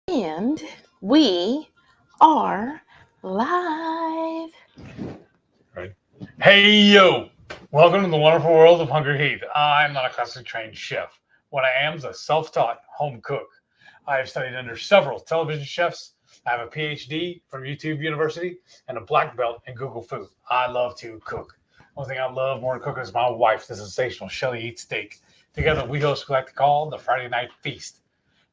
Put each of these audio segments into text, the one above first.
And we are live. Right. Hey, yo! Welcome to the wonderful world of HungryHeath. I'm not a classically trained chef. What I am is a self-taught home cook. I have studied under several television chefs. I have a PhD from YouTube University and a black belt in Google Food. I love to cook. One thing I love more than cooking is my wife, the sensational Shelly Eats Steak. Together, we host what we like to call the Friday Night Feast.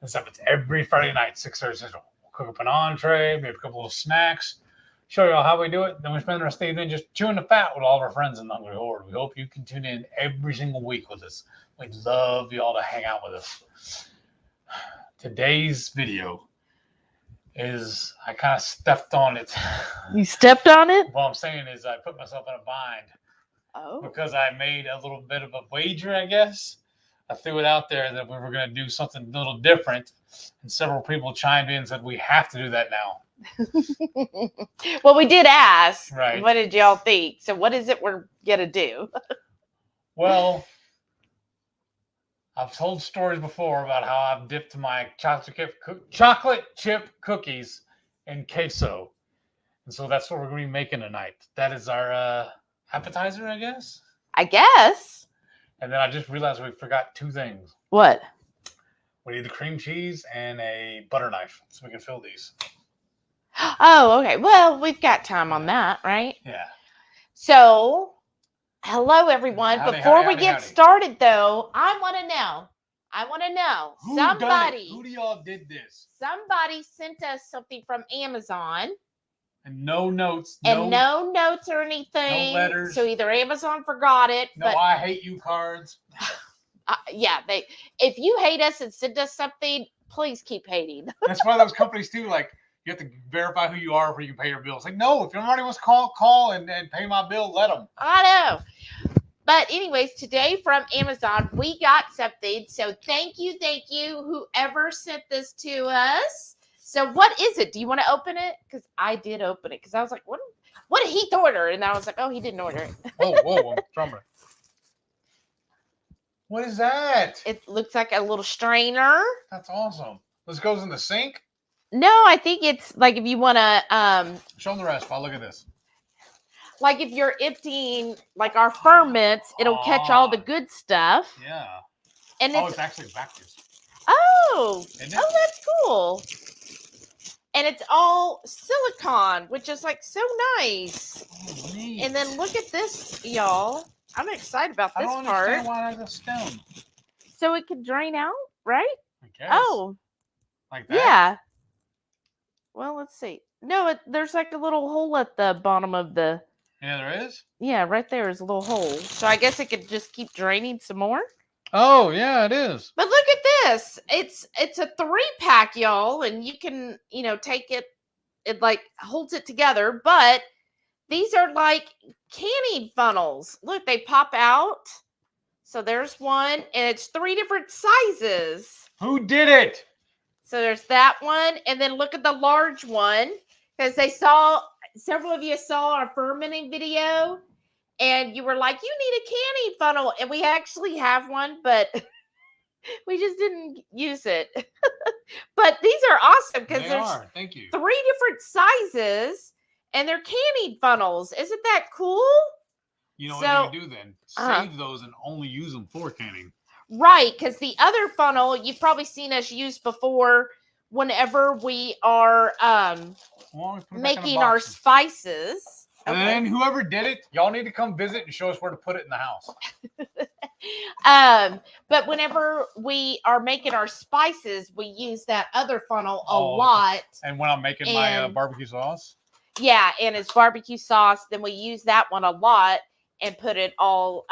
And stuff, it's every Friday night, 6:30 Central. We'll cook up an entree, maybe a couple little snacks, show you all how we do it. Then we spend the rest of the evening just chewing the fat with all of our friends in the Hungry Horde. We hope you can tune in every single week with us. We'd love you all to hang out with us. Today's video is, I kind of stepped on it. You stepped on it? What I'm saying is I put myself in a bind. Oh. Because I made a little bit of a wager, I guess. I threw it out there that we were going to do something a little different. And several people chimed in and said, we have to do that now. Well, we did ask. Right. What did y'all think? So what is it we're going to do? Well, I've told stories before about how I've dipped my chocolate chip cookies in queso. And so that's what we're going to be making tonight. That is our appetizer, I guess. I guess. And then I just realized we forgot two things. What? We need the cream cheese and a butter knife so we can fill these. Oh, okay. Well, we've got time on that, right? Yeah. So, hello, everyone. Howdy, Before we get started, though, I want to know. Who Somebody. Who do y'all did this? Somebody sent us something from Amazon. And no notes. And no notes or anything. No letters. So either Amazon forgot it. No, but, I hate you cards. Yeah, if you hate us and send us something, please keep hating. That's why those companies too, like, you have to verify who you are before you can pay your bills. Like, no, if somebody wants to call and pay my bill, let them. I know. But anyways, today from Amazon, we got something. So thank you, whoever sent this to us. So what is it? Do you want to open it? Because I did open it. Because I was like, what did Heath order? And I was like, oh, he didn't order it. Whoa, I'm drumming. What is that? It looks like a little strainer. That's awesome. This goes in the sink? No, I think it's like if you want to... Show them the rest. I'll look at this. Like if you're emptying like our ferments, it'll catch all the good stuff. Yeah. And it's actually backwards. Oh, Isn't it? Oh, that's cool. And it's all silicone, which is like so nice. Oh, neat. And then look at this, y'all. I'm excited about this part. I don't understand why there's a stone. So it could drain out, right? I guess. Oh. Like that? Yeah. Well, let's see. No, there's like a little hole at the bottom of the... Yeah, there is? Yeah, right there is a little hole. So I guess it could just keep draining some more. Oh, yeah, it is. But look at this. It's a 3-pack, y'all, and you can, take it like holds it together, but these are like canning funnels. Look, they pop out. So there's one, and it's 3 different sizes. Who did it? So there's that one, and then look at the large one, because several of you saw our fermenting video, and you were like, you need a canning funnel. And we actually have one, but we just didn't use it. But these are awesome because Thank you. 3 different sizes, and they're canning funnels. Isn't that cool? You know what you do then? Save those and only use them for canning. Right, because the other funnel, you've probably seen us use before whenever we are making our spices. And then whoever did it, y'all need to come visit and show us where to put it in the house. But whenever we are making our spices, we use that other funnel a lot. And when I'm making my barbecue sauce? Yeah, and it's barbecue sauce. Then we use that one a lot and put it all.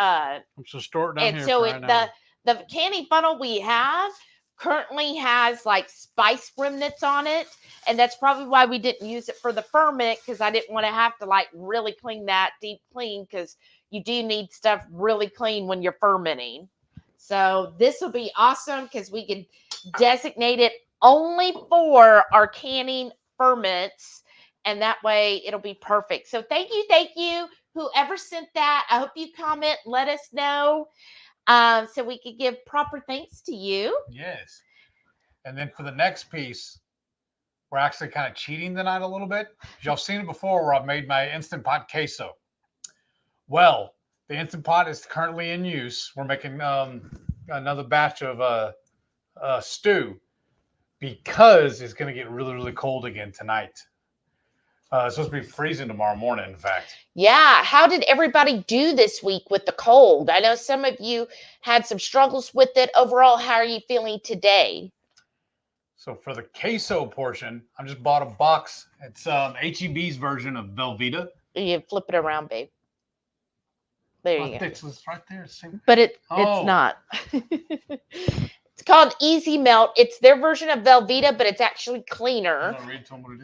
So store it down here. And so the canning funnel we have currently has like spice remnants on it, and that's probably why we didn't use it for the ferment, because I didn't want to have to like really clean that deep clean, because you do need stuff really clean when you're fermenting. So this will be awesome because we can designate it only for our canning ferments, and that way it'll be perfect. So thank you whoever sent that. I hope you comment, let us know. So we could give proper thanks to you. Yes. And then for the next piece, we're actually kind of cheating tonight a little bit. Y'all seen it before where I've made my Instant Pot queso. Well, the Instant Pot is currently in use. We're making another batch of stew because it's going to get really, really cold again tonight. It's supposed to be freezing tomorrow morning, in fact. Yeah. How did everybody do this week with the cold? I know some of you had some struggles with it. Overall, how are you feeling today? So for the queso portion, I just bought a box. It's HEB's version of Velveeta. You flip it around, babe. There you go. It's right there. But it's not. It's called Easy Melt. It's their version of Velveeta, but it's actually cleaner. Read to them what it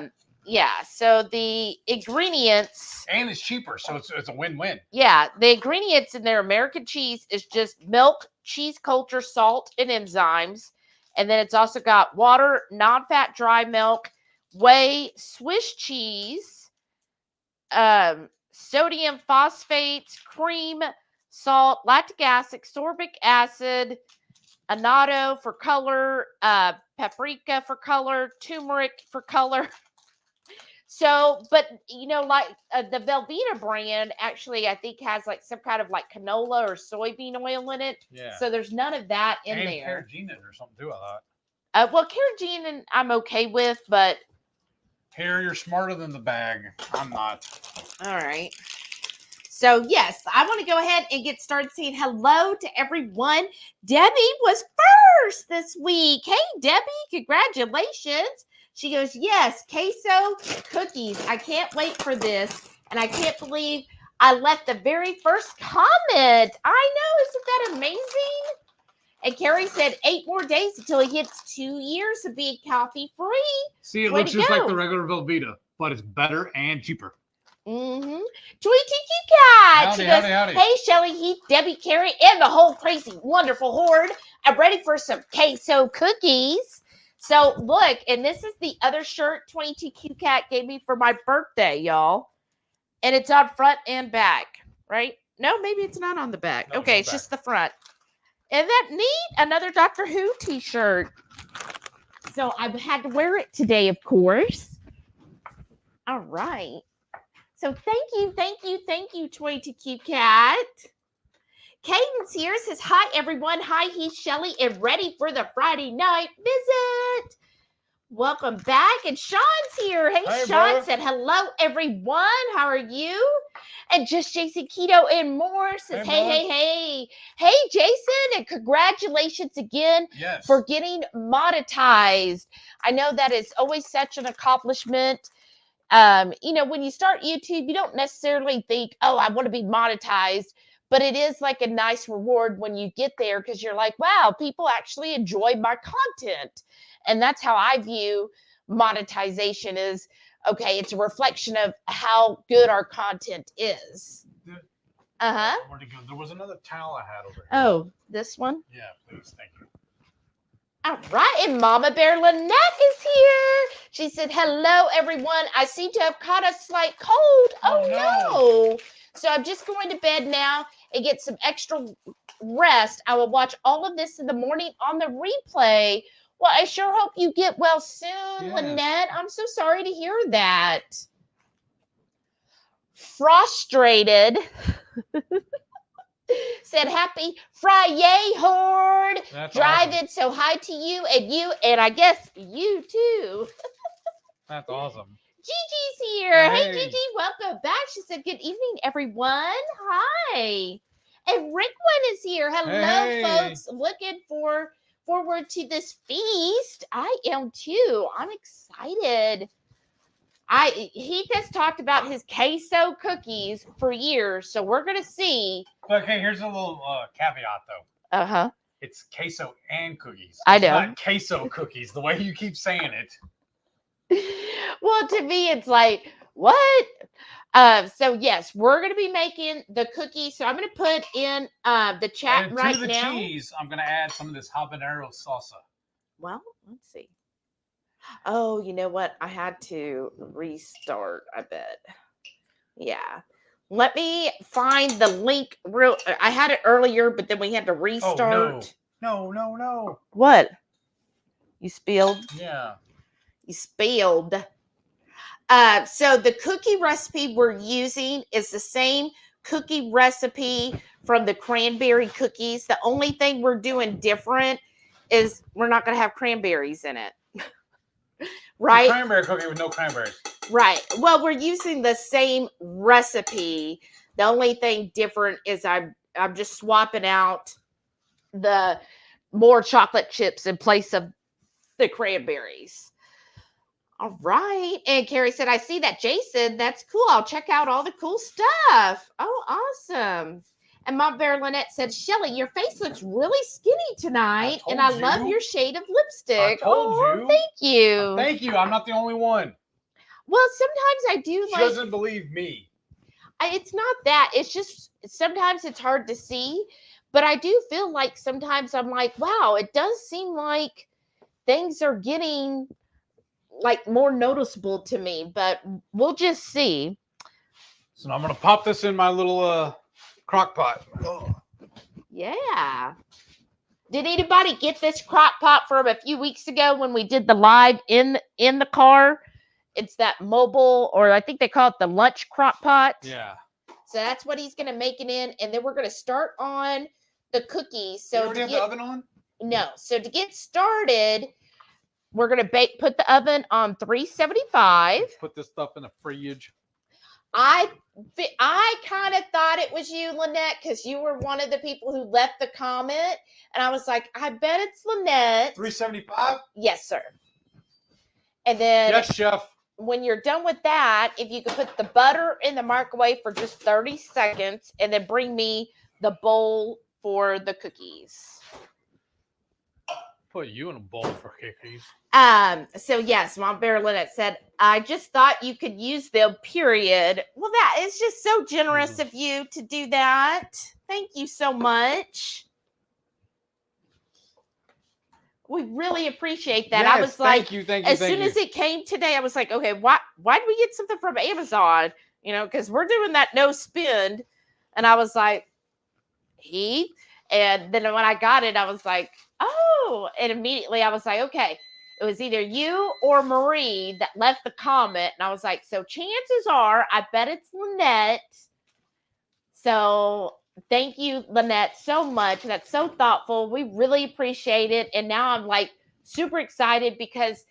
is. Yeah. So the ingredients, and it's cheaper, so it's a win-win. Yeah, the ingredients in their American cheese is just milk, cheese culture, salt, and enzymes, and then it's also got water, non-fat dry milk, whey, Swiss cheese, sodium phosphates, cream, salt, lactic acid, ascorbic acid, annatto for color, paprika for color, turmeric for color. So, but like the Velveeta brand actually, I think has like some kind of like canola or soybean oil in it. Yeah. So there's none of that in and there. Carrageenan or something too, I thought. Well, carrageenan I'm okay with, but here you're smarter than the bag. I'm not. All right. So yes, I want to go ahead and get started saying hello to everyone. Debbie was first this week. Hey, Debbie, congratulations. She goes, yes, queso cookies. I can't wait for this. And I can't believe I left the very first comment. I know. Isn't that amazing? And Carrie said 8 more days until he hits 2 years of being coffee free. See, it looks just like the regular Velveeta, but it's better and cheaper. Mm-hmm. Joy Tiki Cat. She goes, howdy. Hey, Shelly, Heath, Debbie, Carrie, and the whole crazy, wonderful horde. I'm ready for some queso cookies. So look, and this is the other shirt 22Q Cat gave me for my birthday, y'all. And it's on front and back, right? No, maybe it's not on the back. No, okay, it's just the front. Isn't that neat? Another Doctor Who t-shirt. So I had to wear it today, of course. All right. So thank you, 22Q Cat. Cadence here says, hi, everyone. Hi, Heath, Shelly, and ready for the Friday night visit. Welcome back. And Sean's here. Hey Sean brother. Said, hello, everyone. How are you? And Just Jason Keto and more says, hey, Jason, and congratulations again for getting monetized. I know that is always such an accomplishment. When you start YouTube, you don't necessarily think, oh, I want to be monetized. But it is like a nice reward when you get there because you're like, wow, people actually enjoy my content. And that's how I view monetization is, okay, it's a reflection of how good our content is. Uh-huh. Where'd it go? There was another towel I had over here. Oh, this one? Yeah, please. Thank you. All right, and Mama Bear Lynette is here. She said, hello, everyone. I seem to have caught a slight cold. Oh, no. So I'm just going to bed now and get some extra rest. I will watch all of this in the morning on the replay. Well, I sure hope you get well soon, Lynette. I'm so sorry to hear that. Frustrated said, happy Friday, horde. That's Drive awesome. it so hi to you, and I guess you too. That's awesome. Gigi's here. Hey, Gigi, welcome back. She said, good evening, everyone. Hi. And Rickwin is here. Hello, folks. Looking forward to this feast. I am too. I'm excited. He just talked about his queso cookies for years, so we're going to see. Okay, here's a little caveat, though. Uh-huh. It's queso and cookies. I It's know. not queso cookies, the way you keep saying it. Well, to me, it's like, what? So yes, we're going to be making the cookies. So I'm going to put in the chat and right to the now. cheese, I'm going to add some of this habanero salsa. Well, let's see. Oh, you know what? I had to restart, I bet. Yeah. Let me find the link I had it earlier, but then we had to restart. Oh, no. No. What? You spilled? Yeah. You spilled. So the cookie recipe we're using is the same cookie recipe from the cranberry cookies. The only thing we're doing different is we're not going to have cranberries in it. Right? It's a cranberry cookie with no cranberries. Right. Well, we're using the same recipe. The only thing different is I'm just swapping out the more chocolate chips in place of the cranberries. All right. And Carrie said, I see that, Jason. That's cool. I'll check out all the cool stuff. Oh, awesome. And Mom Bear Lynette said, Shelly, your face looks really skinny tonight. And I love your shade of lipstick. I told you. Thank you. Thank you. I'm not the only one. Well, sometimes I do She doesn't believe me. It's not that. It's just sometimes it's hard to see. But I do feel like sometimes I'm like, wow, it does seem like things are getting like more noticeable to me, but we'll just see. So I'm gonna pop this in my little crock pot. Oh. Yeah. Did anybody get this crock pot from a few weeks ago when we did the live in the car? It's that mobile, or I think they call it the lunch crock pot. Yeah. So that's what he's gonna make it in, and then we're gonna start on the cookies. So you already have the oven on? No. So to get started, we're going to put the oven on 375. Put this stuff in the fridge. I kind of thought it was you, Lynette, because you were one of the people who left the comment. And I was like, I bet it's Lynette. 375? Yes, sir. And then yes, chef. When you're done with that, if you could put the butter in the microwave for just 30 seconds and then bring me the bowl for the cookies. Put you in a bowl for cookies. So yes, Mom Bear Lynette said, I just thought you could use them, period. Well, that is just so generous of you to do that. Thank you so much. We really appreciate that. Yes, I was like, thank you. As soon as it came today, I was like, okay, why did we get something from Amazon? You know, because we're doing that no spend. And I was like, Heath. And then when I got it, I was like, oh, and immediately I was like, okay, it was either you or Marie that left the comment. And I was like, so chances are, I bet it's Lynette. So thank you, Lynette, so much. That's so thoughtful. We really appreciate it. And now I'm like super excited because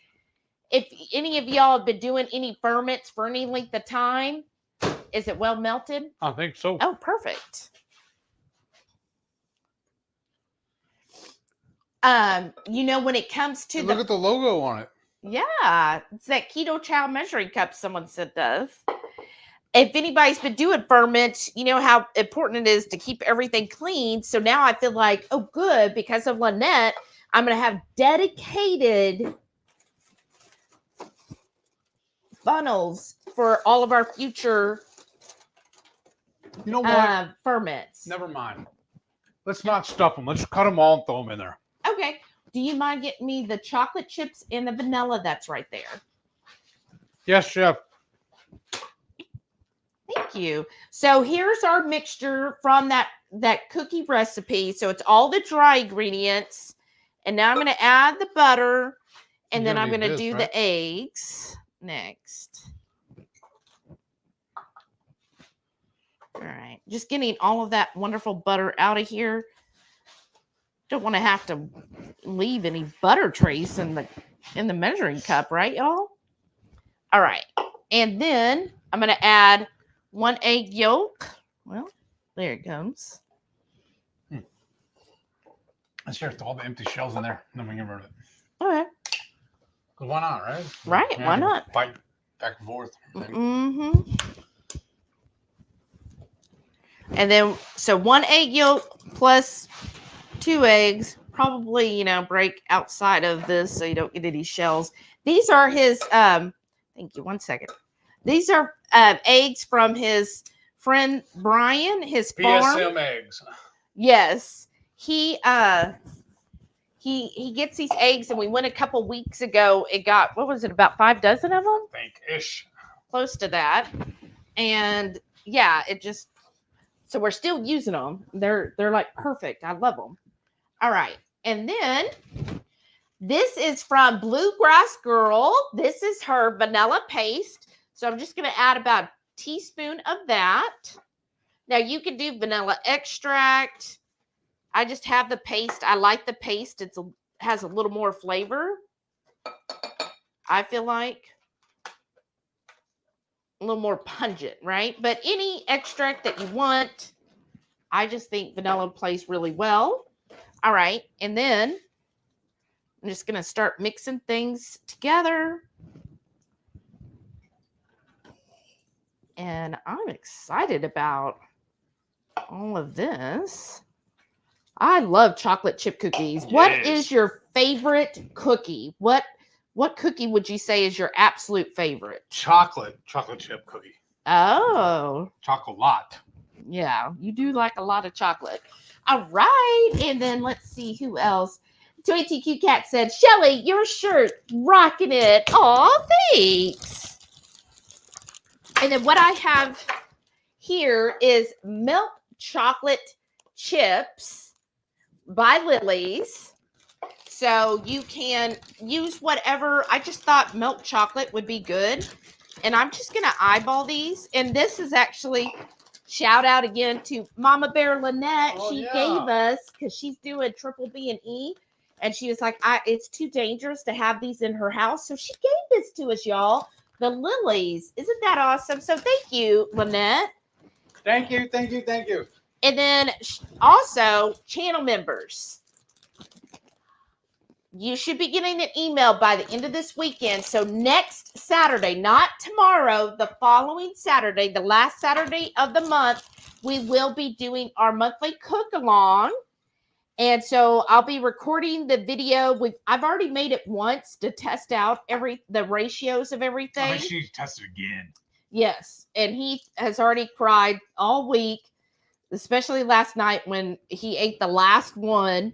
if any of y'all have been doing any ferments for any length of time, is it well melted? I think so. Oh, perfect. You know, when it comes to look at the logo on it. Yeah, it's that Ketochow measuring cup someone said does. If anybody's been doing ferments, you know how important it is to keep everything clean. So now I feel like, oh, good, because of Lynette, I'm going to have dedicated funnels for all of our future you know what? Ferments. Never mind. Let's not stuff them. Let's cut them all and throw them in there. Okay. Do you mind getting me the chocolate chips and the vanilla that's right there? Yes, chef. Thank you. So here's our mixture from that cookie recipe. So it's all the dry ingredients. And now I'm going to add the butter. And then I'm going to do the eggs next. All right. Just getting all of that wonderful butter out of here. Don't want to have to leave any butter trace in the measuring cup, right, y'all? All right. And then I'm going to add 1 egg yolk. Well, there it comes. Let's share all the empty shells in there, and then we can get rid of it. Okay. Because why not, right? Right, why not? Fight back and forth. Mm-hmm. And then, so 1 egg yolk plus 2 eggs, probably, you know, break outside of this so you don't get any shells. These are his, thank you, 1 second. These are eggs from his friend Brian, his farm. PSM eggs. Yes. He gets these eggs, and we went a couple weeks ago. It got, what was it, about 5 dozen of them? Think-ish. Close to that. And yeah, it just, so we're still using them. They're like perfect. I love them. All right. And then This is from Bluegrassgirl. This is her vanilla paste. So I'm just going to add about a teaspoon of that. Now you can do vanilla extract. I just have the paste. I like the paste. It has a little more flavor. I feel like a little more pungent, right? But any extract that you want, I just think vanilla plays really well. All right. And then I'm just going to start mixing things together. And I'm excited about all of this. I love chocolate chip cookies. Yes. What is your favorite cookie? What cookie would you say is your absolute favorite? Chocolate chip cookie. Oh. Chocolate. Yeah, you do like a lot of chocolate. All right. And then let's see who else. Toy TQ Cat said, Shelly, your shirt, rocking it. Aw, thanks. And then what I have here is milk chocolate chips by Lily's. So you can use whatever. I just thought milk chocolate would be good. And I'm just going to eyeball these. And this is actually, shout out again to Mama Bear Lynette. She gave us, because she's doing triple B and E. And she was like, it's too dangerous to have these in her house. So she gave this to us, y'all. The Lily's. Isn't that awesome? So thank you, Lynette. Thank you. And then also, channel members. You should be getting an email by the end of this weekend. So next Saturday, not tomorrow, the following Saturday, the last Saturday of the month, we will be doing our monthly cook-along. And so I'll be recording the video. I've already made it once to test out the ratios of everything. I bet you test it again. Yes. And he has already cried all week, especially last night when he ate the last one.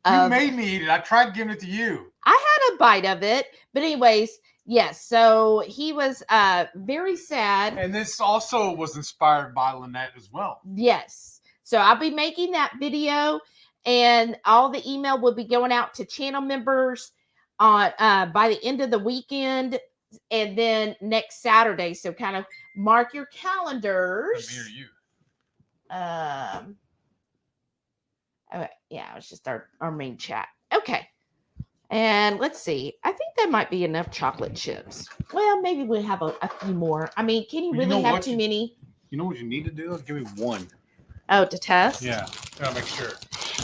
You made me eat it. I tried giving it to you. I had a bite of it. But anyways, yes. So he was very sad. And this also was inspired by Lynette as well. Yes. So I'll be making that video. And all the email will be going out to channel members on by the end of the weekend and then next Saturday. So kind of mark your calendars. Me or you? Okay, yeah, it's just our main chat. Okay. And let's see. I think that might be enough chocolate chips. Well, maybe we'll have a few more. I mean, can you really have too many? You know what you need to do? Give me one. Oh, to test? Yeah, gotta make sure.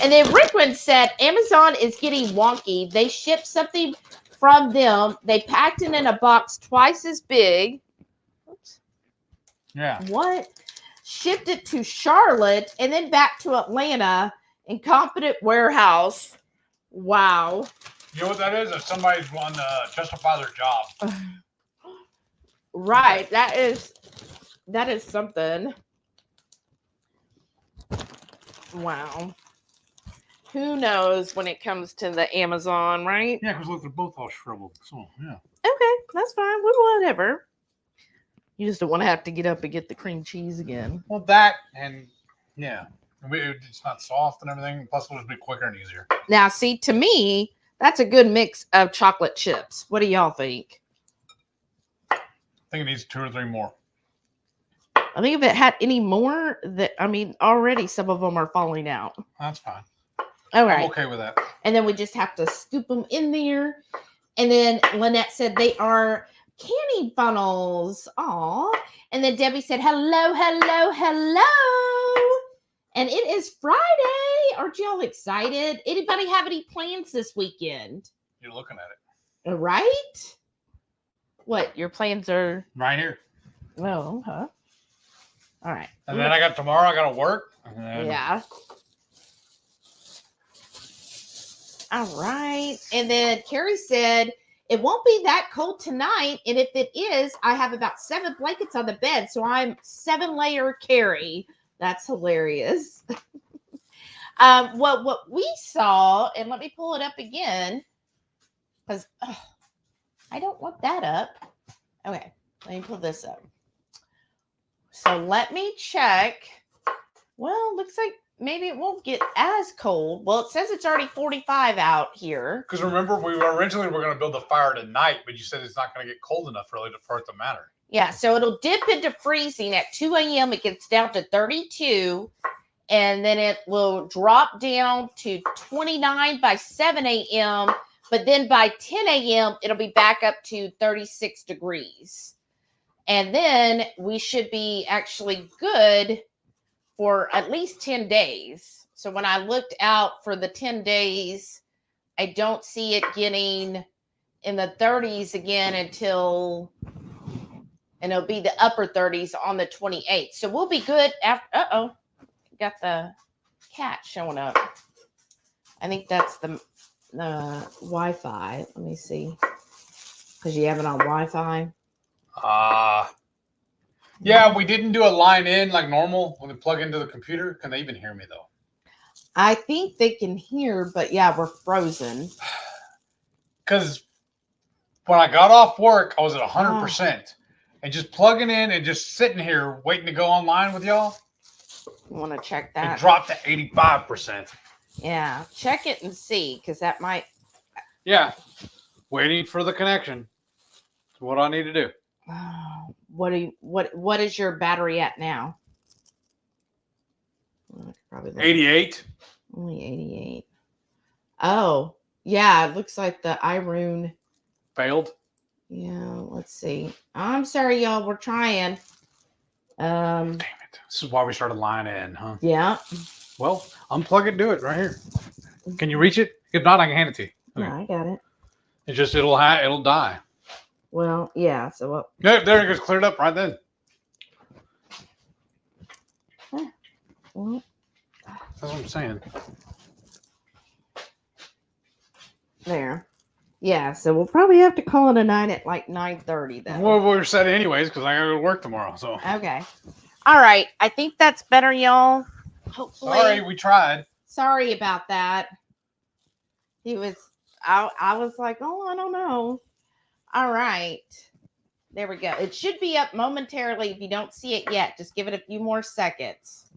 And then Rickman said, Amazon is getting wonky. They shipped something from them. They packed it in a box twice as big. Oops. Yeah. What? Shipped it to Charlotte and then back to Atlanta in Confident Warehouse. Wow. You know what that is? If somebody's wanting to justify their job. Right. That is something. Wow. Who knows when it comes to the Amazon, right? Yeah, because look, they're both all shriveled. So, yeah. Okay, that's fine. Whatever. You just don't want to have to get up and get the cream cheese again. Well, that and, yeah. It's not soft and everything. Plus, it'll just be quicker and easier. Now, see, to me, that's a good mix of chocolate chips. What do y'all think? I think it needs 2 or 3 more. I think if it had any more, already some of them are falling out. That's fine. All right. I'm okay with that. And then we just have to scoop them in there. And then Lynette said they are canning funnels. Aw. And then Debbie said, hello. And it is Friday. Aren't y'all excited? Anybody have any plans this weekend? You're looking at it. Right? What? Your plans are? Right here. Oh, huh? All right. And then tomorrow I got to work. Yeah. All right. And then Carrie said, it won't be that cold tonight. And if it is, I have about 7 blankets on the bed. So I'm 7-layer Carrie. That's hilarious. Well, what we saw, and let me pull it up again, because I don't want that up. Okay. Let me pull this up. So let me check. Well, looks like maybe it won't get as cold. Well, it says it's already 45 out here. Because remember, we were originally going to build the fire tonight, but you said it's not going to get cold enough really for it to matter. Yeah, so it'll dip into freezing at 2 a.m. It gets down to 32, and then it will drop down to 29 by 7 a.m., but then by 10 a.m., it'll be back up to 36 degrees. And then we should be actually good for at least 10 days. So when I looked out for the 10 days, I don't see it getting in the 30s again until, and it'll be the upper 30s on the 28th. So we'll be good after, got the cat showing up. I think that's the Wi-Fi. Let me see. Because you have it on Wi-Fi. Yeah, we didn't do a line in like normal when they plug into the computer. Can they even hear me though? I think they can hear, but yeah, we're frozen. Because when I got off work, I was at 100%. And just plugging in and just sitting here waiting to go online with y'all. You want to check that? It dropped to 85%. Yeah, check it and see, because that might. Yeah, waiting for the connection. That's what I need to do. Oh, what is your battery at now? Well, probably 88. Only 88. Oh, yeah, it looks like the iRune Failed. Yeah, let's see. I'm sorry, y'all. We're trying. Damn it. This is why we started line in, huh? Yeah. Well, unplug it, do it right here. Can you reach it? If not, I can hand it to you. Okay. No, I got it. It's just it'll die. Well, yeah. So what? There it goes, cleared up right then. Well, that's what I'm saying. There. Yeah, so we'll probably have to call it a night at like 9:30 then. Well, we're set anyways because I gotta go to work tomorrow. So okay. All right. I think that's better, y'all. Hopefully. Sorry, we tried. Sorry about that. I was like, oh, I don't know. All right. There we go. It should be up momentarily. If you don't see it yet, just give it a few more seconds.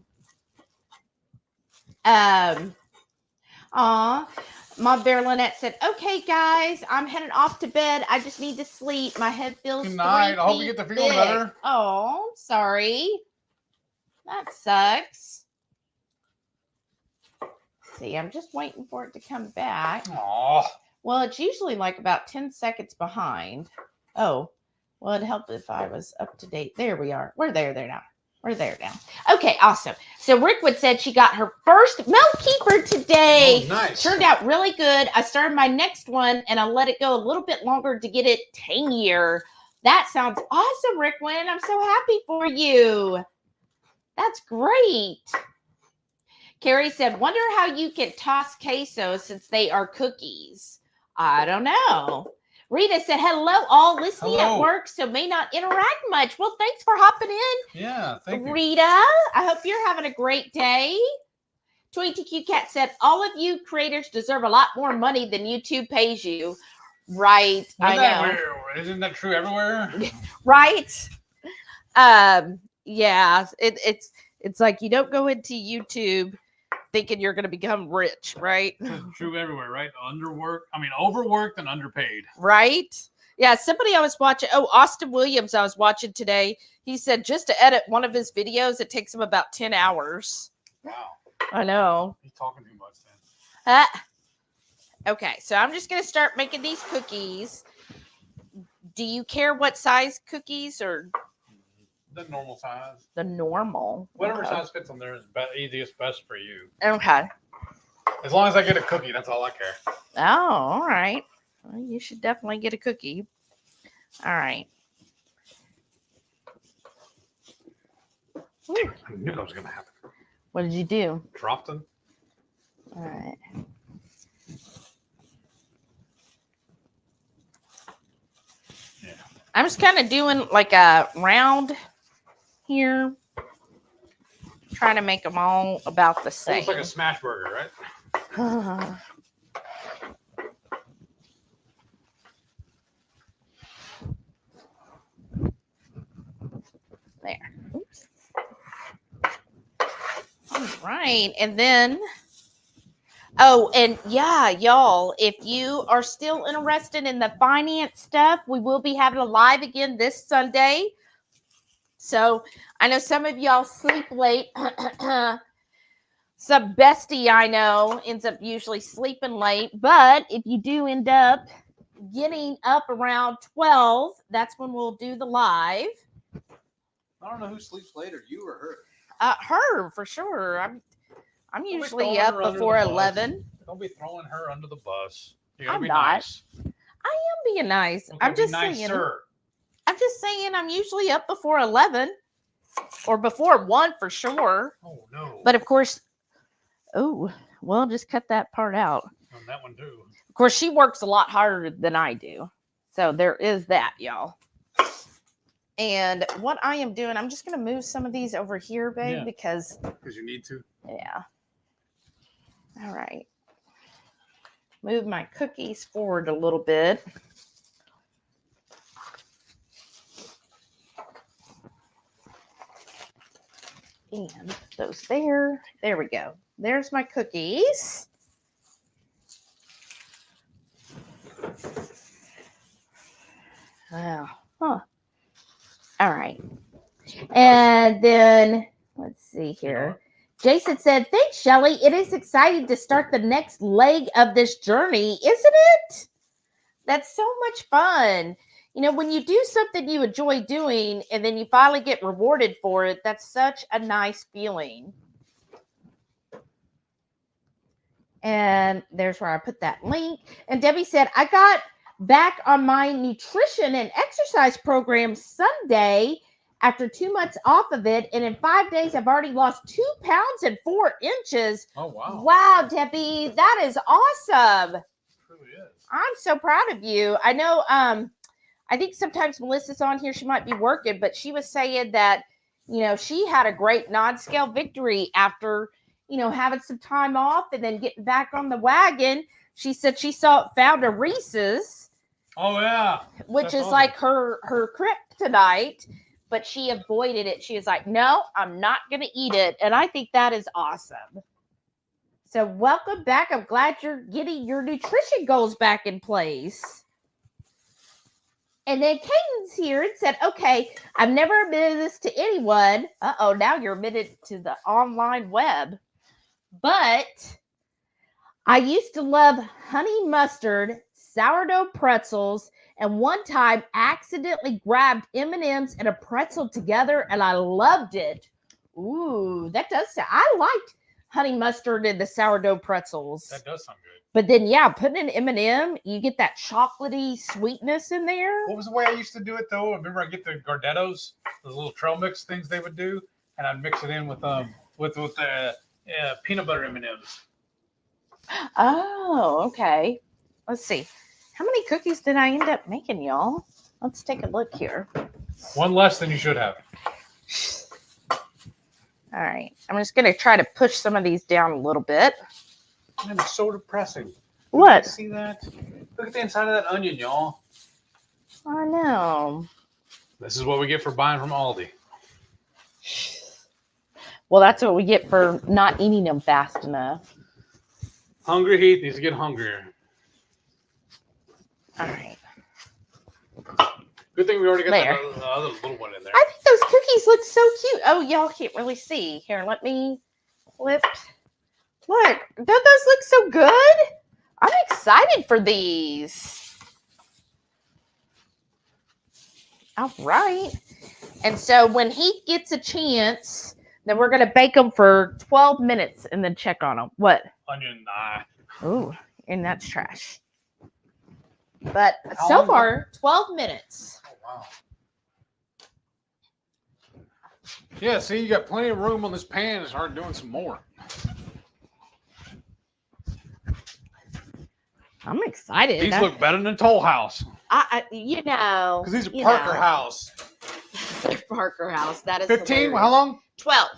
Mom Bear Lynette said, okay, guys, I'm heading off to bed. I just need to sleep. My head feels Good night. I hope you get to feel better. Oh, sorry. That sucks. See, I'm just waiting for it to come back. Aw. Well, it's usually like about 10 seconds behind. Oh, well, it'd help if I was up to date. There we are. We're there now. We're there now. Okay, awesome. So Rickwood said she got her first milk keeper today. Oh, nice. Turned out really good. I started my next one and I let it go a little bit longer to get it tangier. That sounds awesome, Rickwood. I'm so happy for you. That's great. Carrie said, wonder how you can toss queso since they are cookies. I don't know. Rita said, hello, all listening at work, so may not interact much. Well, thanks for hopping in. Yeah, thank you. Rita, I hope you're having a great day. TweetyQ Cat said, all of you creators deserve a lot more money than YouTube pays you. Right. I know. Isn't that true everywhere? Right. Yeah, it's like you don't go into YouTube thinking you're going to become rich, right? True everywhere, right? Overworked and underpaid. Right? Yeah, somebody I was watching, Austin Williams I was watching today, he said just to edit one of his videos, it takes him about 10 hours. Wow. I know. He's talking too much then. Okay, so I'm just going to start making these cookies. Do you care what size cookies or... The normal size. The normal. Whatever size fits on there is easiest, best for you. Okay. As long as I get a cookie, that's all I care. Oh, all right. Well, you should definitely get a cookie. All right. Ooh. I knew that was going to happen. What did you do? Dropped them. All right. Yeah. I'm just kind of doing like a round here, trying to make them all about the same. Almost like a smash burger, right? There. Oops. right. And then, oh, and yeah, y'all, if you are still interested in the finance stuff, we will be having a live again this Sunday. So I know some of y'all sleep late. Some bestie I know ends up usually sleeping late, but if you do end up getting up around 12, that's when we'll do the live. I don't know who sleeps later, you or her. Her for sure. I'm Don't be usually throwing up her under before the bus. 11. Don't be throwing her under the bus. You gotta I'm be not. nice. I'm being nice. Okay, I'm be just nicer. saying. I'm just saying I'm usually up before 11 or before 1 for sure. Oh no. But of course, oh, well, just cut that part out. On that one too. Of course, she works a lot harder than I do. So there is that, y'all. And what I am doing, I'm just going to move some of these over here, babe, Yeah. because you need to. yeah. All right. Move my cookies forward a little bit. And those there. There we go. There's my cookies. Wow. Huh. All right. And then let's see here. Jason said, thanks, Shelly. It is exciting to start the next leg of this journey, isn't it? That's so much fun. You know, when you do something you enjoy doing and then you finally get rewarded for it, that's such a nice feeling. And there's where I put that link. And Debbie said, I got back on my nutrition and exercise program Sunday after 2 months off of it. And in 5 days, I've already lost 2 pounds and 4 inches. Oh, wow. Wow, Debbie, that is awesome. It really is. I'm so proud of you. I know, I think sometimes Melissa's on here, she might be working, but she was saying that, you know, she had a great non-scale victory after, you know, having some time off and then getting back on the wagon. She said she found a Reese's. Oh, yeah. Which That's is awesome. like her kryptonite, but she avoided it. She was like, no, I'm not going to eat it. And I think that is awesome. So welcome back. I'm glad you're getting your nutrition goals back in place. And then Caden's here and said, okay, I've never admitted this to anyone. Uh-oh, now you're admitted to the online web. But I used to love honey mustard, sourdough pretzels, and one time accidentally grabbed M&Ms and a pretzel together, and I loved it. Ooh, that does sound... I liked honey mustard and the sourdough pretzels. That does sound good. But then, yeah, putting an M&M, you get that chocolatey sweetness in there. What was the way I used to do it, though? I remember I get the Gardettos, those little trail mix things they would do, and I'd mix it in with the peanut butter M&Ms. Oh, okay. Let's see. How many cookies did I end up making, y'all? Let's take a look here. One less than you should have. All right. I'm just going to try to push some of these down a little bit. Man, it's so depressing. What? See that? Look at the inside of that onion, y'all. I know. This is what we get for buying from Aldi. Well, that's what we get for not eating them fast enough. HungryHeath needs to get hungrier. All right. Good thing we already got There. the other little one in there. I think those cookies look so cute. Oh, y'all can't really see. Here, let me flip. Look, don't those look so good? I'm excited for these. All right. And so when he gets a chance, then we're going to bake them for 12 minutes and then check on them. What? Onion, Ooh, and that's trash. But How so long- far, 12 minutes. Oh, wow. Yeah, see, you got plenty of room on this pan to start doing some more. I'm excited. These look better than Toll House. You know. Because these are you Parker know. House. They're Parker House. That is 15? hilarious. How long? 12.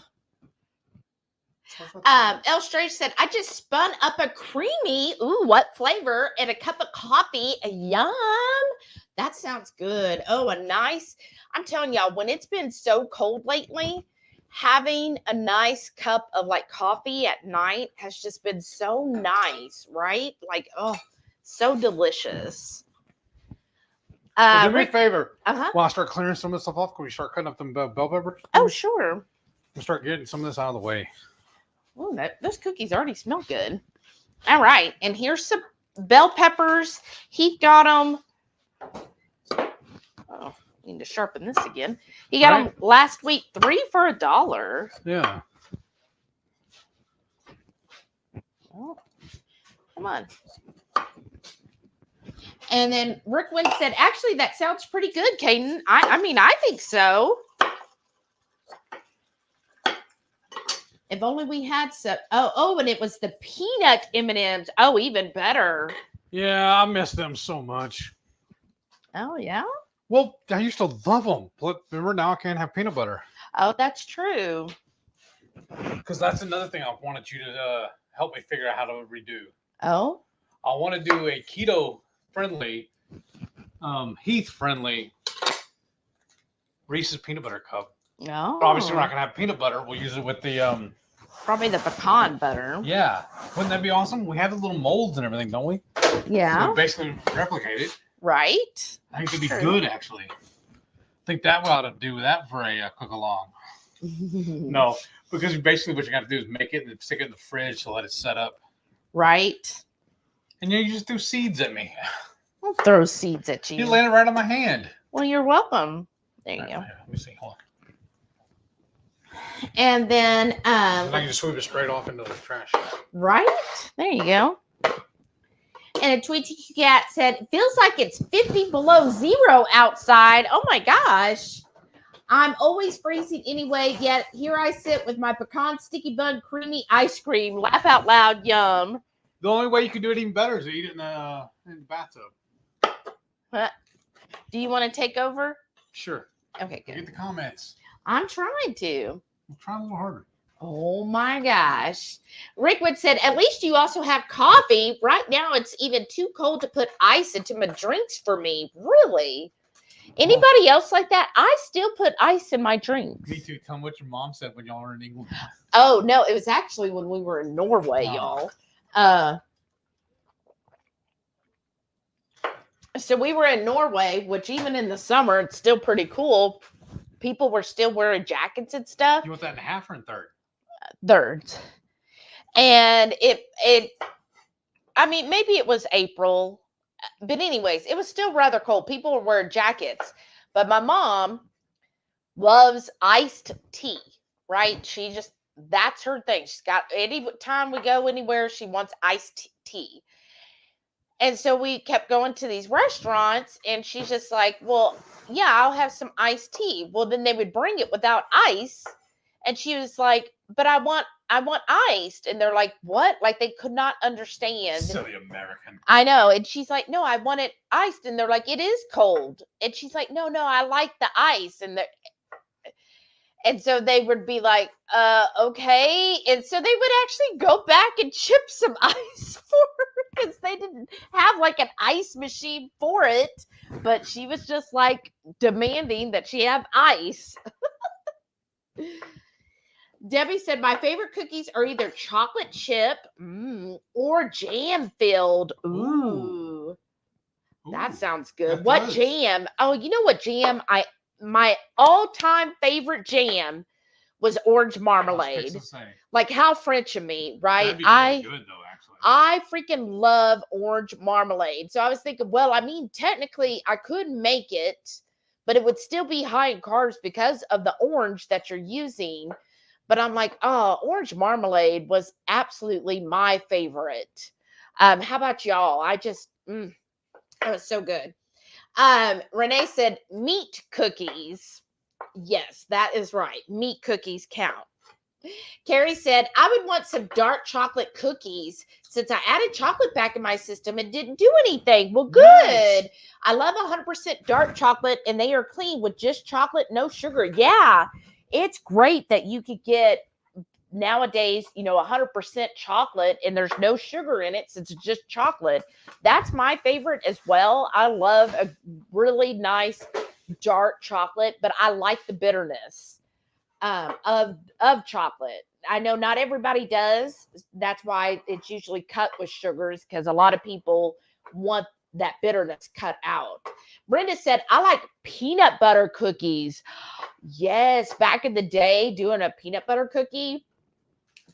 El Strange said, I just spun up a creamy, ooh, what flavor, and a cup of coffee. Yum. That sounds good. Oh, a nice, I'm telling y'all, when it's been so cold lately, having a nice cup of like coffee at night has just been so nice, right? Like, oh, so delicious. Well, do me a favor. Uh-huh. While I start clearing some of this stuff off, can we start cutting up them bell peppers? Oh, sure. We'll start getting some of this out of the way. Oh, those cookies already smell good. All right. And here's some bell peppers. Heath got them. Oh, need to sharpen this again. He got them last week, 3 for $1. Yeah. Oh, come on. And then Rickwind said, actually, that sounds pretty good, Caden. I mean, I think so. If only we had some. Oh, and it was the peanut M&Ms. Oh, even better. Yeah, I miss them so much. Oh, yeah? Well, I used to love them. But remember, now I can't have peanut butter. Oh, that's true. Because that's another thing I wanted you to help me figure out how to redo. Oh? I want to do a keto-friendly, Heath-friendly Reese's peanut butter cup. No. But obviously, we're not going to have peanut butter. We'll use it with the... Probably the pecan butter. Yeah. Wouldn't that be awesome? We have the little molds and everything, don't we? Yeah. So we basically replicate it. Right? I think it'd be good, actually. I think that we ought to do that for a cook-along. No, because basically what you got to do is make it and stick it in the fridge to let it set up. Right. And you just threw seeds at me. I'll throw seeds at you. You landed right on my hand. Well, you're welcome. There you go. Let me see. Hold on. And then, I can just sweep it straight off into the trash. right? There you go. And a Tweety Cat said, it feels like it's 50 below zero outside. Oh my gosh. I'm always freezing anyway, yet here I sit with my pecan sticky bun creamy ice cream. Laugh out loud, yum. The only way you can do it even better is to eat it in the bathtub. Do you want to take over? Sure. Okay, good. Get the comments. I'm trying to. We'll try a little harder. Oh my gosh. Rickwood said, at least you also have coffee. Right now, it's even too cold to put ice into my drinks for me. Really? Anybody else like that? I still put ice in my drinks. Me too. Tell me what your mom said when y'all were in England. Oh, no. It was actually when we were in Norway, y'all. So we were in Norway, which even in the summer, it's still pretty cool. People were still wearing jackets and stuff. You want that in half or in third? Thirds. And I mean, maybe it was April, but anyways, it was still rather cold. People were wearing jackets, but my mom loves iced tea, right? That's her thing. She's got, any time we go anywhere, she wants iced tea. And so we kept going to these restaurants, and she's just like, well, yeah, I'll have some iced tea. Well, then they would bring it without ice. And she was like, but I want iced. And they're like, what? Like, they could not understand. Silly American. I know. And she's like, no, I want it iced. And they're like, it is cold. And she's like, no, I like the ice. And so they would be like, okay. And so they would actually go back and chip some ice for her because they didn't have like an ice machine for it. But she was just like demanding that she have ice. Debbie said, my favorite cookies are either chocolate chip or jam filled. Ooh. That sounds good. What jam? Oh, you know what jam? My all-time favorite jam was orange marmalade. Like how French of me, right? That'd be really good, though, actually. I freaking love orange marmalade. So I was thinking, well, I mean, technically I could make it, but it would still be high in carbs because of the orange that you're using. But I'm like, oh, orange marmalade was absolutely my favorite. How about y'all? That was so good. Renee said meat cookies. Yes, that is right. Meat cookies count. Carrie said, I would want some dark chocolate cookies since I added chocolate back in my system and didn't do anything. Well, good. Nice. I love 100% dark chocolate and they are clean with just chocolate, no sugar. Yeah, it's great that you could get nowadays, 100% chocolate and there's no sugar in it since it's just chocolate. That's my favorite as well. I love a really nice dark chocolate, but I like the bitterness. of chocolate. I know not everybody does. That's why it's usually cut with sugars, because a lot of people want that bitterness cut out. Brenda said, I like peanut butter cookies. Yes, back in the day, doing a peanut butter cookie,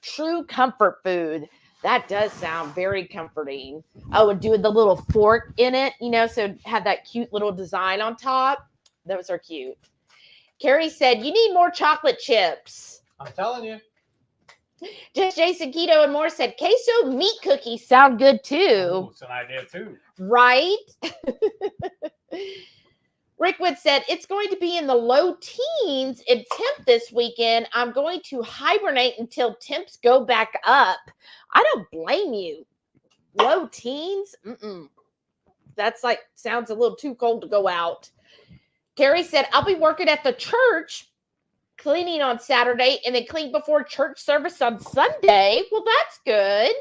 true comfort food. That does sound very comforting. Oh, and doing the little fork in it, so have that cute little design on top. Those are cute. Carrie said, you need more chocolate chips. I'm telling you. Just Jason Keto and more said, queso meat cookies sound good too. Oh, it's an idea too. Right? Rickwood said, it's going to be in the low teens in temp this weekend. I'm going to hibernate until temps go back up. I don't blame you. Low teens? That's sounds a little too cold to go out. Carrie said, I'll be working at the church, cleaning on Saturday, and then clean before church service on Sunday. Well, that's good.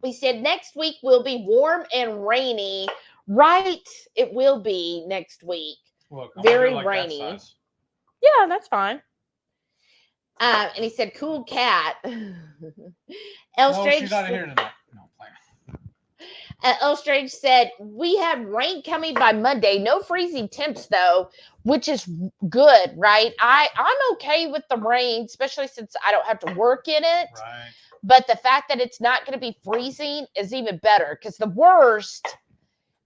We said next week will be warm and rainy. Right, it will be next week. Look, very rainy. Yeah, that's fine. And he said, "Cool cat." She's not here tonight. No, Strange said, "We have rain coming by Monday. No freezing temps though, which is good, right? I'm okay with the rain, especially since I don't have to work in it. Right. But the fact that it's not going to be freezing is even better, because the worst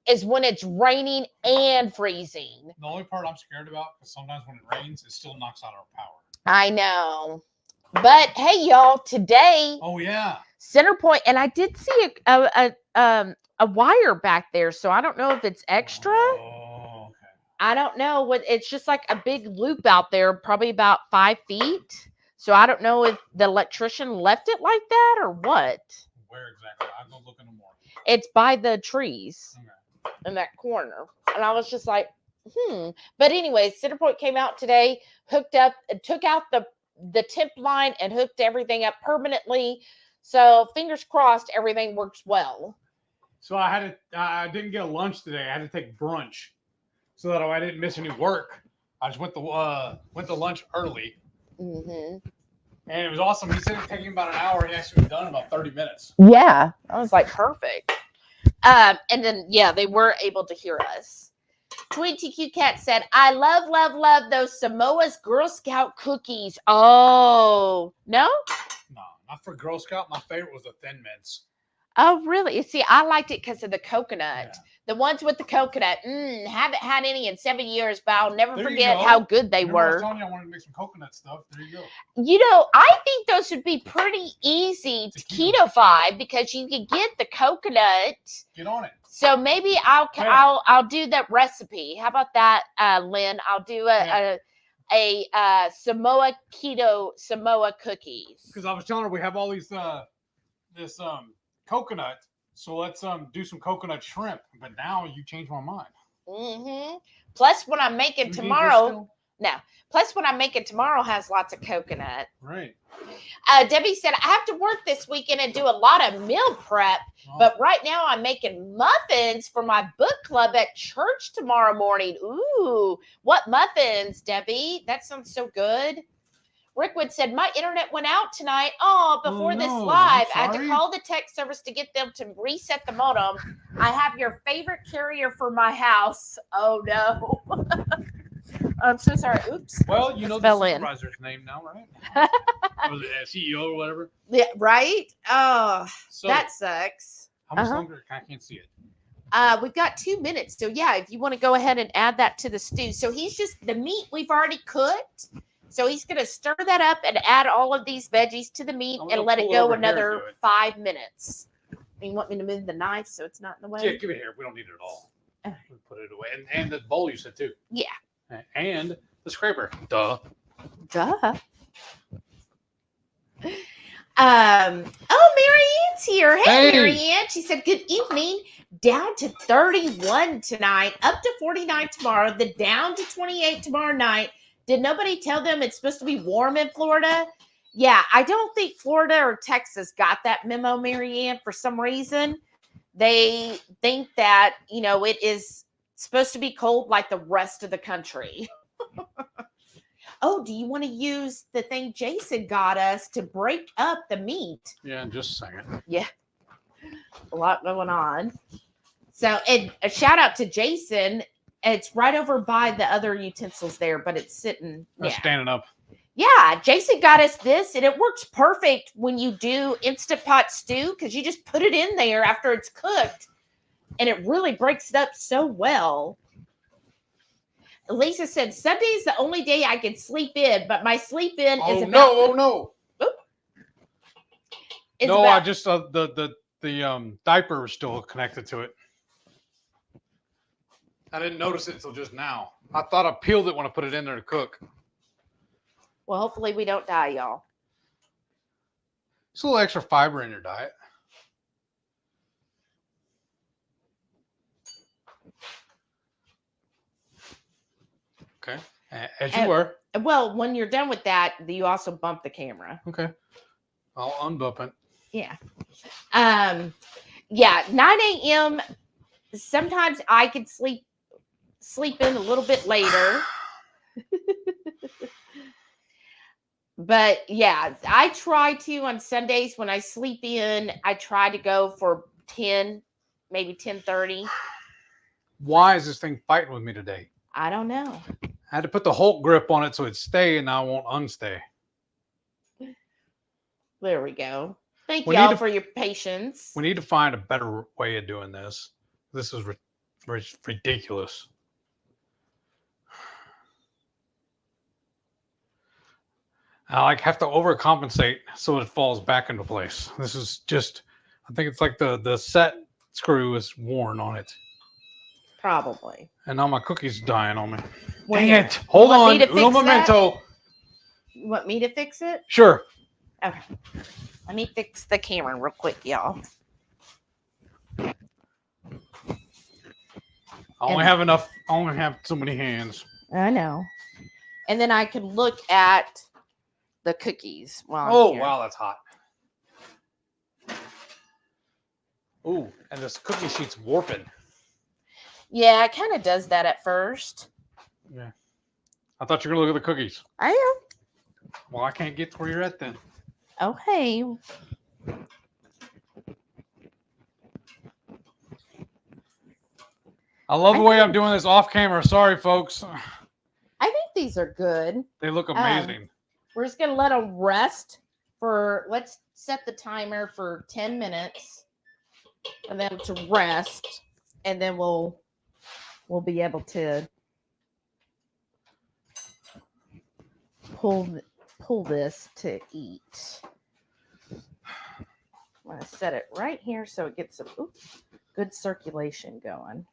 is when it's raining and freezing. The only part I'm scared about, because sometimes when it rains, it still knocks out our power. I know. But hey, y'all, today. Oh yeah. Centerpoint, and I did see a wire back there, so I don't know if it's extra. Oh, okay. I don't know what. It's just like a big loop out there, probably about 5 feet. So I don't know if the electrician left it like that or what. Where exactly? I'll go look in the morning. It's by the trees. Okay. In that corner, and I was just like, But anyway, Centerpoint came out today, hooked up, took out the temp line and hooked everything up permanently. So fingers crossed, everything works well. So I didn't get a lunch today. I had to take brunch, so that I didn't miss any work. I just went to lunch early, and it was awesome. He said it taking about an hour. He actually was done in about 30 minutes. Yeah, I was like, perfect. And then, they were able to hear us. Tweet TQ Cat said, I love those Samoa's Girl Scout cookies. Oh, no? No, not for Girl Scout. My favorite was the Thin Mints. Oh, really? See, I liked it because of the coconut. Yeah. The ones with the coconut. Haven't had any in 7 years, but I'll never There you forget go. how good they Remember I was were. telling you I wanted to make some coconut stuff. There you go. I think those would be pretty easy to keto-fy, because you can get the coconut. Get on it. So maybe I'll do that recipe. How about that, Lynn? I'll do a Samoa cookies. Because I was telling her we have all these this coconut, so let's do some coconut shrimp. But now you changed my mind. Plus, when I'm making tomorrow, has lots of coconut. Right. Debbie said, I have to work this weekend and do a lot of meal prep, but right now I'm making muffins for my book club at church tomorrow morning. Ooh, what muffins, Debbie? That sounds so good. Rickwood said, my internet went out tonight. Before this live, I had to call the tech service to get them to reset the modem. I have your favorite carrier for my house. Oh, no. I'm so sorry. Oops. Well, you know the supervisor's name now, right? Or the CEO or whatever. Yeah, right? Oh, so, that sucks. How much longer? I can't see it. We've got 2 minutes. So, if you want to go ahead and add that to the stew. So, the meat we've already cooked. So, he's going to stir that up and add all of these veggies to the meat and let it go another 5 minutes. You want me to move the knife so it's not in the way? Yeah, give it here. We don't need it at all. We'll put it away. And the bowl you said too. Yeah. And the scraper. Duh. Mary Ann's here. Hey, Mary Ann. She said, good evening. Down to 31 tonight, up to 49 tomorrow, then down to 28 tomorrow night. Did nobody tell them it's supposed to be warm in Florida? Yeah, I don't think Florida or Texas got that memo, Mary Ann, for some reason. They think that, it is supposed to be cold like the rest of the country. Oh, do you want to use the thing Jason got us to break up the meat? Yeah, in just a second. Yeah. A lot going on. So, and a shout out to Jason. It's right over by the other utensils there, but it's sitting. That's standing up. Yeah, Jason got us this, and it works perfect when you do Instant Pot stew because you just put it in there after it's cooked, and it really breaks it up so well. Lisa said, Sunday's the only day I can sleep in, but my sleep in is about... No. Is no, about, I just, the diaper was still connected to it. I didn't notice it until just now. I thought I peeled it when I put it in there to cook. Well, hopefully we don't die, y'all. It's a little extra fiber in your diet. Okay. As you were. Well, when you're done with that, you also bump the camera. Okay. I'll unbump it. Yeah. 9 a.m. Sometimes I could sleep in a little bit later. But yeah, I try to on Sundays when I sleep in, I try to go for 10, maybe 10:30. Why is this thing fighting with me today? I don't know. I had to put the Hulk grip on it so it'd stay and now it won't unstay. There we go. Thank y'all for your patience. We need to find a better way of doing this. This is ridiculous. I have to overcompensate so it falls back into place. This is just, I think it's like the set screw is worn on it. Probably. And now my cookie's dying on me. Well, Dang it. Hold on. Uno momento. You want me to fix it? Sure. Okay. Let me fix the camera real quick, y'all. I only have so many hands. I know. And then I can look at the cookies while I'm here. Wow, that's hot. Ooh, and this cookie sheet's warping. Yeah, it kind of does that at first. Yeah. I thought you were going to look at the cookies. I am. Well, I can't get to where you're at then. Okay. I love the way I'm doing this off camera. Sorry, folks. I think these are good. They look amazing. We're just going to let them rest for, let's set the timer for 10 minutes for them to rest. And then we'll be able to pull this to eat. I'm going to set it right here so it gets some good circulation going.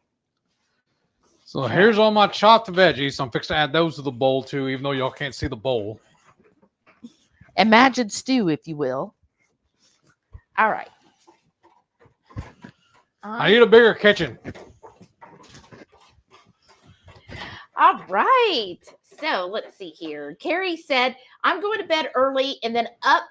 So here's all my chopped veggies. So I'm fixing to add those to the bowl too, even though y'all can't see the bowl. Imagine stew, if you will. All right. I need a bigger kitchen. All right. So let's see here. Carrie said, I'm going to bed early and then up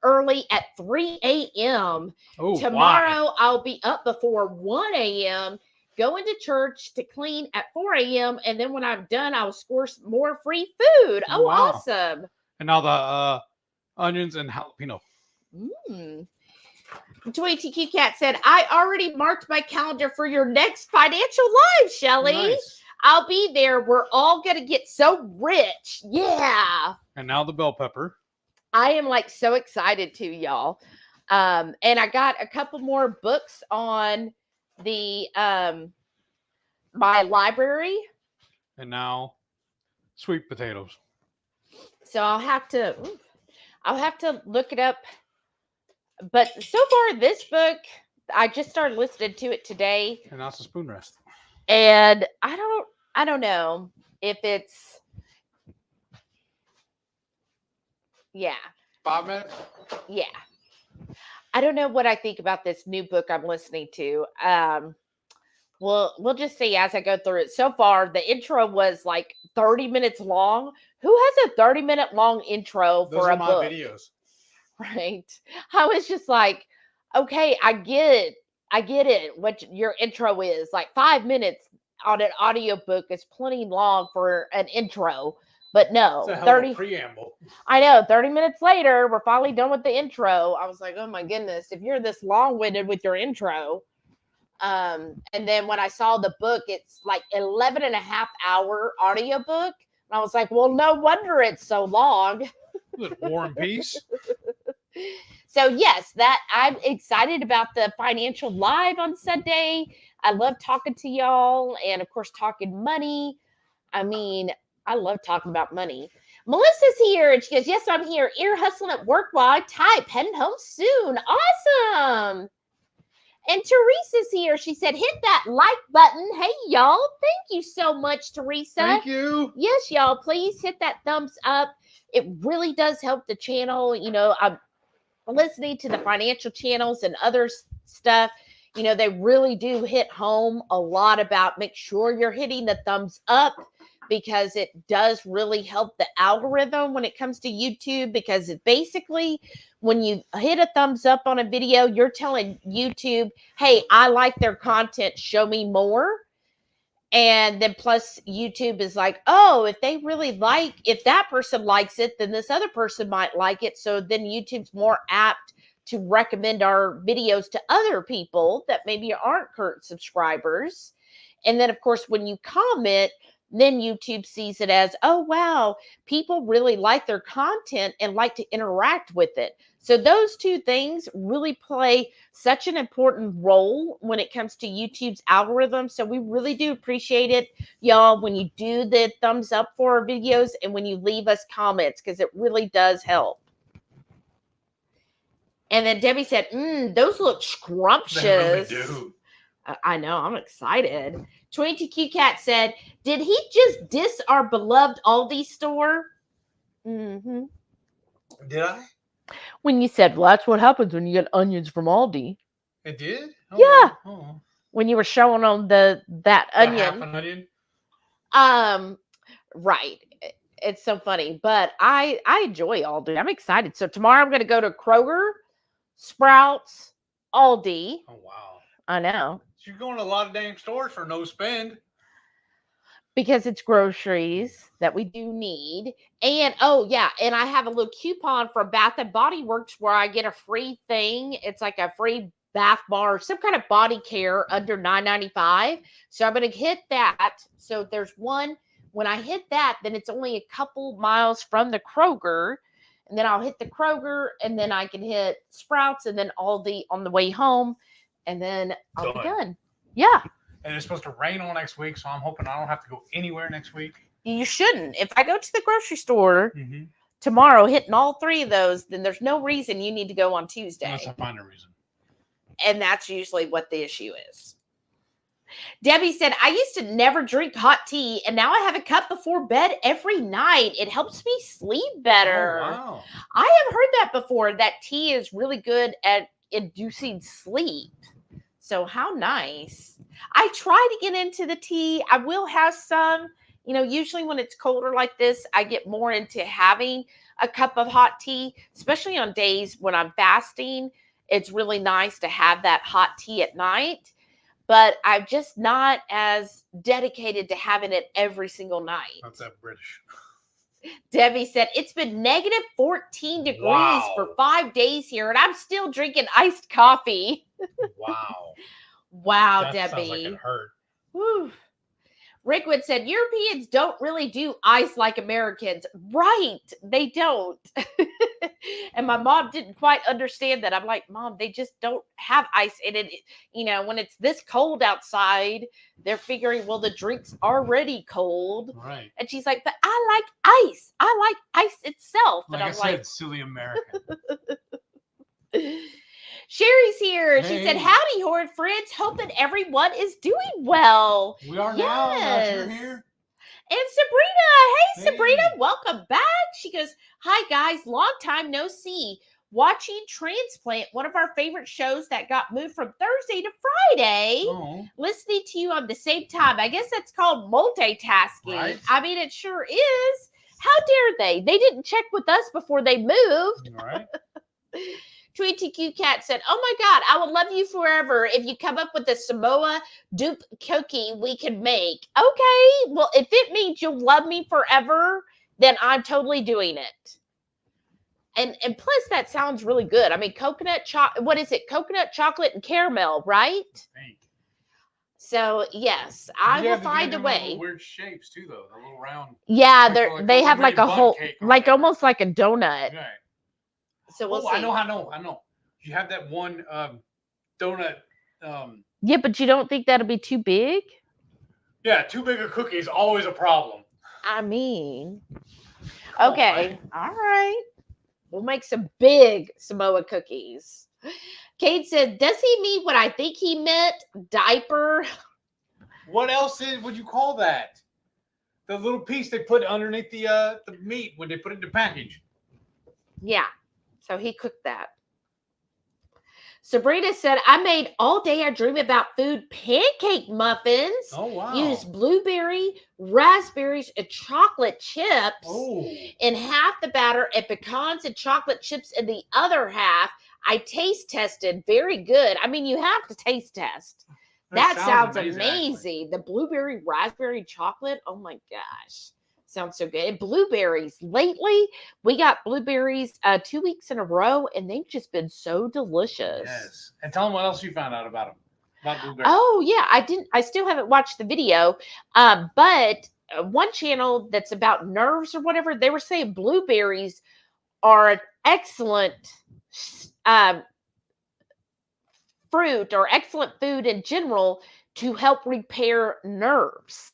early at 3 a.m. Tomorrow, I'll be up before 1 a.m., going to church to clean at 4 a.m. And then when I'm done, I'll score some more free food. Oh, wow. Awesome. And now the onions and jalapeno. Toy TQ Cat said, I already marked my calendar for your next financial live, Shelly. Nice. I'll be there. We're all going to get so rich. Yeah. And now the bell pepper. I am like so excited too, y'all. And I got a couple more books on the my library. And now sweet potatoes. So I'll have to look it up. But so far this book, I just started listening to it today. And that's a spoon rest. And I don't know if it's 5 minutes? Yeah. I don't know what I think about this new book I'm listening to. We'll just see as I go through it. So far, the intro was like 30 minutes long. Who has a 30-minute long intro for a book? Videos. Right. I was just like, okay, I get it. What your intro is like 5 minutes on an audiobook is plenty long for an intro. But no, It's a hell 30. of a preamble. I know. 30 minutes later, we're finally done with the intro. I was like, oh my goodness, if you're this long-winded with your intro. And then when I saw the book, it's like 11 and a half hour audiobook. And I was like, well, no wonder it's so long. War and Peace. So yes, that I'm excited about the financial live on Sunday. I love talking to y'all and of course talking money. I mean, I love talking about money. Melissa's here and she goes, yes, I'm here. Ear hustling at work while I type. Heading home soon. Awesome. And Teresa's here. She said, hit that like button. Hey, y'all. Thank you so much, Teresa. Thank you. Yes, y'all. Please hit that thumbs up. It really does help the channel. You know, I'm listening to the financial channels and other stuff. You know, they really do hit home a lot about make sure you're hitting the thumbs up because it does really help the algorithm when it comes to YouTube, because it basically, when you hit a thumbs up on a video, you're telling YouTube, hey, I like their content, show me more. And then plus YouTube is like, oh, if they really like, if that person likes it, then this other person might like it. So then YouTube's more apt to recommend our videos to other people that maybe aren't current subscribers. And then of course, when you comment, then YouTube sees it as, oh, wow, people really like their content and like to interact with it. So those two things really play such an important role when it comes to YouTube's algorithm. So we really do appreciate it, y'all, when you do the thumbs up for our videos and when you leave us comments, because it really does help. And then Debbie said, those look scrumptious. They really do. I know. I'm excited. 22Q Cat said, did he just diss our beloved Aldi store? Mm-hmm. Did I? When you said, well, that's what happens when you get onions from Aldi. It did? Oh, Yeah. Oh. When you were showing on that onion. Half an onion? Right. It's so funny. But I enjoy Aldi. I'm excited. So tomorrow I'm going to go to Kroger, Sprouts, Aldi. Oh, wow. I know. So you're going to a lot of dang stores for no spend. Because it's groceries that we do need. And, oh, yeah, and I have a little coupon for Bath & Body Works where I get a free thing. It's like a free bath bar, some kind of body care under $9.95. So I'm going to hit that. So there's one. When I hit that, then it's only a couple miles from the Kroger. And then I'll hit the Kroger, and then I can hit Sprouts, and then Aldi on the way home. And then I'll be done. Yeah. And it's supposed to rain all next week, so I'm hoping I don't have to go anywhere next week. You shouldn't. If I go to the grocery store tomorrow hitting all three of those, then there's no reason you need to go on Tuesday. Unless I find a reason. And that's usually what the issue is. Debbie said, I used to never drink hot tea, and now I have a cup before bed every night. It helps me sleep better. Oh, wow. I have heard that before, that tea is really good at inducing sleep. So how nice. I try to get into the tea. I will have some, you know, usually when it's colder like this, I get more into having a cup of hot tea, especially on days when I'm fasting. It's really nice to have that hot tea at night, but I'm just not as dedicated to having it every single night. That's that British. Debbie said, it's been negative 14 degrees for 5 days here, and I'm still drinking iced coffee. Wow. Wow, that Debbie. Sounds like it hurt. Whew. Rickwood said, Europeans don't really do ice like Americans. Right. They don't. And my mom didn't quite understand that. I'm like, Mom, they just don't have ice in it. You know, when it's this cold outside, they're figuring, well, the drink's already cold. Right. And she's like, but I like ice. I like ice itself. Like and I'm I said, silly American. Sherry's here. Hey. She said, howdy, Horde friends. Hoping everyone is doing well. We are now. Now you're here. And Sabrina. Hey, Hey. Sabrina. Welcome back. She goes, hi, guys. Long time no see. Watching Transplant, one of our favorite shows that got moved from Thursday to Friday. Oh. Listening to you on the same time. I guess that's called multitasking. Right. I mean, it sure is. How dare they? They didn't check with us before they moved. All right. TQ Cat said, oh my God, I will love you forever if you come up with a Samoa dupe cookie we can make. Okay, well, if it means you'll love me forever then I'm totally doing it. And plus that sounds really good. I mean, what is it? Coconut, chocolate, and caramel, right? So yes, I will find a way. Little weird shapes too, though. The little round. Yeah, like they have like a whole, like it. almost like a donut. Right. So we'll see. I know. You have that one donut. Yeah, but you don't think that'll be too big? Yeah, too big a cookie is always a problem. I mean, okay, all right. We'll make some big Samoa cookies. Kate said, does he mean what I think he meant? Diaper? What else would you call that? The little piece they put underneath the meat when they put it in the package. Yeah. So he cooked that. Sabrina said, I made all day I dream about food pancake muffins. Oh, wow. Use blueberry, raspberries, and chocolate chips in half the batter and pecans and chocolate chips in the other half. I taste tested. Very good. I mean, you have to taste test. That sounds amazing. The blueberry, raspberry, chocolate. Oh, my gosh. Sounds so good. And blueberries. Lately, we got blueberries 2 weeks in a row, and they've just been so delicious. Yes. And tell them what else you found out about them. About blueberries. Oh, yeah. I still haven't watched the video. But one channel that's about nerves or whatever, they were saying blueberries are an excellent fruit or excellent food in general to help repair nerves.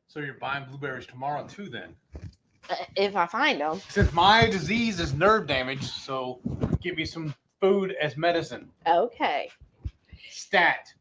So you're buying blueberries tomorrow too, then? If I find them. Since my disease is nerve damage, so give me some food as medicine. Okay. Stat.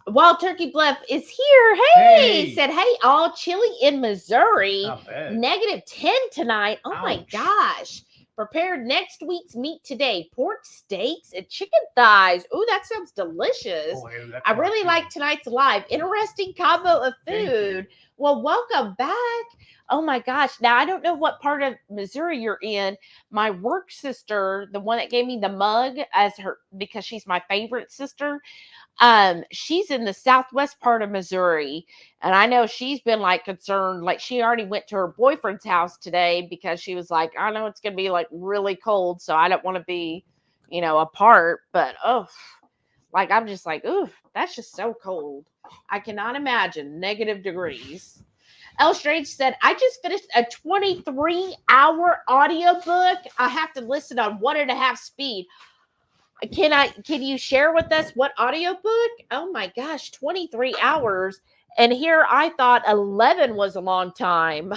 Wild Turkey Bluff is here. Hey. Said, hey, all chilly in Missouri. -10 tonight. Oh, ouch. My gosh. Prepared next week's meat today. Pork steaks and chicken thighs. Ooh, that sounds delicious. Oh, yeah, I really like tonight's live. Interesting combo of food. Well, welcome back. Oh my gosh. Now, I don't know what part of Missouri you're in. My work sister, the one that gave me the mug as her, because she's my favorite sister, she's in the southwest part of Missouri. And I know she's been like concerned, like she already went to her boyfriend's house today because she was like, I know it's going to be like really cold. So I don't want to be, apart, but like, I'm just like, ooh, that's just so cold. I cannot imagine negative degrees. L Strange said, I just finished a 23-hour audiobook. I have to listen on 1.5 speed. Can you share with us what audiobook? Oh my gosh, 23 hours. And here I thought 11 was a long time.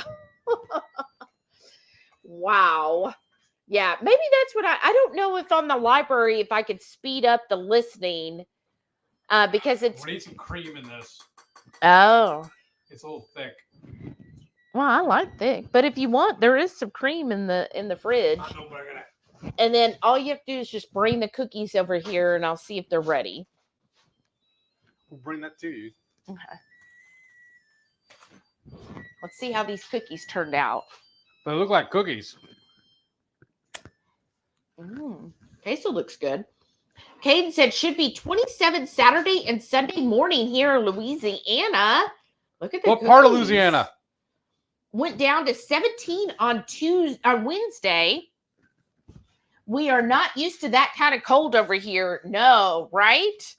Wow. Yeah, maybe that's what I don't know if on the library, if I could speed up the listening because it's. We need some cream in this. Oh. It's a little thick. Well, I like thick, but if you want, there is some cream in the fridge. I know, but I gotta. And then all you have to do is just bring the cookies over here, and I'll see if they're ready. We'll bring that to you. Okay. Let's see how these cookies turned out. They look like cookies. Queso looks good. Caden said should be 27 Saturday and Sunday morning here in Louisiana. Look at that. What part of Louisiana? Went down to 17 on Wednesday. We are not used to that kind of cold over here. No, right?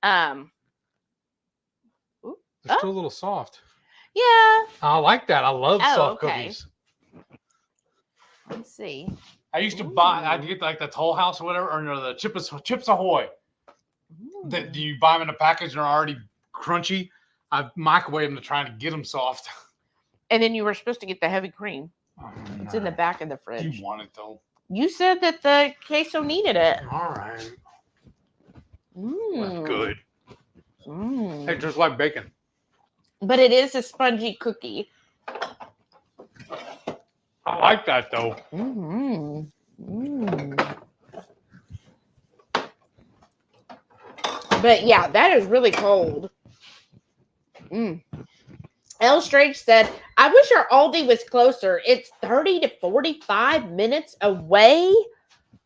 They're still a little soft. Yeah. I like that. I love soft cookies. Let's see. I used to I'd get like the Toll House or whatever, or no, the Chips Ahoy. Do you buy them in a package and they're already crunchy? I microwave them to try to get them soft. And then you were supposed to get the heavy cream. It's in the back of the fridge. Do you want it though? You said that the queso needed it. All right. That's good. It tastes like bacon. But it is a spongy cookie. I like that though. But yeah, that is really cold. L Strange said, I wish our Aldi was closer. It's 30 to 45 minutes away.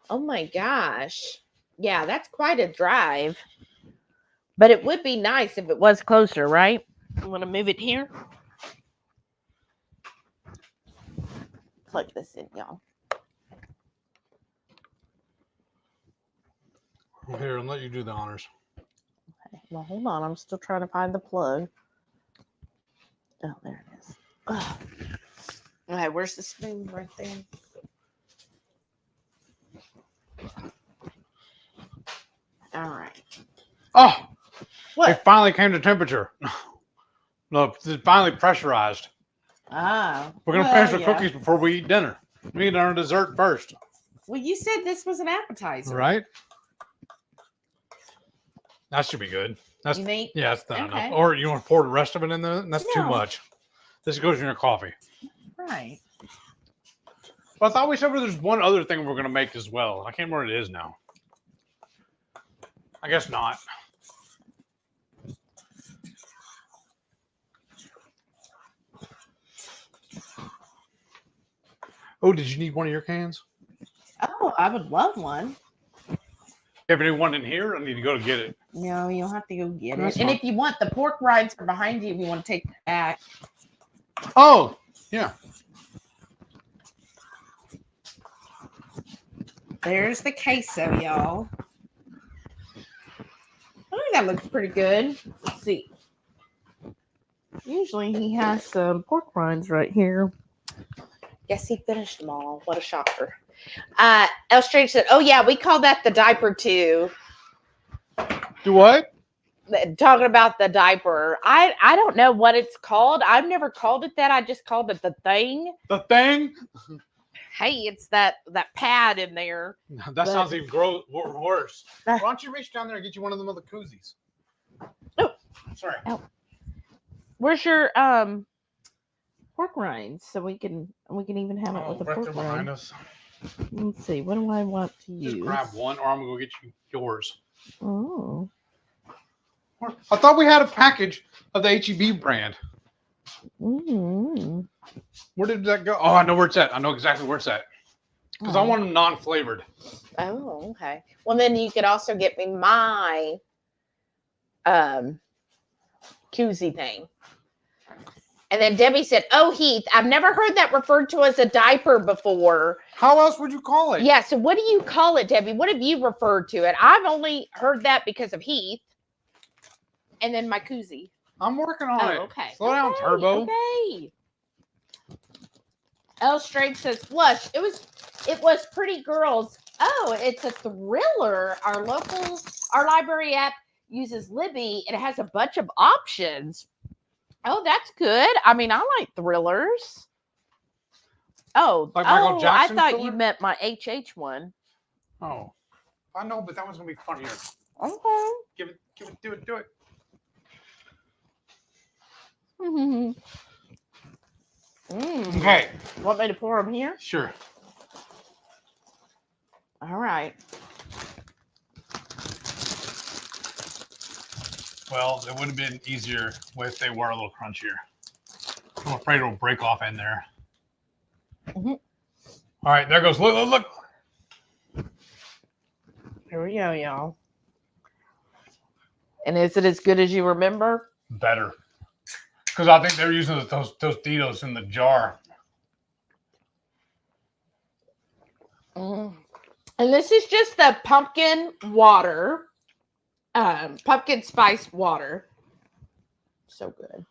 Oh my gosh. Yeah, that's quite a drive. But it would be nice if it was closer, right? I'm going to move it here. plug this in, y'all. Well, here, I'll let you do the honors. Okay, well, hold on. I'm still trying to find the plug. Oh, there it is. Ugh. Okay, where's the spoon right there? All right. Oh, What? it finally came to temperature. Look, it's finally pressurized. Ah. We're going to well, finish the yeah. cookies before we eat dinner. We eat our dessert first. Well, you said this was an appetizer. Right? That should be good. That's You think? Yeah, that's not Okay. enough. Or you want to pour the rest of it in there? That's too No. much. This goes in your coffee. Right. But I thought we said there's one other thing we're going to make as well. I can't remember what it is now. I guess not. Oh, did you need one of your cans? Oh, I would love one. If anyone in here, I need to go to get it. No, you'll have to go get That's it. And fine. if you want, the pork rinds are behind you if you want to take that back. Oh, yeah. There's the queso, y'all. I think that looks pretty good. Let's see. Usually he has some pork rinds right here. Guess he finished them all. What a shocker. El Strange said, oh, yeah, we call that the diaper too. Do what? Talking about the diaper. I don't know what it's called. I've never called it that. I just called it the thing. The thing? Hey, it's that pad in there. That sounds even worse. Why don't you reach down there and get you one of them other koozies? Oh. Sorry. Oh. Where's your pork rinds so we can even have it with the right pork there behind rind? us. Let's see. What do I want to use? Just grab one, or I'm gonna go get you yours. Oh. I thought we had a package of the HEB brand. Mm. Where did that go? Oh, I know where it's at. I know exactly where it's at. Because I want them non-flavored. Oh, okay. Well, then you could also get me my koozie thing. And then Debbie said, oh, Heath, I've never heard that referred to as a diaper before. How else would you call it? Yeah, so what do you call it, Debbie? What have you referred to it? I've only heard that because of Heath. And then my koozie. I'm working on it. Okay. Slow down, Turbo. Okay. L Straight says, Flush, it was Pretty Girls. Oh, it's a thriller. Our library app uses Libby and it has a bunch of options. Oh, that's good. I mean, I like thrillers. Oh, Like Michael I Jackson thought thriller? you meant my HH one. Oh. I know, but that one's going to be funnier. Okay. Give it, do it. Mm. Okay. Want me to pour them here? Sure. All right. Well, it would have been easier if they were a little crunchier. I'm afraid it'll break off in there. Mm-hmm. All right, there goes. Look. Here we go, y'all. And is it as good as you remember? Better. Because I think they're using those Tostitos in the jar. Mm. And this is just the pumpkin water. Pumpkin spice water. So good.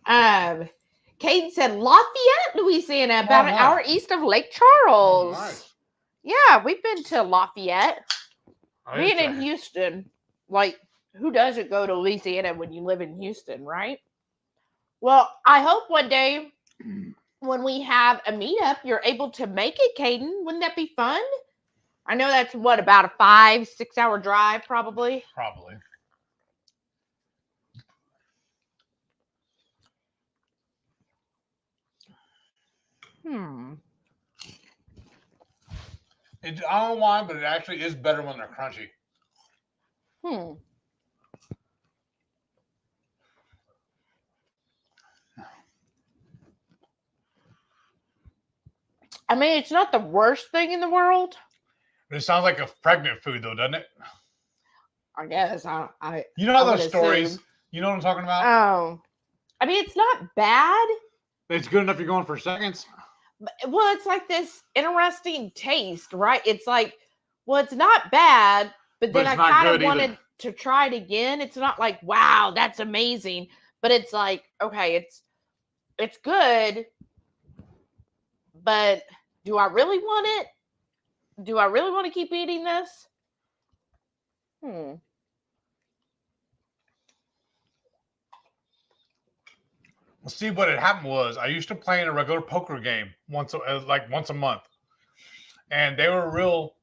Caden said Lafayette, Louisiana, about an hour east of Lake Charles. Nice. Yeah, we've been to Lafayette. I Being didn't in try. Houston, like, who doesn't go to Louisiana when you live in Houston, right? Well, I hope one day when we have a meetup, you're able to make it, Caden. Wouldn't that be fun? I know that's about a 5-6 hour drive, probably. Probably. I don't know why, but it actually is better when they're crunchy. I mean, it's not the worst thing in the world. But it sounds like a pregnant food, though, doesn't it? I guess. You know how I those would stories? assume. You know what I'm talking about? Oh. I mean, it's not bad. It's good enough you're going for seconds. Well, it's like this interesting taste, right? It's like, well, it's not bad, but then But I it's not kind of good either. wanted to try it again. It's not like, wow, that's amazing, but it's like, okay, it's good, but do I really want it? Do I really want to keep eating this? Well, see, what had happened was I used to play in a regular poker game once a month, and they were real.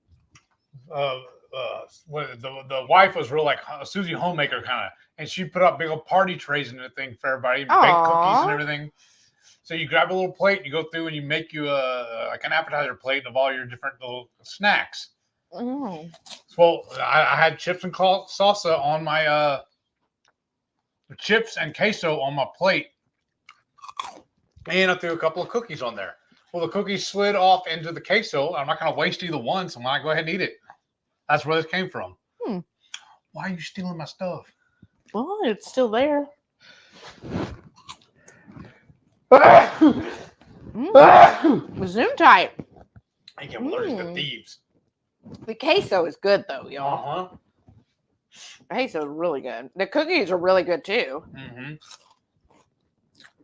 The wife was real like a Susie Homemaker kind of, and she put up big old party trays and everything for everybody, baked cookies and everything. So you grab a little plate, and you go through, and you make you like an appetizer plate of all your different little snacks. Oh. Well, I had chips and salsa on my chips and queso on my plate, and I threw a couple of cookies on there. Well, the cookies slid off into the queso. I'm not going to waste either one, so I'm going to go ahead and eat it. That's where this came from. Why are you stealing my stuff? Well, it's still there. Zoom tight. I get allergic to thieves. The queso is good though, y'all. The queso is really good. The cookies are really good too.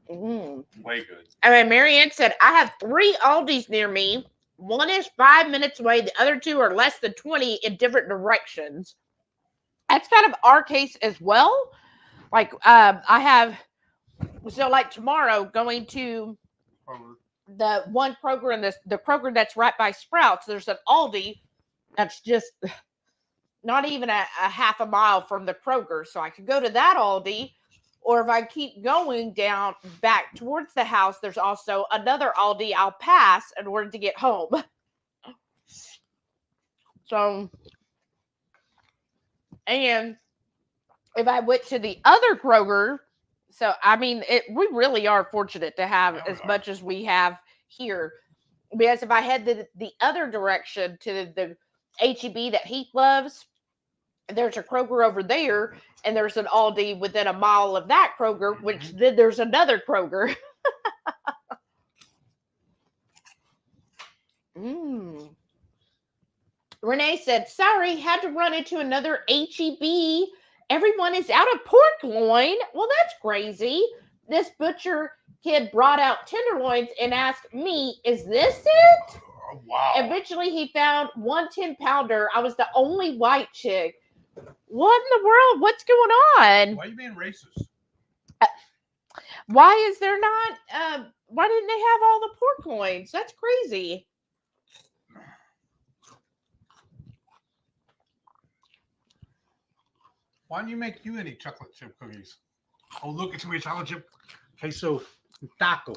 Way good. I mean, Marianne said, I have 3 Aldis near me. One is 5 minutes away. The other 2 are less than 20 in different directions. That's kind of our case as well. Like, I have, so like tomorrow going to the one Kroger and the Kroger that's right by Sprouts. There's an Aldi that's just not even a half a mile from the Kroger. So I could go to that Aldi. Or if I keep going down back towards the house, there's also another Aldi I'll pass in order to get home. So, and if I went to the other Kroger, so I mean, we really are fortunate to have as much as we have here. Because if I head the other direction to the H-E-B that Heath loves, there's a Kroger over there, and there's an Aldi within a mile of that Kroger, which then there's another Kroger. Renee said, sorry, had to run into another H-E-B. Everyone is out of pork loin. Well, that's crazy. This butcher kid brought out tenderloins and asked me, is this it? Oh, wow. Eventually, he found 1 10-pounder. I was the only white chick. What in the world? What's going on? Why are you being racist? Why is there not? Why didn't they have all the pork loins? That's crazy. Why don't you make you any chocolate chip cookies? Oh, look, it's me chocolate chip queso taco.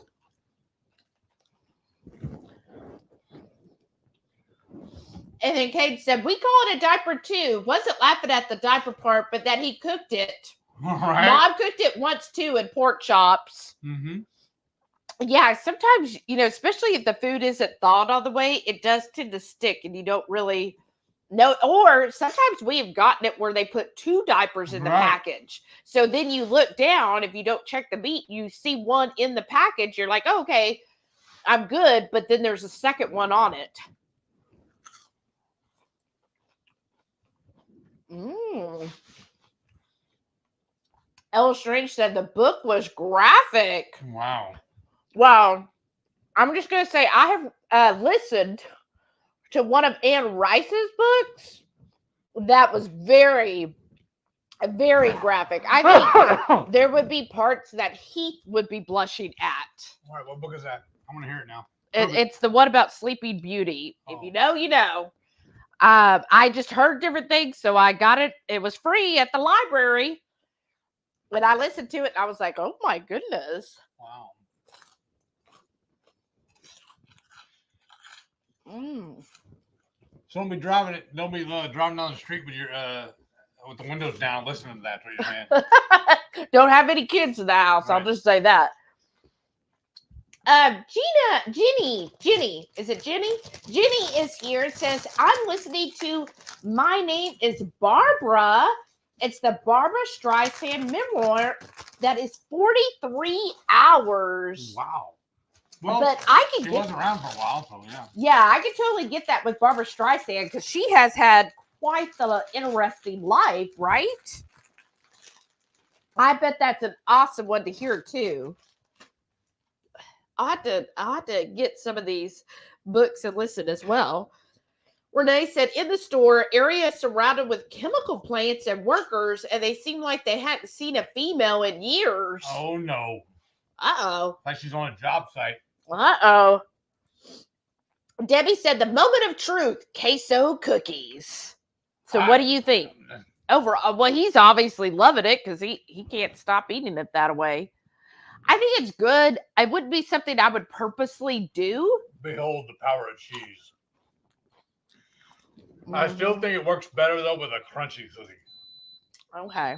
And then Kate said, we call it a diaper too. Wasn't laughing at the diaper part, but that he cooked it. All right. Mom cooked it once too in pork chops. Yeah, sometimes, especially if the food isn't thawed all the way, it does tend to stick and you don't really know. Or sometimes we have gotten it where they put 2 diapers in the package. So then you look down, if you don't check the meat, you see one in the package. You're like, oh, okay, I'm good. But then there's a second one on it. Ella Strange said the book was graphic. Wow. Wow. I'm just going to say I have listened to one of Anne Rice's books that was very, very graphic. I think there would be parts that Heath would be blushing at. All right, what book is that? I want to hear it now. It's the one about Sleeping Beauty. If you know, you know. I just heard different things, so I got it. It was free at the library. When I listened to it, I was like, oh my goodness. Wow. So don't be driving it. Don't be driving down the street with your with the windows down, listening to that. What you're saying? Don't have any kids in the house. Right. I'll just say that. Jenny, is it Jenny? Jenny is here. It says, I'm listening to My Name is Barbara. It's the Barbara Streisand memoir that is 43 hours. Wow. Well, but I could she get wasn't around for a while, so yeah. Yeah, I could totally get that with Barbara Streisand because she has had quite the interesting life, right? I bet that's an awesome one to hear too. I have to get some of these books and listen as well. Renee said, in the store, area surrounded with chemical plants and workers, and they seem like they hadn't seen a female in years. Oh no. Uh-oh. Like she's on a job site. Uh-oh. Debbie said, the moment of truth, queso cookies. So what do you think? Overall, well, he's obviously loving it because he can't stop eating it that way. I think it's good. It wouldn't be something I would purposely do. Behold the power of cheese. I still think it works better though with a crunchy cookie. Okay.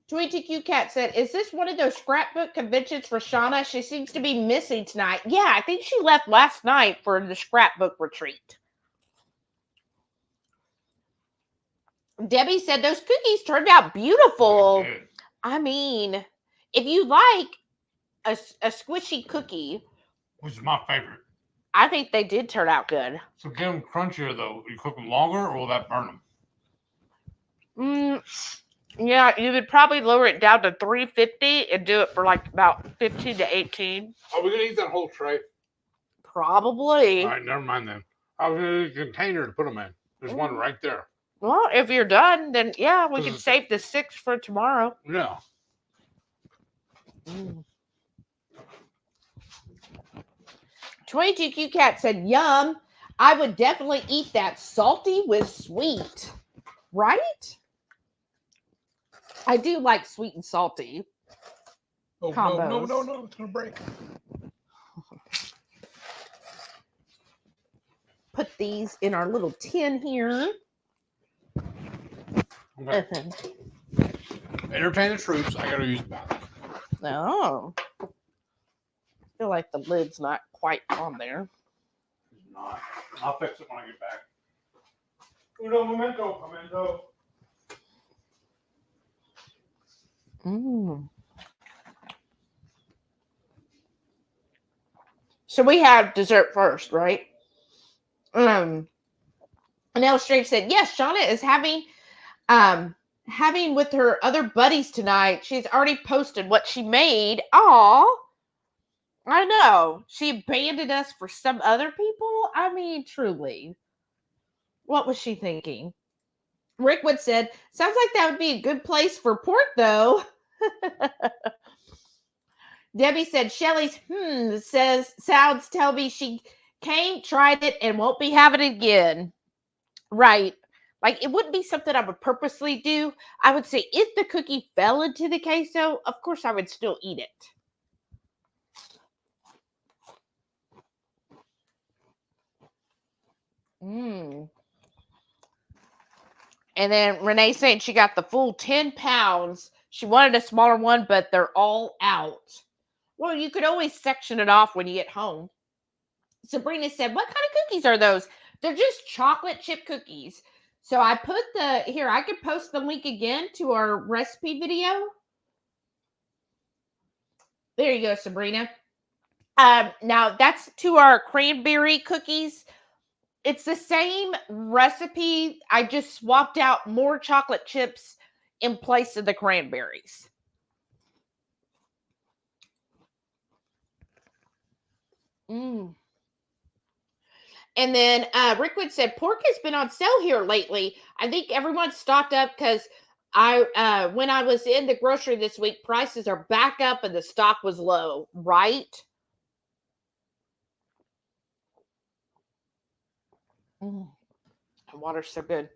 TweetyQ Cat said, is this one of those scrapbook conventions for Shauna? She seems to be missing tonight. Yeah, I think she left last night for the scrapbook retreat. Debbie said, those cookies turned out beautiful. I mean, if you like a squishy cookie, which is my favorite, I think they did turn out good. So get them crunchier though. You cook them longer, or will that burn them? Yeah, you would probably lower it down to 350 and do it for like about 15 to 18. Are we gonna eat that whole tray? Probably. All right, never mind then. I was gonna need a container to put them in. There's one right there. Well, if you're done, then yeah, we can save the 6 for tomorrow. Yeah. 22Q Cat said, yum. I would definitely eat that salty with sweet. Right? I do like sweet and salty. Oh, combos. no. It's going to break. Put these in our little tin here. Okay. Entertain the troops. I got to use the bathroom. Oh. I feel like the lid's not quite on there. It's not. I'll fix it when I get back. Uno momento, So we have dessert first, right? And El Strange said, yes, Shauna is having with her other buddies tonight. She's already posted what she made. Aw. I know. She abandoned us for some other people? I mean, truly. What was she thinking? Rickwood said, sounds like that would be a good place for pork, though. Debbie said, Shelly's sounds tell me she came, tried it, and won't be having it again. Right. Like, it wouldn't be something I would purposely do. I would say if the cookie fell into the queso, of course I would still eat it. And then Renee saying she got the full 10 pounds. She wanted a smaller one, but they're all out. Well, you could always section it off when you get home. Sabrina said, what kind of cookies are those? They're just chocolate chip cookies. So I put here, I could post the link again to our recipe video. There you go, Sabrina. Now that's to our cranberry cookies. It's the same recipe. I just swapped out more chocolate chips in place of the cranberries. And then Rickwood said, pork has been on sale here lately. I think everyone's stocked up because when I was in the grocery this week, prices are back up and the stock was low, right? The water's so good.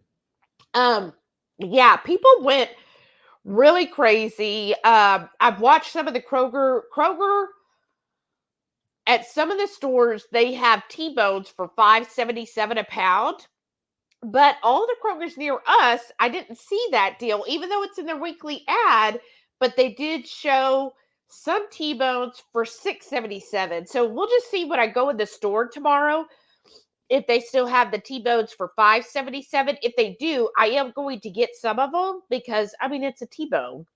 Yeah, people went really crazy. I've watched some of the Kroger at some of the stores. They have T-bones for $5.77 a pound, but all the Krogers near us, I didn't see that deal, even though it's in their weekly ad. But they did show some T-bones for $6.77. So we'll just see when I go in the store tomorrow if they still have the T-bones for $5.77. If they do, I am going to get some of them because, I mean, it's a T-bone.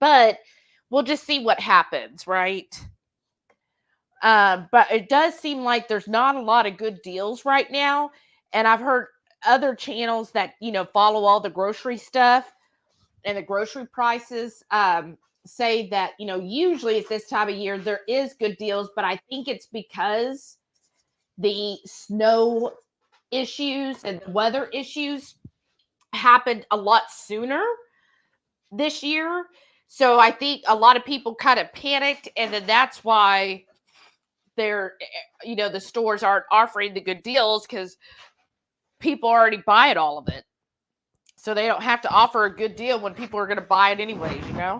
But we'll just see what happens, right? But it does seem like there's not a lot of good deals right now. And I've heard other channels that, follow all the grocery stuff and the grocery prices say that, usually at this time of year, there is good deals. But I think it's because the snow issues and the weather issues happened a lot sooner this year. So I think a lot of people kind of panicked, and then that's why they're, the stores aren't offering the good deals because people are already buying all of it. So they don't have to offer a good deal when people are going to buy it anyways, All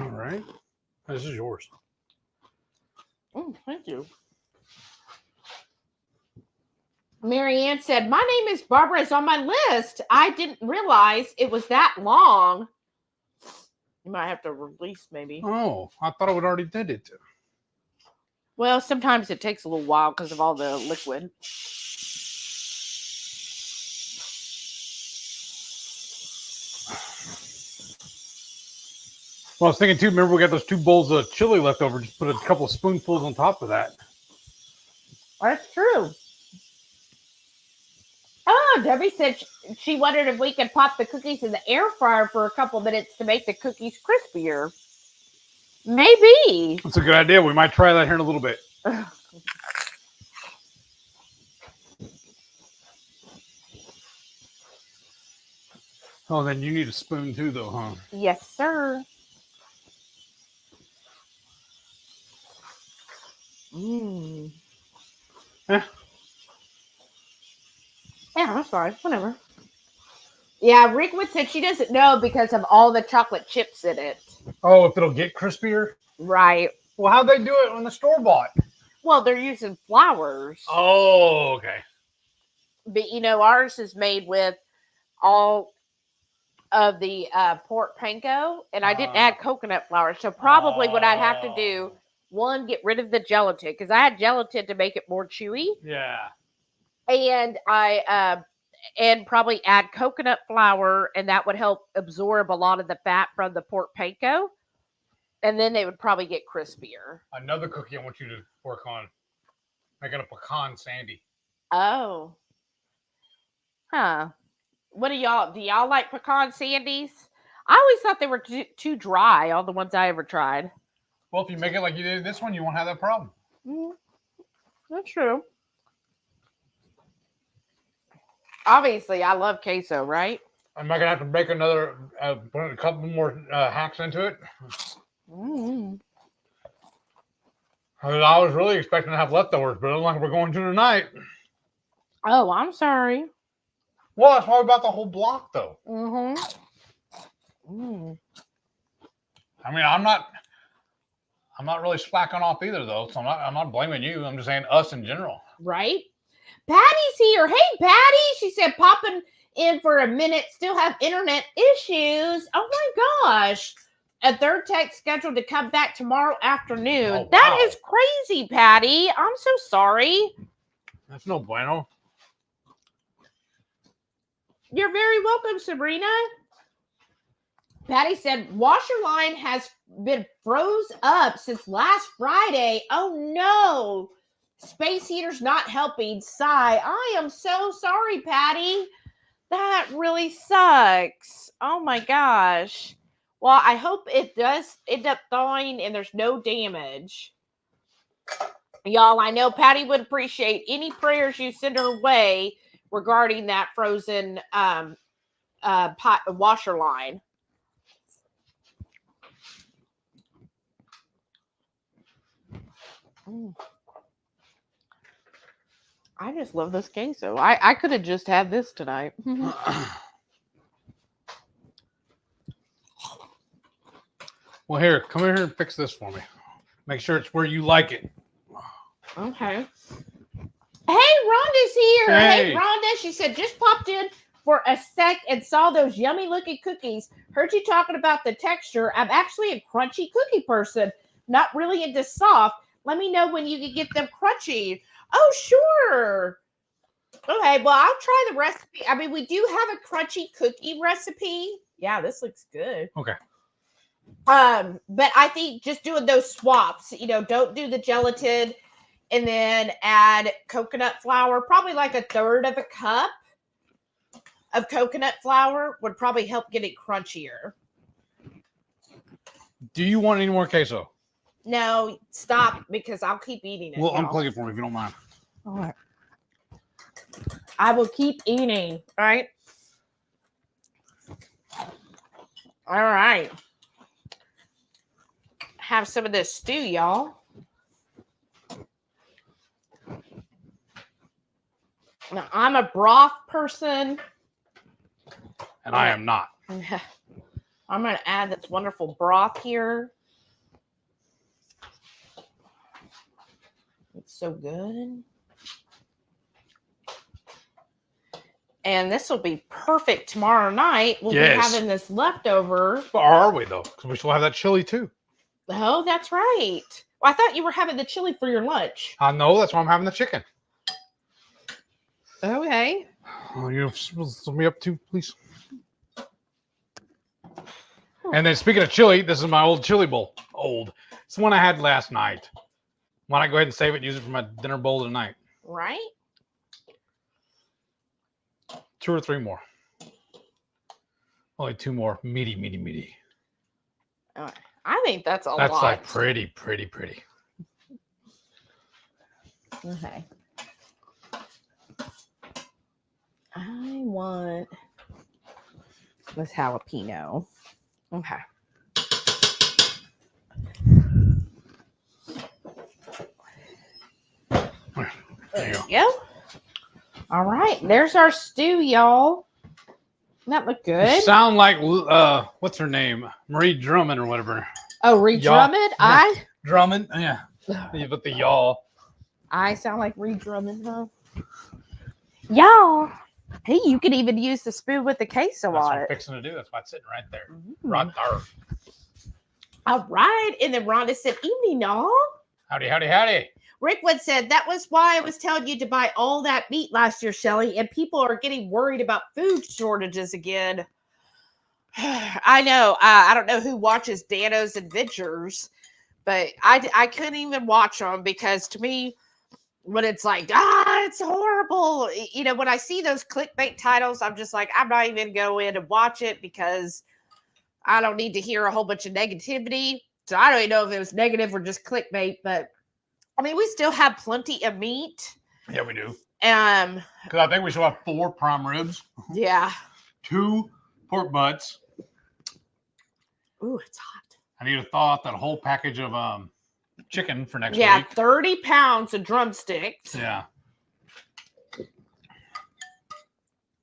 right. This is yours. Oh, thank you. Marianne said, my name is Barbara is on my list. I didn't realize it was that long. You might have to release maybe. Oh, I thought I would already did it. Well, sometimes it takes a little while because of all the liquid. Well, I was thinking too, remember we got those 2 bowls of chili left over. Just put a couple of spoonfuls on top of that. That's true. Oh, Debbie said she wondered if we could pop the cookies in the air fryer for a couple minutes to make the cookies crispier. Maybe. That's a good idea. We might try that here in a little bit. Oh, then you need a spoon too, though, huh? Yes, sir. Mmm. Yeah. Yeah, that's fine. Whatever. Yeah, Rickwood said she doesn't know because of all the chocolate chips in it. Oh, if it'll get crispier? Right. Well, how'd they do it on the store-bought? Well, they're using flours. Oh, okay. But, ours is made with all of the pork panko, and I didn't add coconut flour. So probably what I'd have to do, one, get rid of the gelatin, because I had gelatin to make it more chewy. Yeah. And and probably add coconut flour, and that would help absorb a lot of the fat from the pork panko. And then they would probably get crispier. Another cookie I want you to work on, making a pecan sandy. Oh. Huh. What do y'all like pecan sandies? I always thought they were too dry, all the ones I ever tried. Well, if you make it like you did this one, you won't have that problem. That's true. Obviously, I love queso, right? Am I going to have to make another, put a couple more hacks into it? I was really expecting to have leftovers, but it looks like we're going to tonight. Oh, I'm sorry. Well, that's why we bought the whole block, though. I mean, I'm not really slacking off either, though. So I'm not blaming you. I'm just saying us in general. Right? Patty's here. Hey, Patty. She said, popping in for a minute. Still have internet issues. Oh my gosh. A third tech scheduled to come back tomorrow afternoon. Oh, wow. That is crazy, Patty. I'm so sorry. That's no bueno. You're very welcome, Sabrina. Patty said, washer line has been froze up since last Friday. Oh, no. Space heater's not helping. Sigh. I am so sorry, Patty. That really sucks. Oh, my gosh. Well, I hope it does end up thawing and there's no damage. Y'all, I know Patty would appreciate any prayers you send her way regarding that frozen washer line. I just love this queso. I could have just had this tonight. Well, here, come here and fix this for me. Make sure it's where you like it. Okay. Hey, Rhonda's here. Hey, Rhonda. She said, just popped in for a sec and saw those yummy looking cookies. Heard you talking about the texture. I'm actually a crunchy cookie person, not really into soft. Let me know when you can get them crunchy. Oh, sure. Okay, well, I'll try the recipe. I mean, we do have a crunchy cookie recipe. Yeah, this looks good. Okay. But I think just doing those swaps, don't do the gelatin and then add coconut flour, probably like a third of a cup of coconut flour would probably help get it crunchier. Do you want any more queso? No, stop because I'll keep eating it. Well, y'all. unplug it for me if you don't mind. All right. I will keep eating. All right. All right. Have some of this stew, y'all. Now, I'm a broth person. And I am not. I'm going to add this wonderful broth here. It's so good. And this will be perfect tomorrow night. We'll be having this leftover. But are we, though? Because we still have that chili, too. Oh, that's right. Well, I thought you were having the chili for your lunch. I know. That's why I'm having the chicken. Okay. Oh, you split me up, too, please. And then speaking of chili, this is my old chili bowl. It's the one I had last night. Why don't I go ahead and save it and use it for my dinner bowl tonight? Right? 2 or 3 more. Only 2 more. Meaty. All right. I think that's a lot. That's like pretty. Okay. I want this jalapeno. Okay. There you go. All right. There's our stew, y'all. Doesn't that look good? You sound like, what's her name? Marie Drummond or whatever. Oh, Ree Drummond? Yeah. Drummond? Yeah. You put the y'all. I sound like Ree Drummond, huh? Y'all. Hey, you could even use the spoon with the queso That's what on I'm it. fixing to do. That's why it's sitting right there. Right there. All right. And then Rhonda said, evening, y'all. Howdy. Rickwood said, that was why I was telling you to buy all that meat last year, Shelly, and people are getting worried about food shortages again. I know. I don't know who watches Dano's Adventures, but I couldn't even watch them because to me, when it's like, it's horrible. When I see those clickbait titles, I'm just like, I'm not even going to watch it because I don't need to hear a whole bunch of negativity. So I don't even know if it was negative or just clickbait, but I mean, we still have plenty of meat. Yeah, we do. Because I think we still have 4 prime ribs. Yeah. 2 pork butts. Ooh, it's hot. I need to thaw out that whole package of chicken for next Yeah, week. 30 pounds of drumsticks. Yeah.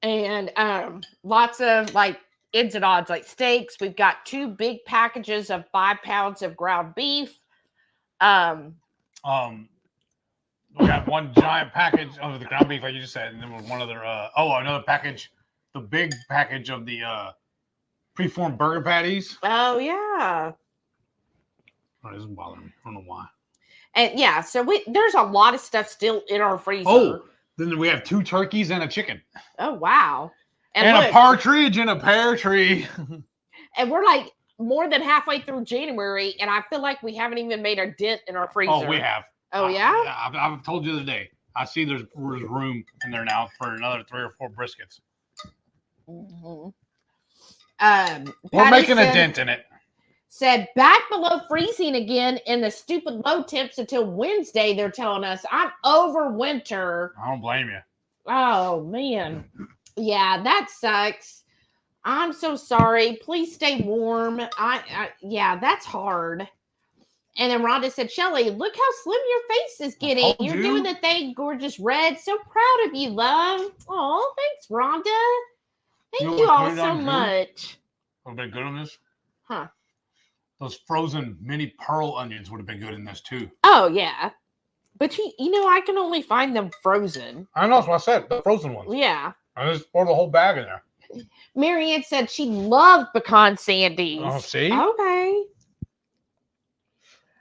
And lots of like ins and odds, like steaks. We've got 2 big packages of 5 pounds of ground beef. We got 1 giant package of the ground beef, like you just said, and then one other. Another package, the big package of the preformed burger patties. Oh yeah. Oh, it doesn't bother me. I don't know why. And yeah, so there's a lot of stuff still in our freezer. Oh, then we have 2 turkeys and a chicken. Oh wow. And look, a partridge and a pear tree. And we're like more than halfway through January, and I feel like we haven't even made a dent in our freezer. Oh, we have. Oh, yeah? I've told you the other day. I see there's room in there now for another 3 or 4 briskets. Mm-hmm. We're making a dent in it. Said back below freezing again in the stupid low temps until Wednesday, they're telling us. I'm over winter. I don't blame you. Oh, man. Yeah, that sucks. I'm so sorry. Please stay warm. Yeah, that's hard. And then Rhonda said, Shelly, look how slim your face is getting. You're doing the thing, gorgeous red. So proud of you, love. Oh, thanks, Rhonda. Thank you all so much. Would have been good on this? Huh. Those frozen mini pearl onions would have been good in this too. Oh, yeah. But I can only find them frozen. I know, that's what I said. The frozen ones. Yeah. I just poured the whole bag in there. Marianne said she loved pecan sandies. Oh, see? Okay.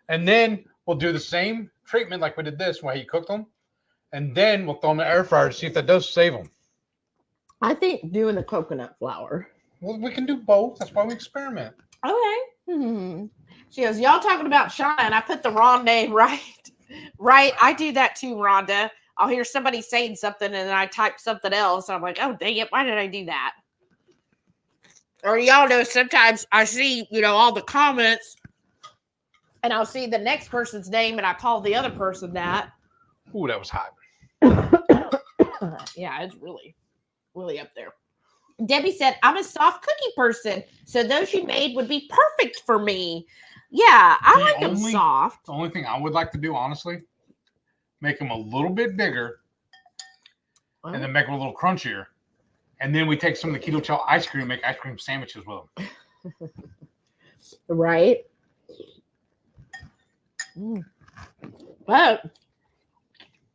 And then we'll do the same treatment like we did this, where he cooked them. and then we'll throw them in the air fryer to see if that does save them. I think doing the coconut flour. Well, we can do both. That's why we experiment. Okay. She goes, y'all talking about Shauna, and I put the wrong name, right? Right. I do that too, Rhonda. I'll hear somebody saying something and then I type something else. I'm like, oh, dang it. Why did I do that? Or y'all know sometimes I see, all the comments and I'll see the next person's name and I call the other person that. Ooh, that was hot. Yeah, it's really, really up there. Debbie said, I'm a soft cookie person, so those you made would be perfect for me. Yeah, I like them soft. The only thing I would like to do, honestly, make them a little bit bigger and then make them a little crunchier. And then we take some of the Ketochow ice cream and make ice cream sandwiches with them. Right. But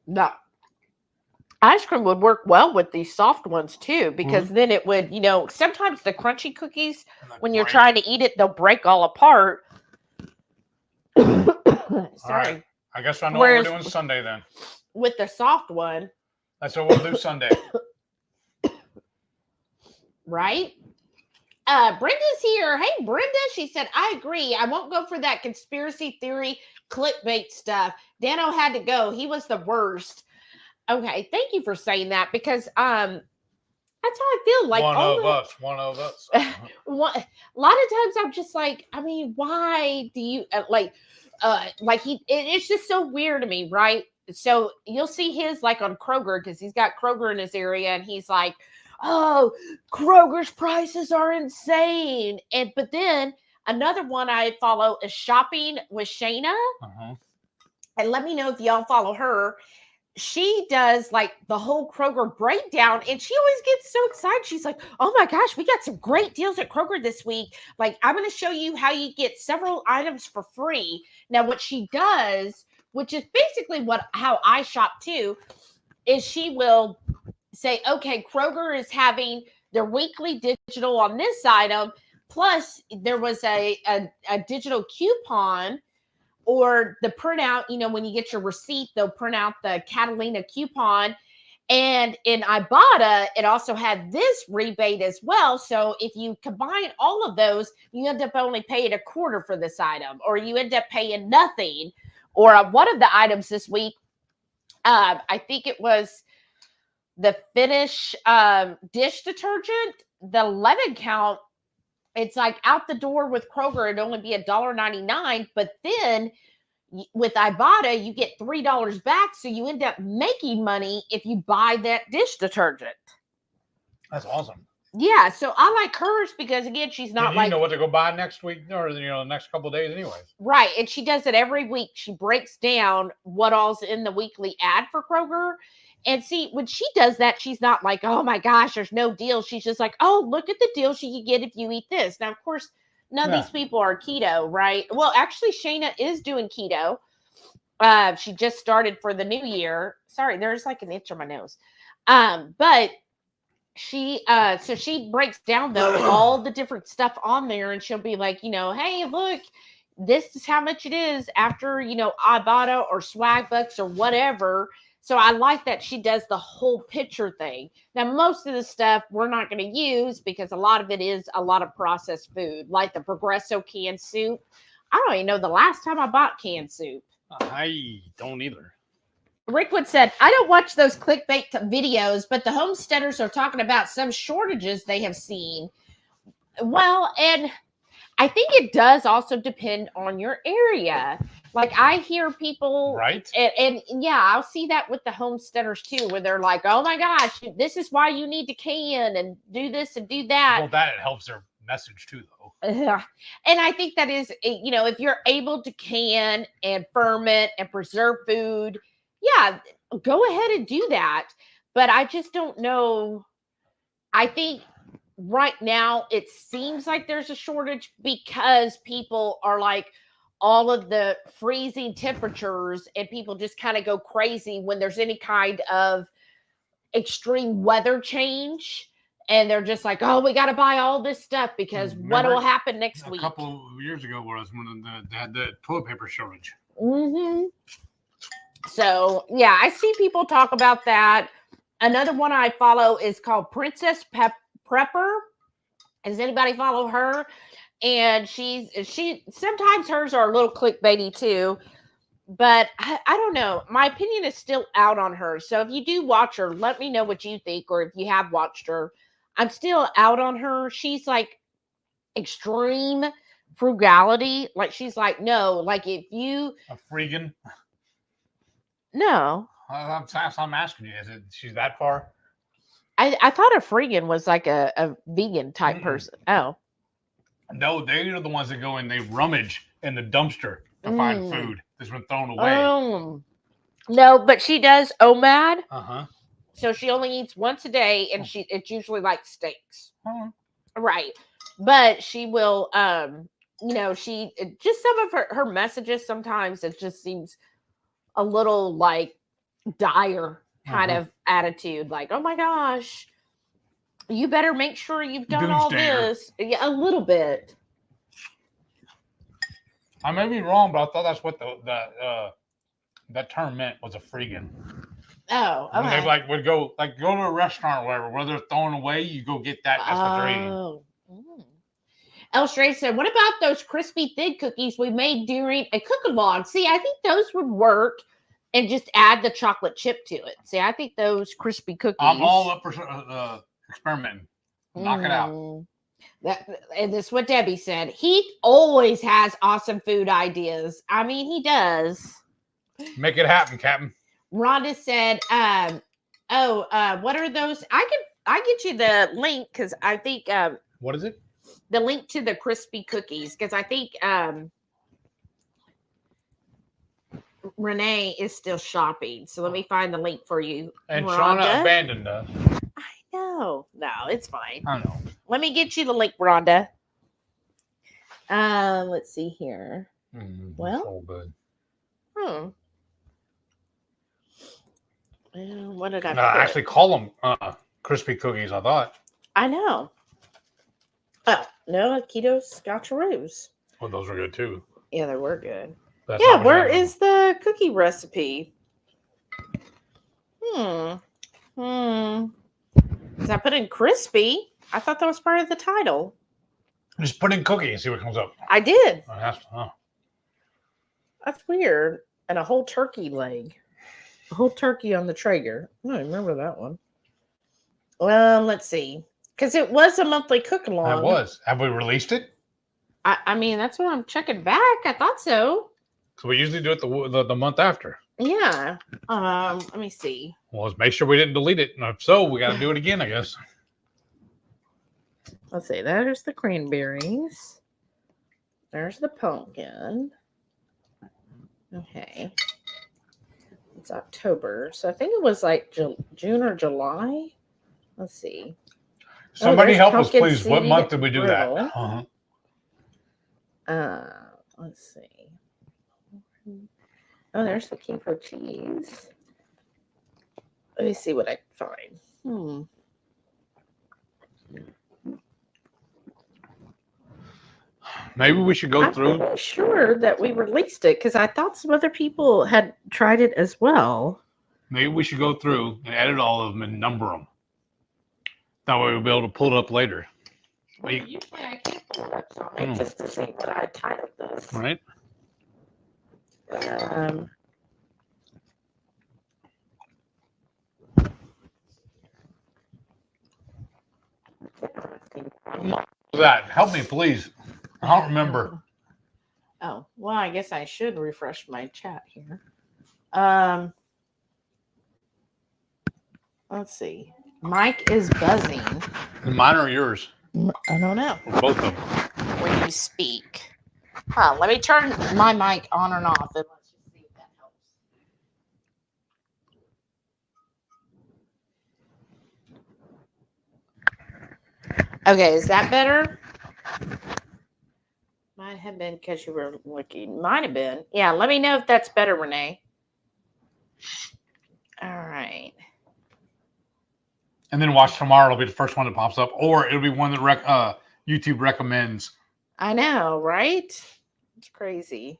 no. Ice cream would work well with these soft ones too, because then it would, sometimes the crunchy cookies, when you're trying to eat it, they'll break all apart. Sorry. Right. I guess I know what we're doing Sunday then. With the soft one. That's what we'll do Sunday. Right? Brenda's here. Hey, Brenda. She said, I agree. I won't go for that conspiracy theory clickbait stuff. Dano had to go. He was the worst. Okay, thank you for saying that, because that's how I feel. Like one of us. A lot of times I'm just like, why do you it's just so weird to me, right? So you'll see his like on Kroger, because he's got Kroger in his area, and he's like, oh, Kroger's prices are insane. But then another one I follow is Shopping with Shayna. And let me know if y'all follow her. She does like the whole Kroger breakdown, and she always gets so excited. She's like, oh my gosh, we got some great deals at Kroger this week. Like, I'm going to show you how you get several items for free. Now, what she does, which is basically how I shop too, is she will say, okay, Kroger is having their weekly digital on this item. Plus there was a digital coupon, or the printout, when you get your receipt, they'll print out the Catalina coupon. And in Ibotta, it also had this rebate as well. So if you combine all of those, you end up only paying a quarter for this item, or you end up paying nothing. Or one of the items this week, I think it was the Finish dish detergent, the 11 count. It's like out the door with Kroger, it'd only be $1.99, but then with Ibotta, you get $3 back, so you end up making money if you buy that dish detergent. That's awesome. Yeah, so I like hers because, again, she's not you know what to go buy next week, or the next couple of days anyway. Right, and she does it every week. She breaks down what all's in the weekly ad for Kroger. And see, when she does that, she's not like, oh my gosh, there's no deal. She's just like, oh, look at the deal she could get if you eat this. Now, of course, none of these people are keto, right? Well, actually, Shayna is doing keto. She just started for the new year. Sorry, there's like an itch on my nose. But she breaks down though all the different stuff on there, and she'll be like, hey, look, this is how much it is after, Ibotta or Swag Bucks or whatever. So I like that she does the whole picture thing. Now, most of the stuff we're not going to use because a lot of it is a lot of processed food, like the Progresso canned soup. I don't even know the last time I bought canned soup. I don't either. Rickwood said, I don't watch those clickbait videos, but the homesteaders are talking about some shortages they have seen. Well, and I think it does also depend on your area. Like, I hear people, right? And yeah, I'll see that with the homesteaders too, where they're like, oh my gosh, this is why you need to can and do this and do that. Well, that it helps their message too, though. And I think that is, if you're able to can and ferment and preserve food, yeah, go ahead and do that. But I just don't know. I think right now it seems like there's a shortage because people are like, all of the freezing temperatures, and people just kind of go crazy when there's any kind of extreme weather change. And they're just like, oh, we got to buy all this stuff because what will happen next week? A couple of years ago was when they had the toilet paper shortage. So yeah, I see people talk about that. Another one I follow is called Princess Prepper. Does anybody follow her? And she sometimes hers are a little clickbaity too, but I don't know. My opinion is still out on her. So if you do watch her, let me know what you think, or if you have watched her. I'm still out on her. She's like extreme frugality. Like she's like, no, like if you A freegan. no. I'm asking you, is it she's that far? I thought a freegan was like a vegan type person. Oh. No, they are the ones that go and they rummage in the dumpster to find food that's been thrown away. No, but she does OMAD. Uh-huh. So she only eats once a day, and it's usually like steaks. Right. But she will she just some of her messages sometimes it just seems a little like dire kind of attitude, like, oh my gosh, you better make sure you've done all this. Yeah, a little bit. I may be wrong, but I thought that's what that term meant, was a freegan. Oh, okay. When they like would go to a restaurant or whatever, where they're throwing away, you go get that. That's what they're eating. El Stray said, what about those crispy thin cookies we made during a cook-along? See, I think those would work, and just add the chocolate chip to it. See, I think those crispy cookies. I'm all up for experimenting. Knock it out. And this is what Debbie said. He always has awesome food ideas. I mean, he does. Make it happen, Captain. Rhonda said, what are those? I get you the link because I think what is it? The link to the crispy cookies, because I think Renee is still shopping. So let me find the link for you. And Shauna abandoned us. I know. No, it's fine. I know. Let me get you the link, Rhonda. Let's see here. Well, so good. What did I put? Actually call them crispy cookies, I thought. I know. Oh, no, Ketochow.xyz. Well, those were good too. Yeah, they were good. That's yeah, where is the cookie recipe? Because I put in crispy. I thought that was part of the title. Just put in cookie and see what comes up. I did. That's weird. And a whole turkey leg. A whole turkey on the Traeger. I don't remember that one. Let's see. Because it was a monthly cook-along. It was. Have we released it? I mean, that's what I'm checking back. I thought so. So we usually do it the month after. Yeah. Let me see. Well, let's make sure we didn't delete it. And if so, we got to do it again, I guess. Let's see. There's the cranberries. There's the pumpkin. Okay. It's October. So I think it was like June or July. Let's see. Somebody help us, please. What month did we do that? Let's see. Oh, there's the keto cheese. Let me see what I can find. Maybe we should go through. I'm sure that we released it because I thought some other people had tried it as well. Maybe we should go through and edit all of them and number them. That way we'll be able to pull it up later. Well, usually I can't pull it up on it just to see what I titled this. Right. That help me, please. I don't remember. Oh, well, I guess I should refresh my chat here. Let's see. Mike is buzzing. Mine or yours? I don't know. Or both of them. When you speak. Let me turn my mic on and off, and let's just see if that helps. Okay, is that better? Might have been because you were looking. Might have been. Yeah, let me know if that's better, Renee. All right. And then watch tomorrow. It'll be the first one that pops up, or it'll be one that YouTube recommends. I know, right? It's crazy.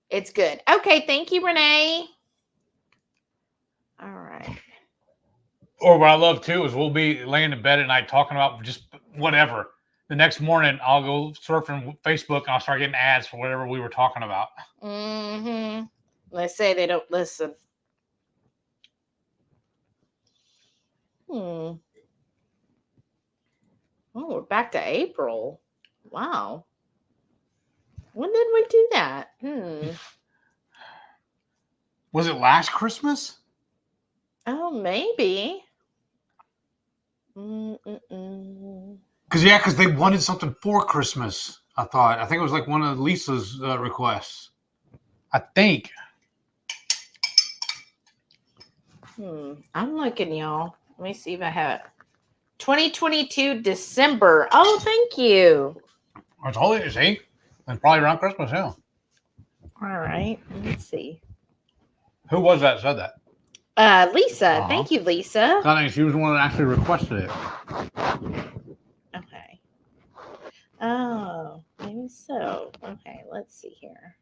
It's good. Okay, thank you, Renee. All right. Or what I love too is we'll be laying in bed at night talking about just whatever. The next morning, I'll go surfing Facebook and I'll start getting ads for whatever we were talking about. Mm-hmm. Let's say they don't listen. Oh, we're back to April. Wow. When did we do that? Was it last Christmas? Oh, maybe. Because they wanted something for Christmas. I think it was like one of Lisa's requests. I think. I'm looking, y'all. Let me see if I have it. 2022 December. Oh, thank you. I told you, see? It's probably around Christmas, yeah. All right. Let's see. Who was that said that? Lisa. Thank you, Lisa. I think she was the one that actually requested it. Okay. Oh, maybe so. Okay, let's see here.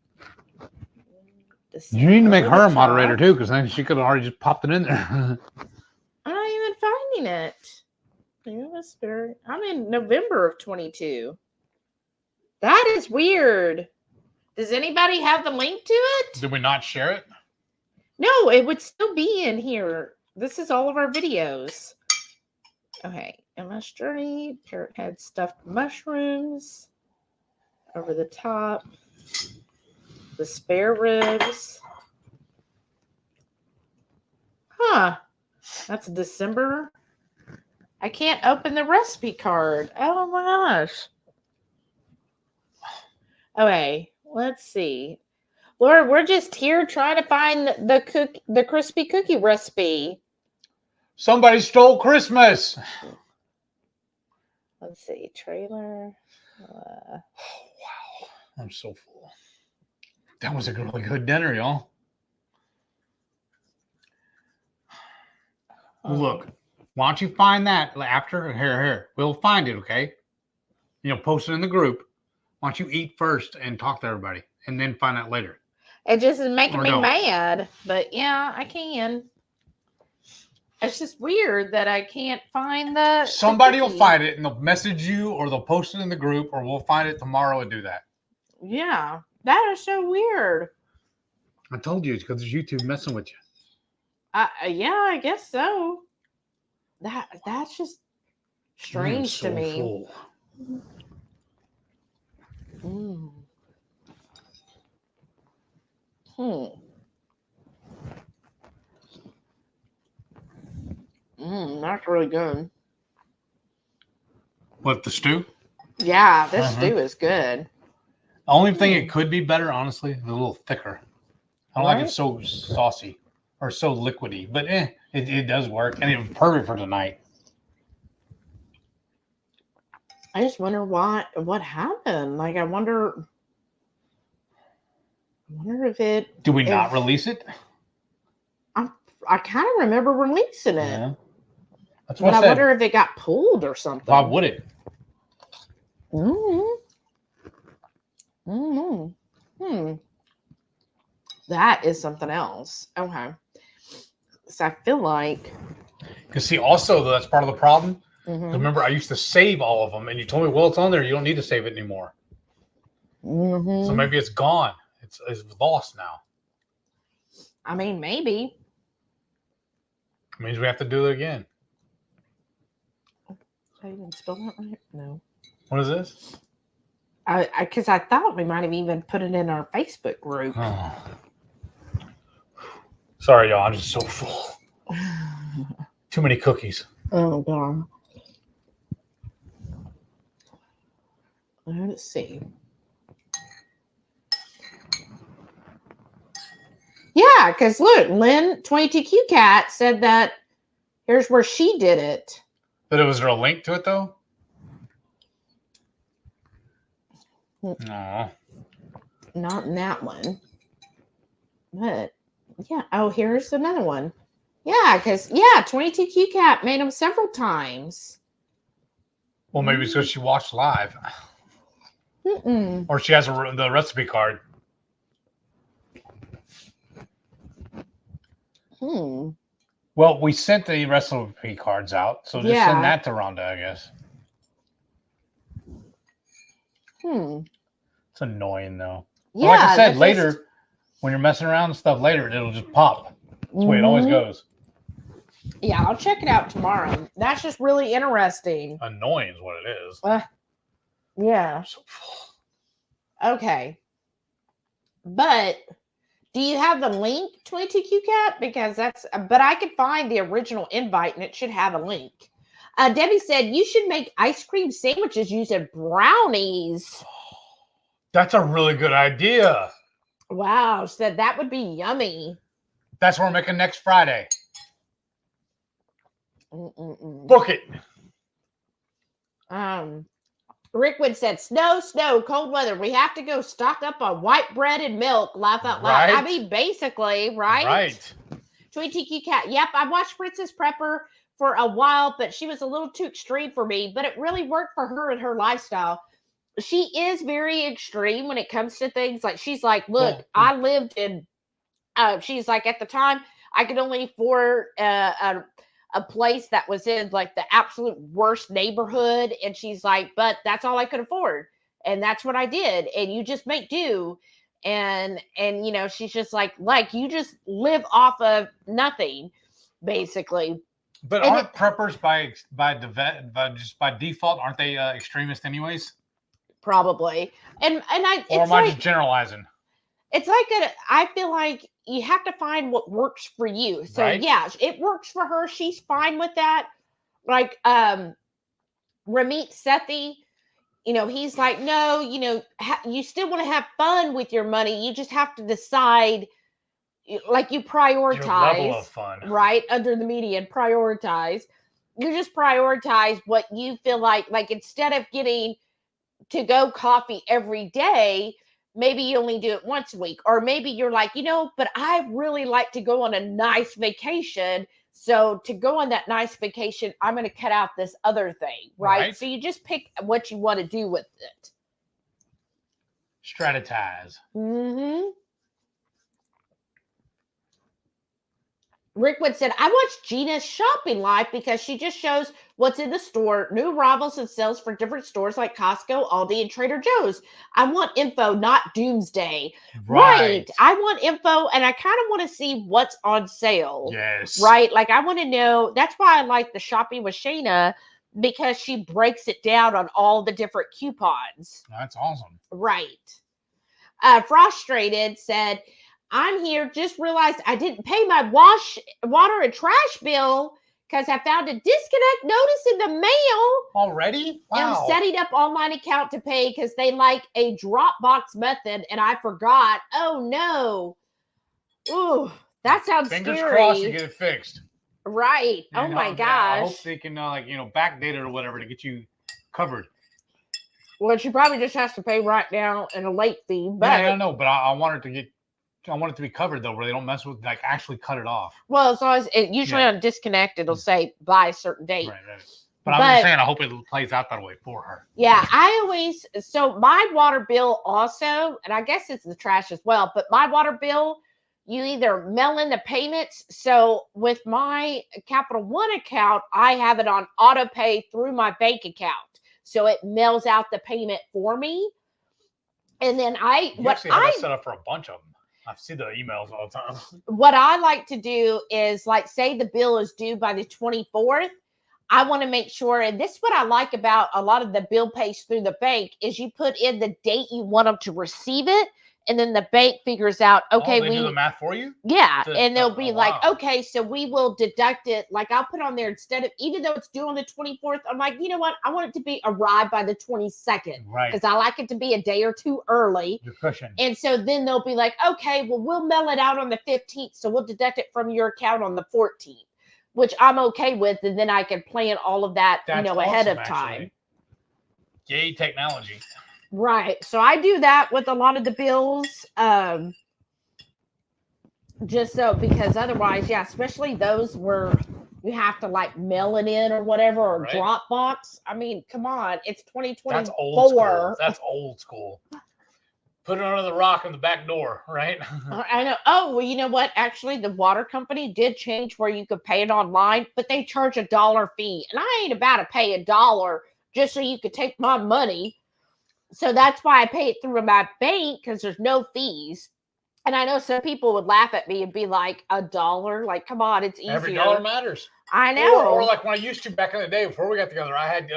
You need to make her a moderator too, because then she could have already just popped it in there. I'm not even finding it. I'm in November of 22. That is weird. Does anybody have the link to it? Did we not share it? No, it would still be in here. This is all of our videos. Okay. MS Journey, Parrot Head stuffed mushrooms. Over the top. The spare ribs. Huh. That's December. I can't open the recipe card. Oh my gosh. Okay, let's see. Laura, we're just here trying to find the crispy cookie recipe. Somebody stole Christmas. Let's see. Trailer. Oh, wow. I'm so full. That was a really good dinner, y'all. Look, why don't you find that after? Here. We'll find it, okay? Post it in the group. Why don't you eat first and talk to everybody and then find out later? It just is making me mad, but yeah, I can. It's just weird that I can't find the. Somebody will find it and they'll message you or they'll post it in the group or we'll find it tomorrow and do that. Yeah, that is so weird. I told you it's because it's YouTube messing with you. Yeah, I guess so. That's just strange to me. Full. That's really good. What, the stew? Yeah, this stew is good. The only thing it could be better, honestly, is a little thicker. I don't like it so saucy or so liquidy, but it does work, and it's perfect for tonight. I just wonder what happened. Like, I wonder if it. Do we not release it? I kind of remember releasing it. Yeah. That's what I wonder if it got pulled or something. Why would it? That is something else. Okay. So I feel like. Because see, also that's part of the problem. Remember, I used to save all of them, and you told me, well, it's on there. You don't need to save it anymore. So maybe it's gone. It's lost now. I mean, maybe. It means we have to do it again. Did I even spell that right? No. What is this? Because I thought we might have even put it in our Facebook group. Oh. Sorry, y'all. I'm just so full. Too many cookies. Oh, God. Let's see. Yeah, because look, Lynn 22Q Cat said that here's where she did it. But was there a link to it though? No. Not in that one. But yeah. Oh, here's another one. Yeah, because 22Q Cat made them several times. Well, maybe it's because she watched live. Or she has the recipe card. Well, we sent the recipe cards out, so just send that to Rhonda, I guess. It's annoying though. Yeah, well, like I said, later when you're messing around and stuff later, it'll just pop. That's the way it always goes. Yeah, I'll check it out tomorrow. That's just really interesting. Annoying is what it is. Yeah. I'm so full. Okay. But do you have the link, 22QCat? Because but I could find the original invite and it should have a link. Debbie said you should make ice cream sandwiches using brownies. That's a really good idea. Wow, said that would be yummy. That's what we're making next Friday. Book it. Rickwood said, snow, cold weather. We have to go stock up on white bread and milk. Laugh out loud. Right. I mean, basically, right? Right. 22QCat. Yep, I watched Princess Prepper for a while, but she was a little too extreme for me. But it really worked for her and her lifestyle. She is very extreme when it comes to things. Like, she's like, look, I lived in, she's like, at the time, I could only afford a place that was in like the absolute worst neighborhood. And she's like, but that's all I could afford. And that's what I did. And you just make do. And you know, she's just like you just live off of nothing, basically. But aren't preppers by default, aren't they extremists anyways? Probably. And or am I just generalizing? It's like I feel like you have to find what works for you. So yeah, it works for her. She's fine with that. Like Ramit Sethi, you know, he's like, no, you know, you still want to have fun with your money. You just have to decide, like, you prioritize your level of fun, right? Under the median, prioritize. You just prioritize what you feel like instead of getting to-go coffee every day, maybe you only do it once a week, or maybe you're like, you know, but I really like to go on a nice vacation. So to go on that nice vacation, I'm going to cut out this other thing, right? So you just pick what you want to do with it. Strategize. Rickwood said, I watched Gina's shopping live because she just shows what's in the store, new arrivals and sales for different stores like Costco, Aldi, and Trader Joe's. I want info, not doomsday. Right. I want info, and I kind of want to see what's on sale. Yes. Right? Like, I want to know. That's why I like the Shopping with Shayna, because she breaks it down on all the different coupons. That's awesome. Right. Frustrated said, I'm here, just realized I didn't pay my water and trash bill because I found a disconnect notice in the mail. Already? Wow. I'm setting up online account to pay because they like a Dropbox method and I forgot. Oh no. Ooh, that sounds Fingers scary. crossed you get it fixed. Right. Oh my gosh. I hope they can backdate it or whatever to get you covered. Well, she probably just has to pay right now and a late fee. But yeah, I don't know, but I want it to be covered though, where they don't mess with actually cut it off. Well, as long as usually on disconnect, it'll say by a certain date. Right. But I'm just saying, I hope it plays out that way for her. Yeah, so my water bill also, and I guess it's the trash as well, but my water bill, you either mail in the payments. So with my Capital One account, I have it on auto pay through my bank account. So it mails out the payment for me. And then I have that set up for a bunch of them. I see the emails all the time. What I like to do is, like, say the bill is due by the 24th. I want to make sure, and this is what I like about a lot of the bill pays through the bank, is you put in the date you want them to receive it, and then the bank figures out, okay, they do the math for you? Yeah, and they'll be like, okay, so we will deduct it. Like, I'll put on there instead of, even though it's due on the 24th, I'm like, you know what? I want it to be arrived by the 22nd. Right. Because I like it to be a day or two early. Your cushion. And so then they'll be like, okay, well, we'll mail it out on the 15th, so we'll deduct it from your account on the 14th, which I'm okay with, and then I can plan all of that, ahead of time. Yay, technology. Right. So I do that with a lot of the bills. Just so, because otherwise, especially those where you have to like mail it in or whatever, or Dropbox. I mean, come on, it's 2024. That's old school. Put it under the rock in the back door, right? I know. Oh, well, you know what? Actually, the water company did change where you could pay it online, but they charge $1 fee. And I ain't about to pay $1 just so you could take my money. So that's why I pay it through my bank, because there's no fees. And I know some people would laugh at me and be like, $1? Like, come on, it's easier. Every dollar matters. I know. Or like when I used to back in the day before we got together, I had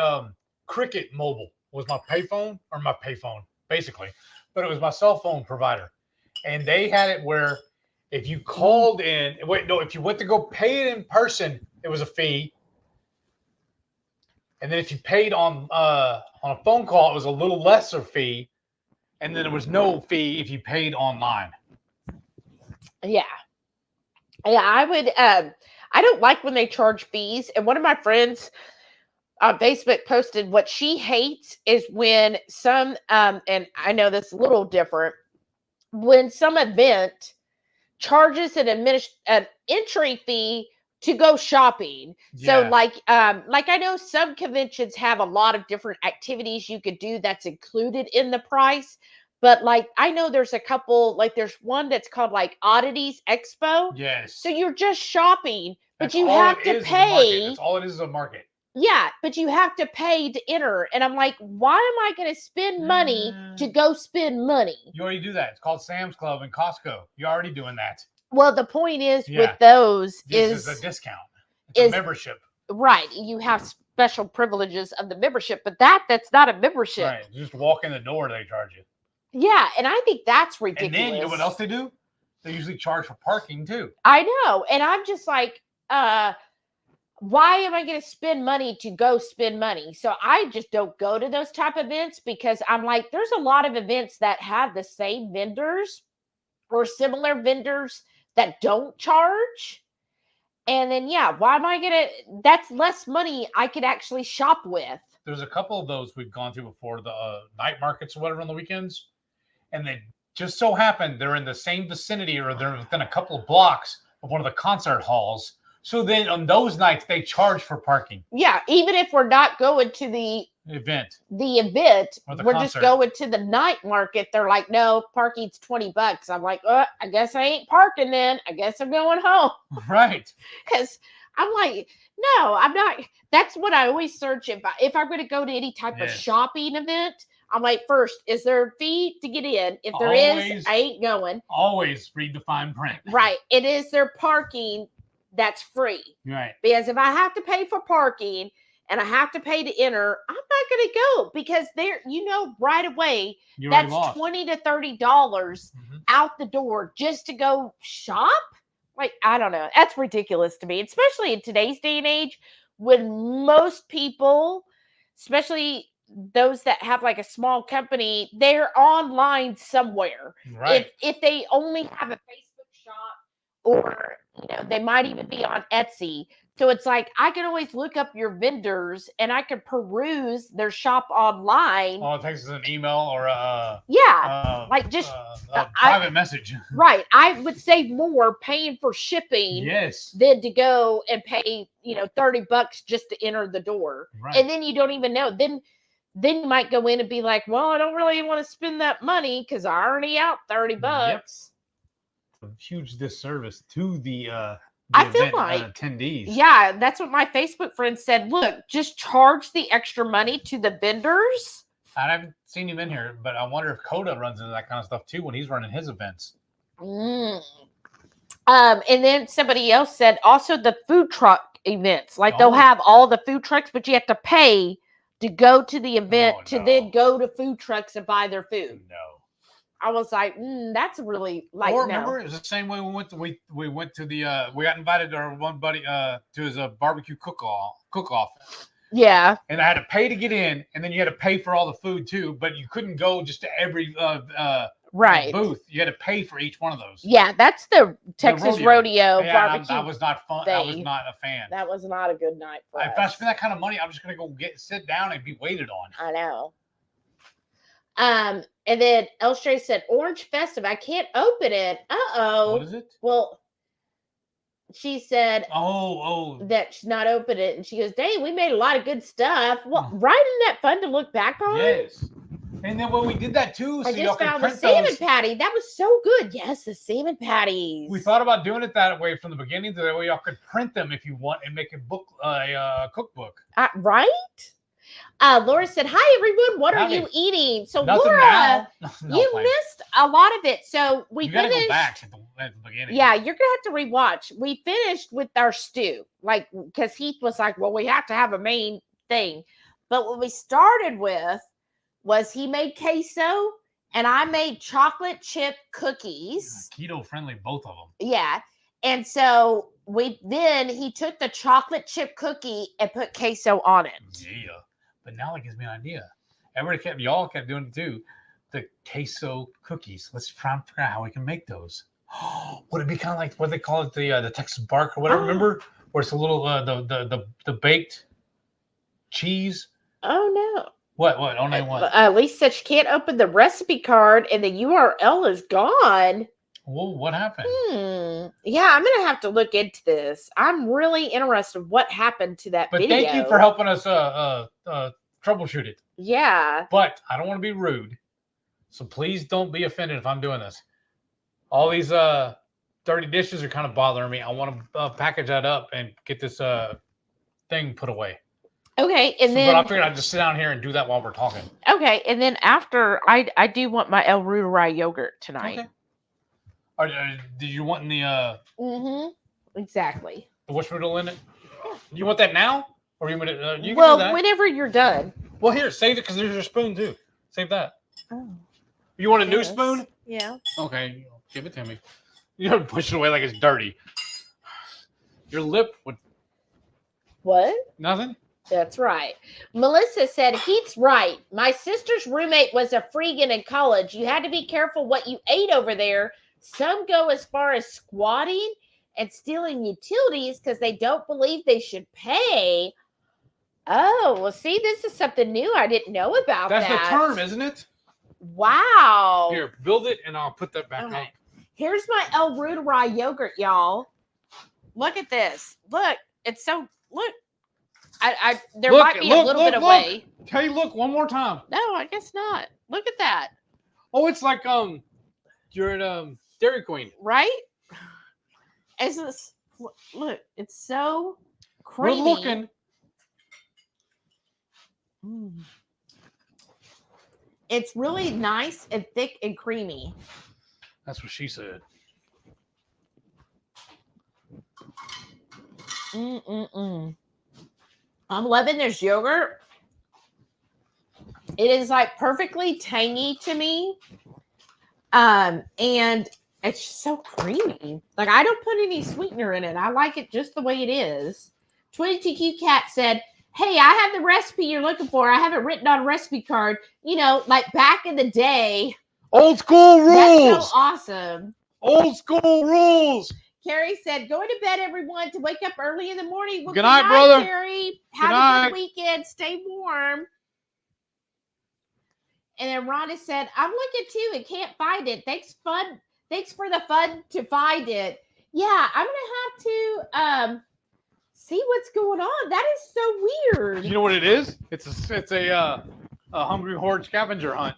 Cricket Mobile was my payphone, or my payphone, basically. But it was my cell phone provider. And they had it where if you called in, if you went to go pay it in person, it was a fee. And then if you paid on a phone call, it was a little lesser fee. And then there was no fee if you paid online. Yeah. Yeah, I would I don't like when they charge fees. And one of my friends on Facebook posted what she hates is when some and I know this is a little different, when some event charges an entry fee to go shopping. Yeah. So like I know some conventions have a lot of different activities you could do that's included in the price. But like I know there's a couple, like there's one that's called like Oddities Expo. Yes. So you're just shopping, but That's you all have it to is pay. That's all it is a market. Yeah, but you have to pay to enter. And I'm like, why am I going to spend money to go spend money? You already do that. It's called Sam's Club and Costco. You're already doing that. Well, the point is Yeah. with those This is a discount. It's is a membership. Right. You have special privileges of the membership, but that's not a membership. Right. You just walk in the door, they charge you. Yeah, and I think that's ridiculous. And then you know what else they do? They usually charge for parking too. I know. And I'm just like, why am I going to spend money to go spend money? So I just don't go to those type of events, because I'm like, there's a lot of events that have the same vendors or similar vendors that don't charge. And then, yeah, why am I going to, that's less money I could actually shop with. There's a couple of those we've gone through before, the night markets or whatever on the weekends. And they just so happen they're in the same vicinity, or they're within a couple of blocks of one of the concert halls. So then on those nights, they charge for parking. Yeah, even if we're not going to the event, we're just going to the night market. They're like, no, parking's $20. I'm like, I guess I ain't parking then. I guess I'm going home. Right. Because I'm like, no, I'm not. That's what I always search if I'm going to go to any type of shopping event. I'm like, first, is there a fee to get in? If there is, I ain't going. Always read the fine print. Right. It is there parking that's free. Right. Because if I have to pay for parking and I have to pay to enter, I'm not going to go, because there, right away, that's $20 to $30 out the door just to go shop. Like, I don't know. That's ridiculous to me, especially in today's day and age, when most people, especially those that have like a small company, they're online somewhere. Right. If they only have a Facebook shop, or they might even be on Etsy. So it's like I can always look up your vendors and I can peruse their shop online. All it takes is an email or a like just a private message. Right. I would save more paying for shipping than to go and pay $30 just to enter the door. Right. And then you don't even know. Then you might go in and be like, well, I don't really want to spend that money because I already out $30. Yep. A huge disservice to the I feel like attendees. Yeah, that's what my Facebook friend said. Look, just charge the extra money to the vendors. I haven't seen him in here, but I wonder if Coda runs into that kind of stuff too when he's running his events. And then somebody else said also the food truck events. Like they'll have all the food trucks, but you have to pay to go to the event to then go to food trucks and buy their food. No. I was like, that's really like. Or remember, it was the same way we went to the we got invited to our one buddy to his barbecue cook off. Yeah. And I had to pay to get in, and then you had to pay for all the food too. But you couldn't go just to every booth. You had to pay for each one of those. Yeah, that's the Texas rodeo barbecue. That was not fun. I was not a fan. That was not a good night for us. If I spend that kind of money, I'm just gonna go sit down and be waited on. I know. And then Elstray said, Orange Festive, I can't open it. Uh-oh. What is it? Well, she said that she's not open it. And she goes, dang, we made a lot of good stuff. Well, right? Isn't that fun to look back on? Yes. And then when we did that too, so I y'all just could found the print salmon those. patty. That was so good. Yes, the salmon patties. We thought about doing it that way from the beginning, so that way y'all could print them if you want and make a cookbook. Right? Laura said, "Hi everyone. What are Howdy. you eating?" So Nothing Laura, now. No, you fine. missed a lot of it. So we You gotta finished. go back at the beginning. Yeah, you're gonna have to rewatch. We finished with our stew, like because Heath was like, "Well, we have to have a main thing," but what we started with was he made queso and I made chocolate chip cookies. Keto friendly, both of them. Yeah, and so he took the chocolate chip cookie and put queso on it. Yeah, but now it gives me an idea. Y'all kept doing it too. The queso cookies. Let's try and figure out how we can make those. Would it be kind of like what they call it, the Texas bark or whatever? Remember, where it's a little the baked cheese. Oh no! What? Oh no! What? Lisa said she can't open the recipe card and the URL is gone. Well, what happened? Yeah, I'm gonna have to look into this. I'm really interested what happened to that video. Thank you for helping us troubleshoot it. Yeah. But I don't want to be rude, so please don't be offended if I'm doing this. All these dirty dishes are kind of bothering me. I want to package that up and get this thing put away. Okay, and then but I figured I'd just sit down here and do that while we're talking. Okay, and then after I do want my El Ruderai yogurt tonight. Okay. Did you want the exactly the wishful in it? You want that now, or you want it? You can well, do that. whenever you're done. Well, here, save it because there's your spoon too. Save that. Oh. You want a new spoon? Yeah. Okay, give it to me. You don't push it away like it's dirty. Your lip would. What? Nothing. That's right. Melissa said, Heath's right. My sister's roommate was a freegan in college. You had to be careful what you ate over there. Some go as far as squatting and stealing utilities because they don't believe they should pay. Oh, well, see, this is something new. I didn't know about that. That's the term, isn't it? Wow. Here, build it, and I'll put that back up. Here's my El Ruderai yogurt, y'all. Look at this. Look, it's so, look. There might be a little bit of way. Hey, look, one more time. No, I guess not. Look at that. Oh, it's like you're at Dairy Queen, right? It's this, look, it's so creamy. We're looking. It's really nice and thick and creamy. That's what she said. I'm loving this yogurt. It is like perfectly tangy to me. And it's so creamy. Like I don't put any sweetener in it. I like it just the way it is. 22Q Cat said, hey, I have the recipe you're looking for. I have it written on a recipe card. You know, like back in the day. Old school rules. That's so awesome. Old school rules. Carrie said, going to bed, everyone, to wake up early in the morning. Well, good night, brother. Carrie. Have a good weekend. Stay warm. And then Rhonda said, I'm looking too and can't find it. Thanks for the fun to find it. Yeah, I'm going to have to see what's going on. That is so weird. You know what it is? It's a HungryHorde scavenger hunt.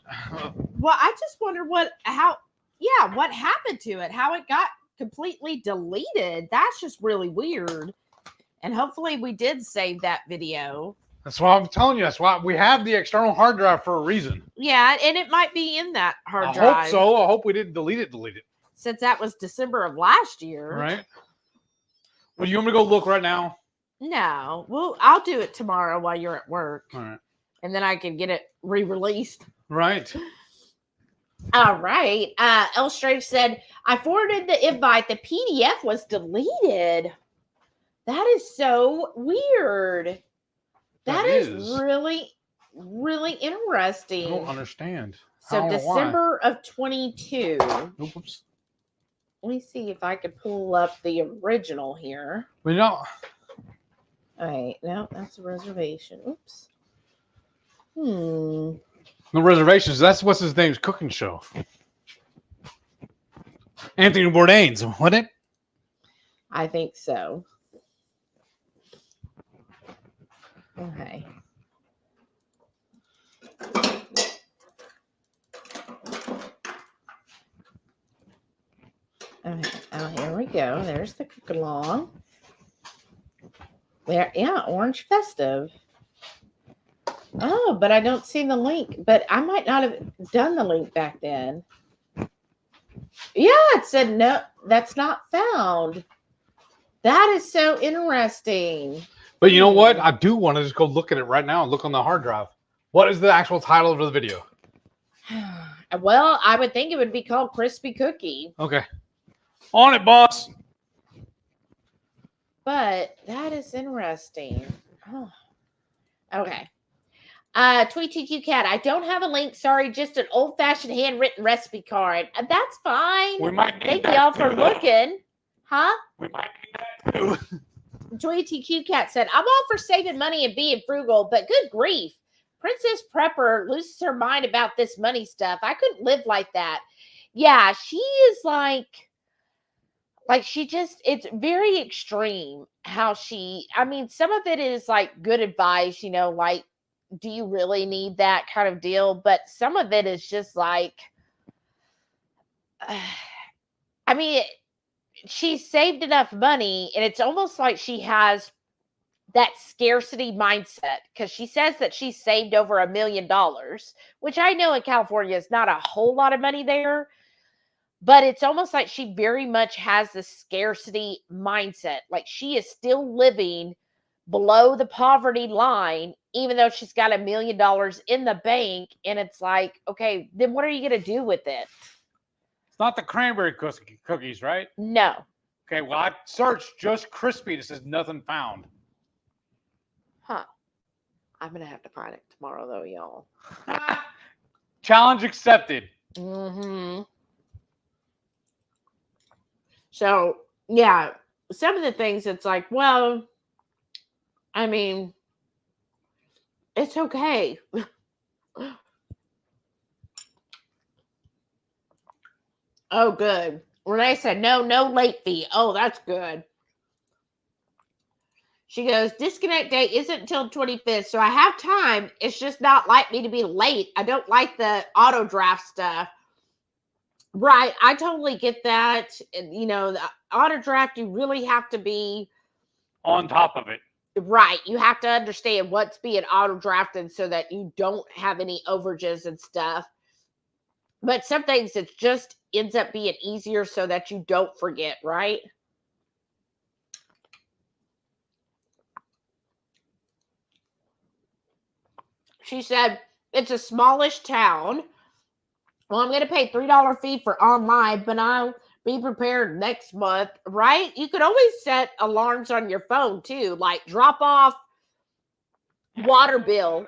Well, I just wonder what happened to it, how it got completely deleted. That's just really weird. And hopefully we did save that video. That's why I'm telling you. That's why we have the external hard drive for a reason. Yeah, and it might be in that hard drive. I hope so. I hope we didn't delete it. Since that was December of last year. Right. Well, you want me to go look right now? No. Well, I'll do it tomorrow while you're at work. All right. And then I can get it re-released. Right. All right. El Strange said, I forwarded the invite. The PDF was deleted. That is so weird. That is really, really interesting. I don't understand. So December of 22. Oops. Let me see if I can pull up the original here. Well, no. All right. No, that's a reservation. Oops. No reservations. That's what's his name's cooking show. Anthony Bourdain's, wasn't it? I think so. Okay. go. There's the cook along. There, yeah, Orange Festive. Oh, but I don't see the link. But I might not have done the link back then. Yeah, it said no, that's not found. That is so interesting. But you know what? I do want to just go look at it right now and look on the hard drive. What is the actual title of the video? Well, I would think it would be called Crispy Cookie. Okay. On it, boss. But that is interesting. Oh. Okay. Tweet TQ Cat. I don't have a link. Sorry, just an old-fashioned handwritten recipe card. That's fine. We might need Thank that y'all too, for though. looking. Huh? We might need that too. Tweet TQ Cat said, I'm all for saving money and being frugal, but good grief. Princess Prepper loses her mind about this money stuff. I couldn't live like that. Yeah, she is like she just, it's very extreme how she, I mean, some of it is like good advice, you know, like, do you really need that kind of deal? But some of it is just like, I mean, she saved enough money and it's almost like she has that scarcity mindset because she says that she saved over $1 million, which I know in California is not a whole lot of money there. But it's almost like she very much has the scarcity mindset. Like she is still living below the poverty line, even though she's got $1 million in the bank. And it's like, okay, then what are you going to do with it? It's not the cranberry cookies, right? No. Okay, well, I searched just crispy. It says nothing found. Huh. I'm going to have to find it tomorrow, though, y'all. Challenge accepted. Mm-hmm. So, yeah, some of the things it's like, well, I mean, it's okay. Oh, good. Renee said, no late fee. Oh, that's good. She goes, disconnect date isn't until 25th, so I have time. It's just not like me to be late. I don't like the auto draft stuff. Right. I totally get that. You know, the auto draft, you really have to be on top of it. Right. You have to understand what's being auto drafted so that you don't have any overages and stuff. But some things it just ends up being easier so that you don't forget, right? She said, it's a smallish town. Well, I'm going to pay $3 fee for online, but I'll be prepared next month, right? You could always set alarms on your phone too, like drop off water bill.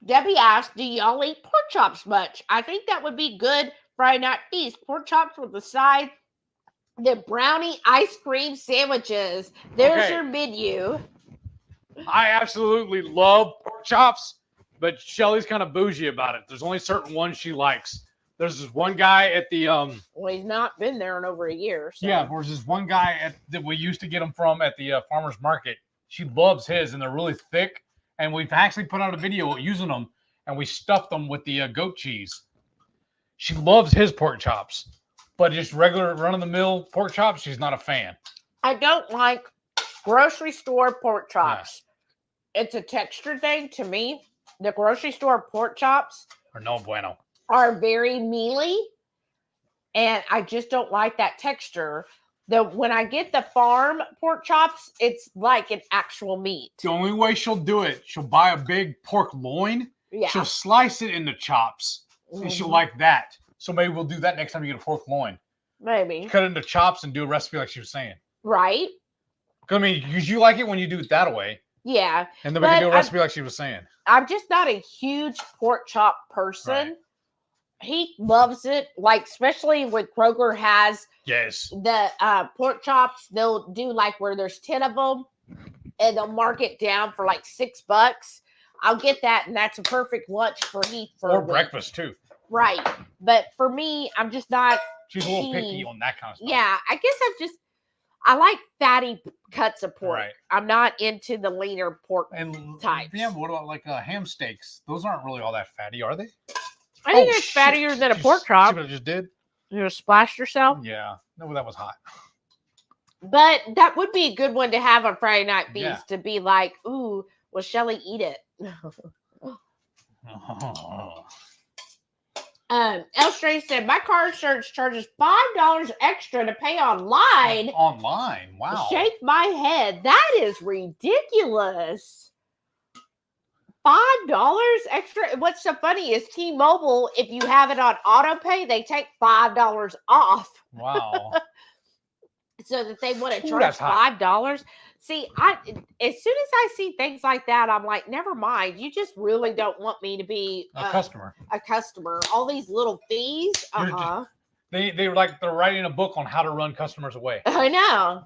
Debbie asked, do y'all eat pork chops much? I think that would be good Friday night feast. Pork chops with the side, the brownie ice cream sandwiches. There's your menu. I absolutely love pork chops, but Shelly's kind of bougie about it. There's only certain ones she likes. There's this one guy at the Well, he's not been there in over a year. So. Yeah, there's this one guy that we used to get them from at the farmer's market. She loves his, and they're really thick. And we've actually put out a video using them, and we stuffed them with the goat cheese. She loves his pork chops, but just regular run-of-the-mill pork chops, she's not a fan. I don't like grocery store pork chops. Yeah. It's a texture thing to me. The grocery store pork chops are no bueno. Are very mealy, and I just don't like that texture. When I get the farm pork chops, it's like an actual meat. The only way she'll do it, she'll buy a big pork loin. Yeah. She'll slice it into chops, and she'll like that. So maybe we'll do that next time you get a pork loin. Maybe. Cut it into chops and do a recipe like she was saying. Right. I mean, because you like it when you do it that way. Yeah. And then we can do a recipe like she was saying. I'm just not a huge pork chop person. Right. He loves it, like especially when Kroger has the pork chops. They'll do like where there's 10 of them, and they'll mark it down for like $6. I'll get that, and that's a perfect lunch for Heath or breakfast too. Right, but for me, I'm just not. She's a little picky on that kind of stuff. Yeah, I guess I like fatty cuts of pork. Right. I'm not into the leaner pork types. Yeah, what about like ham steaks? Those aren't really all that fatty, are they? I think it's fattier than a pork chop. See what I just did? You just splashed yourself. Yeah. No, that was hot. But that would be a good one to have on Friday Night Feast Yeah. to be like, ooh, will Shelly eat it? El Stray said, my car insurance charges $5 extra to pay online. Online? Wow. Shake my head. That is ridiculous. $5 extra. What's so funny is T-Mobile, if you have it on auto pay, they take $5 off. Wow. So that they want to Ooh, charge that's hot. $5. See, as soon as I see things like that, I'm like, never mind. You just really don't want me to be A customer. A customer. All these little fees. They're like they're writing a book on how to run customers away. I know.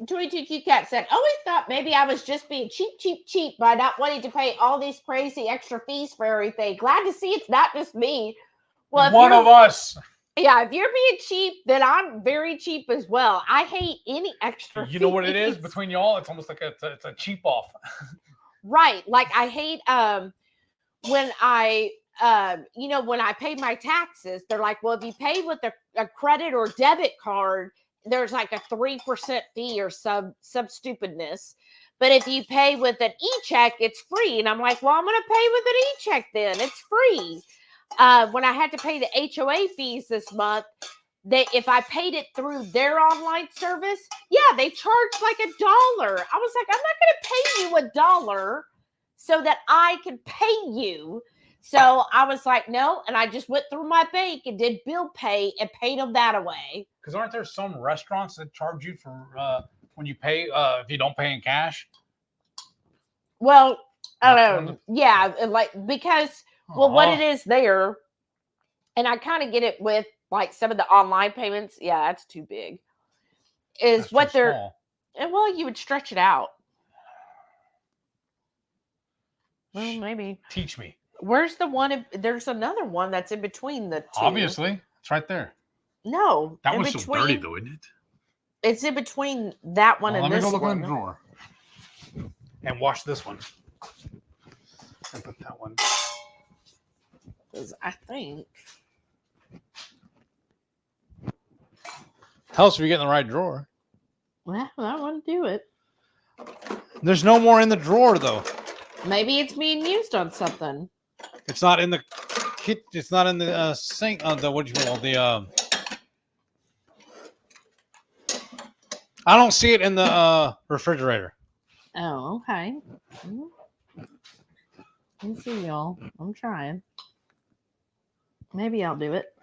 22 Cute Cat said, always thought maybe I was just being cheap by not wanting to pay all these crazy extra fees for everything. Glad to see it's not just me. Well, one of us. Yeah, if you're being cheap, then I'm very cheap as well. I hate any extra You know what it is fees. between y'all? It's almost like it's a cheap off. Right. Like I hate when I when I pay my taxes, they're like, well, if you pay with a credit or debit card, there's like a 3% fee or some stupidness. But if you pay with an e-check, it's free. And I'm like, well, I'm gonna pay with an e-check then. It's free. When I had to pay the HOA fees this month, if I paid it through their online service, yeah, they charged like $1. I was like, I'm not going to pay you $1 so that I can pay you. So I was like, no, and I just went through my bank and did bill pay and paid them that away. Because aren't there some restaurants that charge you for when you pay if you don't pay in cash? Well, I don't know. Yeah, because. Well, what it is there, and I kind of get it with like some of the online payments. Yeah, that's too big. Is that's what they're, small. And well, you would stretch it out. Well, maybe. Teach me. Where's the one? There's another one that's in between the two. Obviously, it's right there. No, that one's so dirty, though, isn't it? It's in between that one and this one. Let me go look in the drawer and wash this one and put that one. Because I think. Tell us if you get in the right drawer. Well, I want to do it. There's no more in the drawer, though. Maybe it's being used on something. It's not in the kit. It's not in the sink. The what do you call the? I don't see it in the refrigerator. Oh, okay. Let's see, y'all. I'm trying. Maybe I'll do it.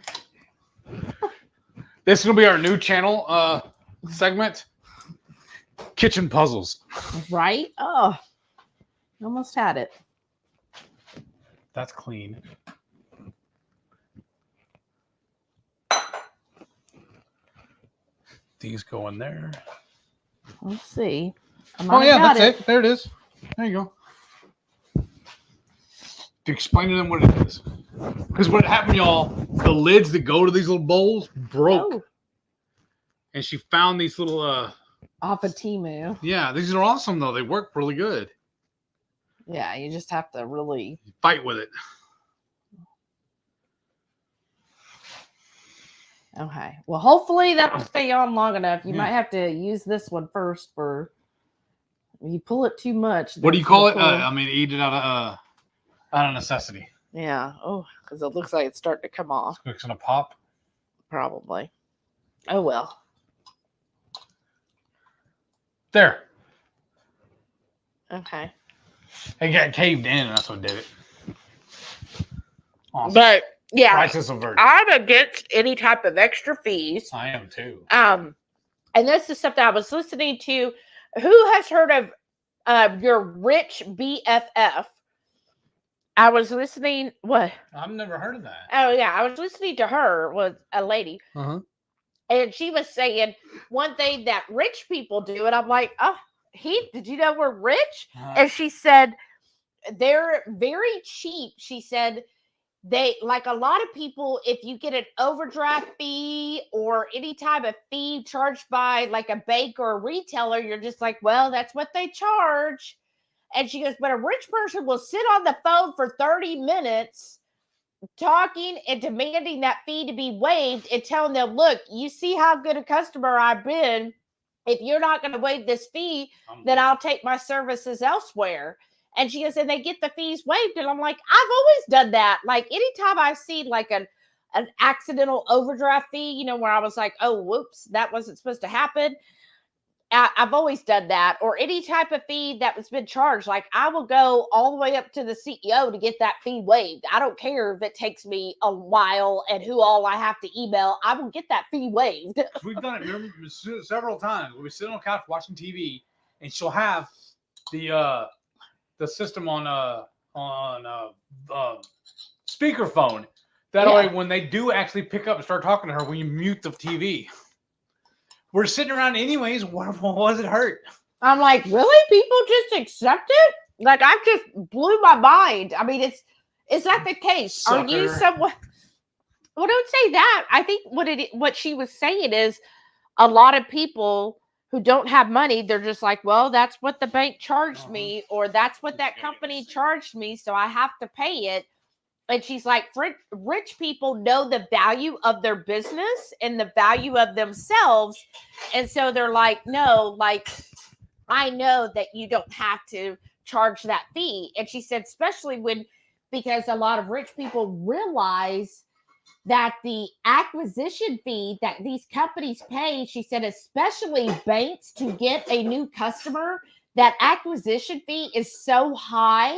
This is gonna be our new channel segment. Kitchen puzzles. Right? Oh, almost had it. That's clean. These go in there. Let's see. Oh yeah, that's it. There it is. There you go. To explain to them what it is. Because what happened, y'all, the lids that go to these little bowls broke. Oh. And she found these little off of Temu. Yeah, these are awesome though. They work really good. Yeah, you just have to really fight with it. Okay. Well, hopefully that'll stay on long enough. You might have to use this one first for if you pull it too much. What do you call it? I mean, eat it out of necessity. Yeah. Oh, because it looks like it's starting to come off. It's gonna pop. Probably. Oh well. There. Okay. It got caved in, and that's what did it. Awesome. But yeah, prices averted. I'm against any type of extra fees. I am too. And this is something I was listening to. Who has heard of your rich BFF? I was listening. What? I've never heard of that. Oh yeah, I was listening to her. Was a lady, and she was saying one thing that rich people do, and I'm like, oh, Heath, did you know we're rich? And she said they're very cheap. She said they, like a lot of people, if you get an overdraft fee or any type of fee charged by like a bank or a retailer, you're just like, well, that's what they charge. And she goes, but a rich person will sit on the phone for 30 minutes talking and demanding that fee to be waived and telling them, look, you see how good a customer I've been. If you're not going to waive this fee, then I'll take my services elsewhere. And she goes, and they get the fees waived. And I'm like, I've always done that. Like anytime I've seen like an accidental overdraft fee, you know, where I was like, oh, whoops, that wasn't supposed to happen. I've always done that. Or any type of fee that was been charged. Like I will go all the way up to the CEO to get that fee waived. I don't care if it takes me a while and who all I have to email. I will get that fee waived. We've done it several times. We sit on the couch watching TV, and she'll have the system on speakerphone. That way, when they do actually pick up and start talking to her, when you mute the TV. We're sitting around anyways. What does it hurt? I'm like, really? People just accept it? Like, I just blew my mind. I mean, is that the case? Sucker. Are you someone? Well, don't say that. I think what she was saying is a lot of people who don't have money, they're just like, well, that's what the bank charged me, or that's what that company charged me, so I have to pay it. And she's like, rich people know the value of their business and the value of themselves. And so they're like, no, like, I know that you don't have to charge that fee. And she said, especially because a lot of rich people realize that the acquisition fee that these companies pay, she said, especially banks to get a new customer, that acquisition fee is so high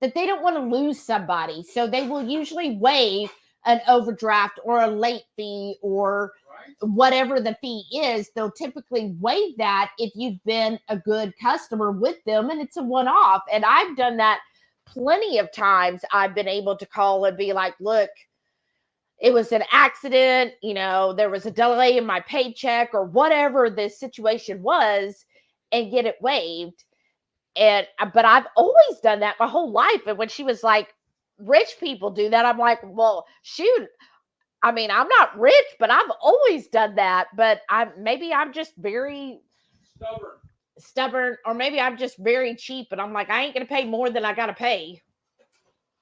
that they don't want to lose somebody. So they will usually waive an overdraft or a late fee or whatever the fee is. They'll typically waive that if you've been a good customer with them and it's a one-off. And I've done that plenty of times. I've been able to call and be like, look, it was an accident, you know, there was a delay in my paycheck or whatever the situation was, and get it waived. But I've always done that my whole life. And when she was like, rich people do that, I'm like, well, shoot. I mean, I'm not rich, but I've always done that. But maybe I'm just very stubborn, or maybe I'm just very cheap. And I'm like, I ain't going to pay more than I got to pay.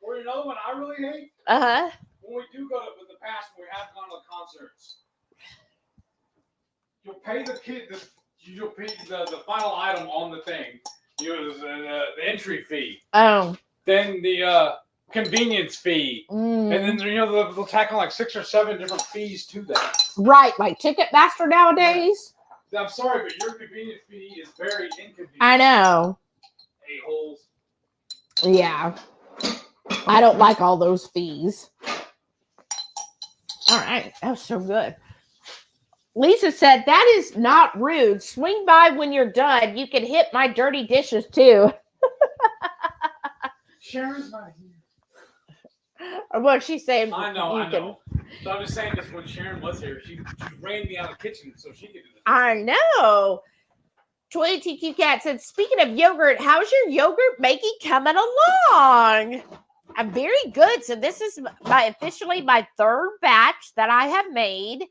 Or another one I really hate. Uh-huh. When we do go to the past, when we have gone to concerts, you'll pay you'll pay the final item on the thing. The entry fee. Oh. Then the convenience fee. And then they'll tack on like 6 or 7 different fees to that. Right, like Ticketmaster nowadays. Yeah. I'm sorry, but your convenience fee is very inconvenient. I know. A-holes. Yeah. I don't like all those fees. All right, that was so good. Lisa said, that is not rude. Swing by when you're done. You can hit my dirty dishes too. Sharon's not here. Or what she's saying. I know. So I'm just saying this, when Sharon was here, she ran me out of the kitchen so she could do this. I know. 22Q Cat said, speaking of yogurt, how's your yogurt making coming along? I'm very good. So this is officially my 3rd batch that I have made.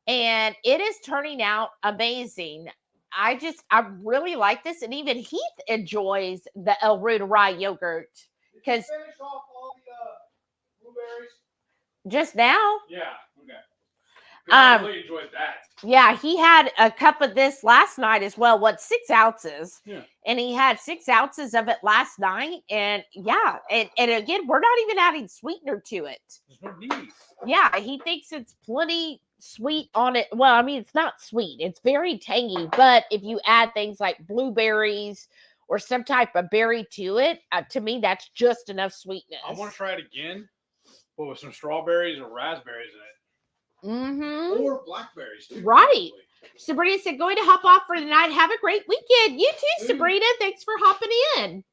And it is turning out amazing. I really like this. And even Heath enjoys the El Ruta Rye yogurt. Because finish off all the blueberries? Just now? Yeah, okay. I really enjoyed that. Yeah, he had a cup of this last night as well. 6 ounces? Yeah. And he had 6 ounces of it last night. And yeah, and again, we're not even adding sweetener to it. There's no need. Yeah, he thinks it's plenty sweet on it. Well, I mean, it's not sweet. It's very tangy. But if you add things like blueberries or some type of berry to it, to me, that's just enough sweetness. I want to try it again, but with some strawberries or raspberries in it. Mm-hmm. Or blackberries, too. Right. Probably. Sabrina said, going to hop off for the night. Have a great weekend. You too, Sabrina. Thanks for hopping in.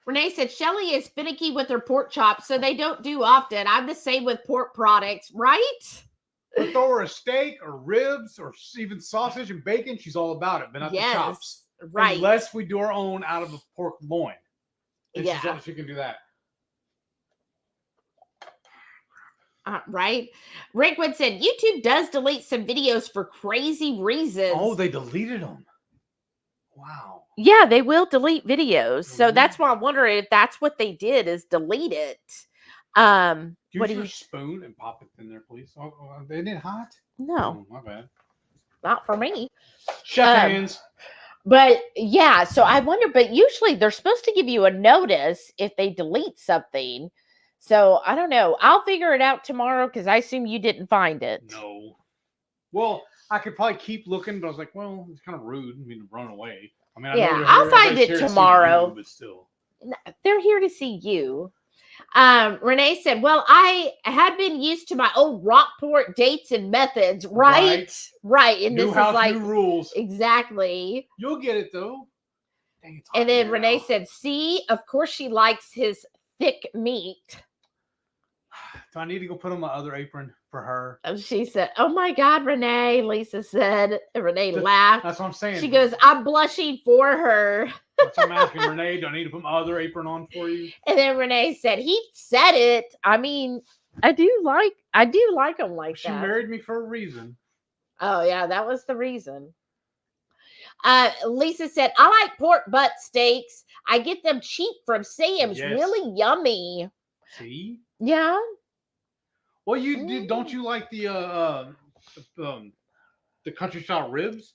Renee said, Shelly is finicky with her pork chops, so they don't do often. I'm the same with pork products, right? But throw her a steak or ribs or even sausage and bacon, she's all about it, but not the chops. Right. Unless we do our own out of a pork loin. And Yeah. she can do that. Right. Rickwood said, YouTube does delete some videos for crazy reasons. Oh, they deleted them. Wow. Yeah, they will delete videos. So Really? that's why I'm wondering if that's what they did is delete it. Use What do your you? spoon and pop it in there, please. Oh, isn't it hot? No, Oh, my bad. not for me. Chef Um, hands. But yeah, so I wonder, but usually they're supposed to give you a notice if they delete something. So I don't know. I'll figure it out tomorrow because I assume you didn't find it. No. Well, I could probably keep looking, but I was like, well, it's kind of rude. I mean, to run away. I mean, I Yeah, know I'll they're find everybody's it here to see tomorrow. you, but still. They're here to see you. Renee said, well, I had been used to my old Rockport dates and methods, right? Right. And New this house, is like new rules. exactly. You'll get it though. Dang, it's hot And then here Renee now. said, see, of course she likes his thick meat. Do I need to go put on my other apron for her? She said, oh my God, Renee, Lisa said. And Renee laughed. That's what I'm saying. She goes, I'm blushing for her. That's what I'm asking, Renee. Do I need to put my other apron on for you? And then Renee said, he said it. I mean, I do like him like She that. married me for a reason. Oh yeah, that was the reason. Lisa said, I like pork butt steaks. I get them cheap from Sam's. Yes. Really yummy. See? Yeah. Well, you did. Don't you like the country style ribs?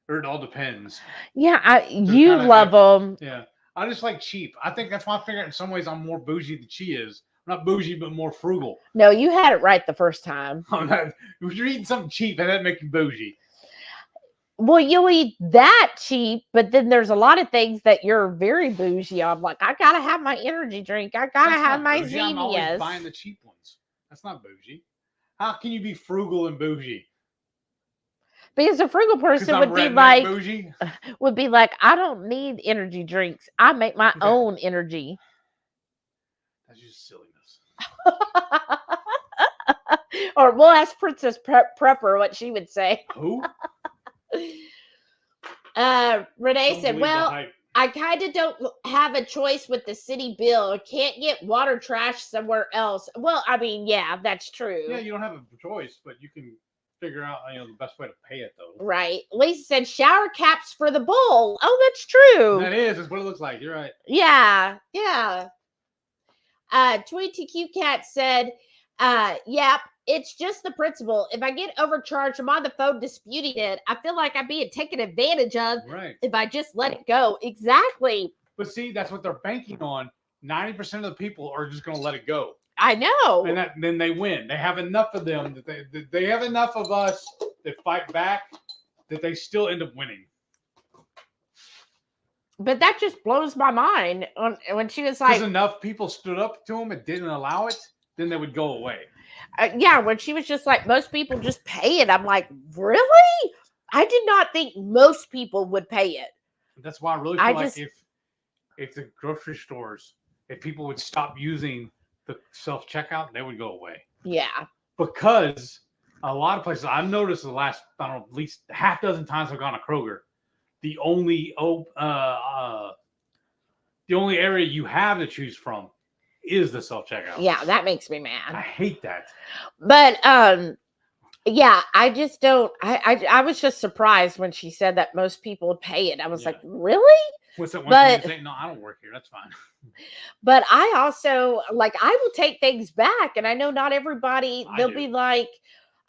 Or it all depends. Yeah, you love them. Yeah, I just like cheap. I think that's why I figure in some ways I'm more bougie than she is. Not bougie, but more frugal. No, you had it right the first time. I'm not, if you're eating something cheap, that doesn't make you bougie. Well, you'll eat that cheap, but then there's a lot of things that you're very bougie on. Like, I gotta have my energy drink. I gotta That's have not my bougie. I'm always Zemias. buying the cheap ones. That's not bougie. How can you be frugal and bougie? Because a frugal person I'm would be redneck like, bougie. I don't need energy drinks. I make my own energy. That's just silliness. Or we'll ask Princess Prepper what she would say. Who? Renee Don't said, believe the well, hype. I kind of don't have a choice with the city bill. I can't get water trash somewhere else. Well, I mean, yeah, that's true. Yeah, you don't have a choice, but you can figure out the best way to pay it though. Right. Lisa said shower caps for the bowl. Oh, that's true. That's what it looks like. You're right. Yeah. Yeah. 22Q Cat said, yep, it's just the principle. If I get overcharged, I'm on the phone disputing it. I feel like I'm being taken advantage of if I just let it go. Exactly. But see, that's what they're banking on. 90% of the people are just going to let it go. I know. And then they win. They have enough of them that they have enough of us that fight back that they still end up winning. But that just blows my mind when she was like, because enough people stood up to them and didn't allow it, then they would go away. Yeah, when she was just like, most people just pay it. I'm like, really? I did not think most people would pay it. That's why I really feel like if the grocery stores, if people would stop using the self-checkout, they would go away. Yeah. Because a lot of places, I've noticed the last, I don't know, at least half dozen times I've gone to Kroger, the only area you have to choose from is the self-checkout. Yeah, that makes me mad. I hate that. But yeah, I just don't. I was just surprised when she said that most people would pay it. I was like, really? What's that one thing you say? No, I don't work here. That's fine. But I also I will take things back, and I know not everybody. They'll be like,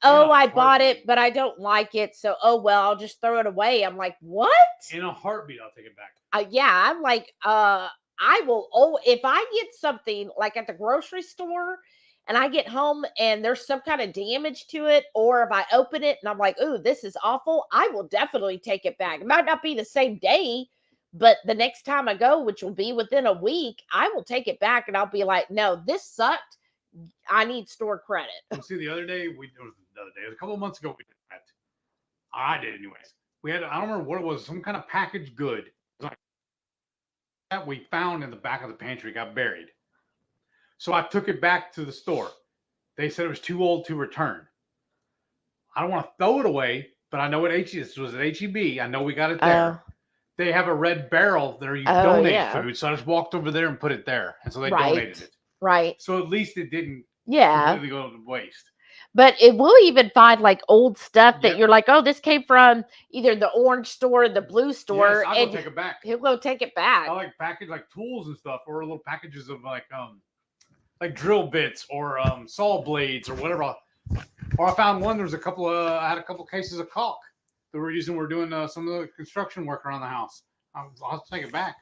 "Oh, I bought it, but I don't like it, so oh well, I'll just throw it away." I'm like, what? In a heartbeat, I'll take it back. Yeah, I'm like, I will. Oh, if I get something like at the grocery store and I get home and there's some kind of damage to it, or if I open it and I'm like, "Ooh, this is awful," I will definitely take it back. It might not be the same day, but the next time I go, which will be within a week, I will take it back and I'll be like, "No, this sucked. I need store credit." Well, see, the other day, it was a couple of months ago, we did that. I did anyways. We had, I don't remember what it was, some kind of packaged good. That we found in the back of the pantry, got buried. So I took it back to the store. They said it was too old to return. I don't want to throw it away, but I know what this was at HEB. I know we got it there. They have a red barrel there you donate food. So I just walked over there and put it there. And so they donated it. Right. So at least it didn't completely go to waste. But it will even find like old stuff that Yep. you're like, oh, this came from either the orange store or the blue store. Yes, I'll and go take it back. he'll go take it back. I like package like tools and stuff, or little packages of like drill bits or saw blades or whatever. Or I found one. There was a couple of I had a couple cases of caulk that we're using. We're doing some of the construction work around the house. I'll take it back.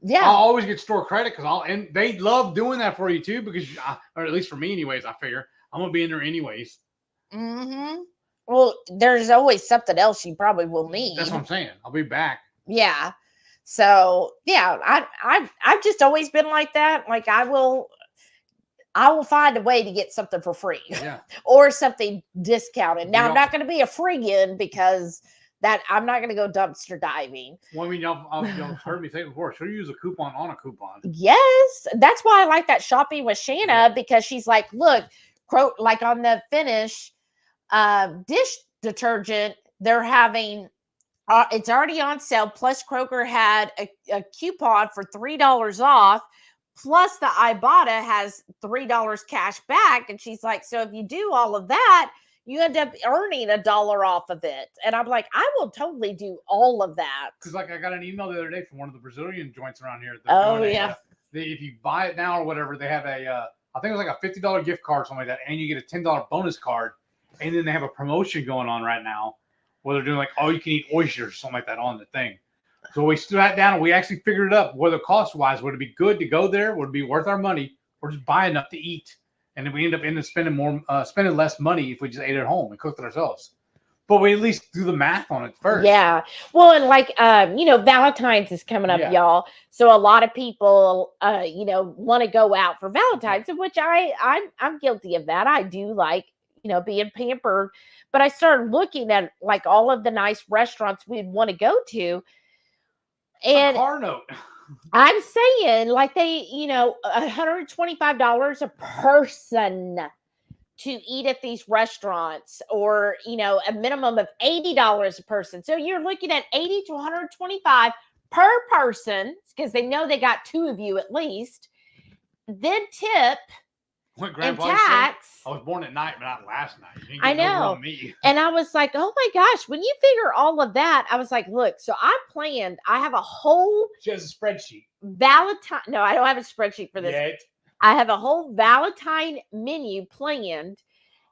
Yeah. I'll always get store credit and they love doing that for you too, because or at least for me anyways, I figure I'm gonna be in there anyways. Mm-hmm. Well, there's always something else you probably will need. That's what I'm saying. I'll be back. Yeah. So yeah, I've just always been like that. Like I will find a way to get something for free. Yeah. Or something discounted. Now Yeah. I'm not going to be a freegan because that I'm not going to go dumpster diving. Well, I mean, y'all heard me say it before. Should use a coupon on a coupon. Yes, that's why I like that shopping with Shanna, because she's like, look, like on the Finish dish detergent, they're having it's already on sale. Plus, Kroger had a coupon for $3 off. Plus, the Ibotta has $3 cash back. And she's like, so if you do all of that, you end up earning $1 off of it. And I'm like, I will totally do all of that. Because like I got an email the other day from one of the Brazilian joints around here. Oh, yeah. If you buy it now or whatever, they have I think it was like a $50 gift card or something like that. And you get a $10 bonus card. And then they have a promotion going on right now where they're doing like all you can eat oysters or something like that on the thing. So we sat down and we actually figured it up, whether cost-wise, would it be good to go there? Would it be worth our money? Or just buy enough to eat? And then we end up spending less money if we just ate at home and cooked it ourselves. But we at least do the math on it first. Yeah. Well, and like, Valentine's is coming up, y'all. So a lot of people, want to go out for Valentine's, which I'm guilty of that. I do like, being pampered. But I started looking at like all of the nice restaurants we'd want to go to. And a car note. I'm saying like they, $125 a person to eat at these restaurants, or, a minimum of $80 a person. So you're looking at $80 to $125 per person, because they know they got two of you at least. Then tip and tax. I was born at night, but not last night. You didn't I get no know. real me. And I was like, oh my gosh, when you figure all of that, I was like, look, so I have a whole She has a spreadsheet. Valentine. No, I don't have a spreadsheet for this. Yet. I have a whole Valentine menu planned,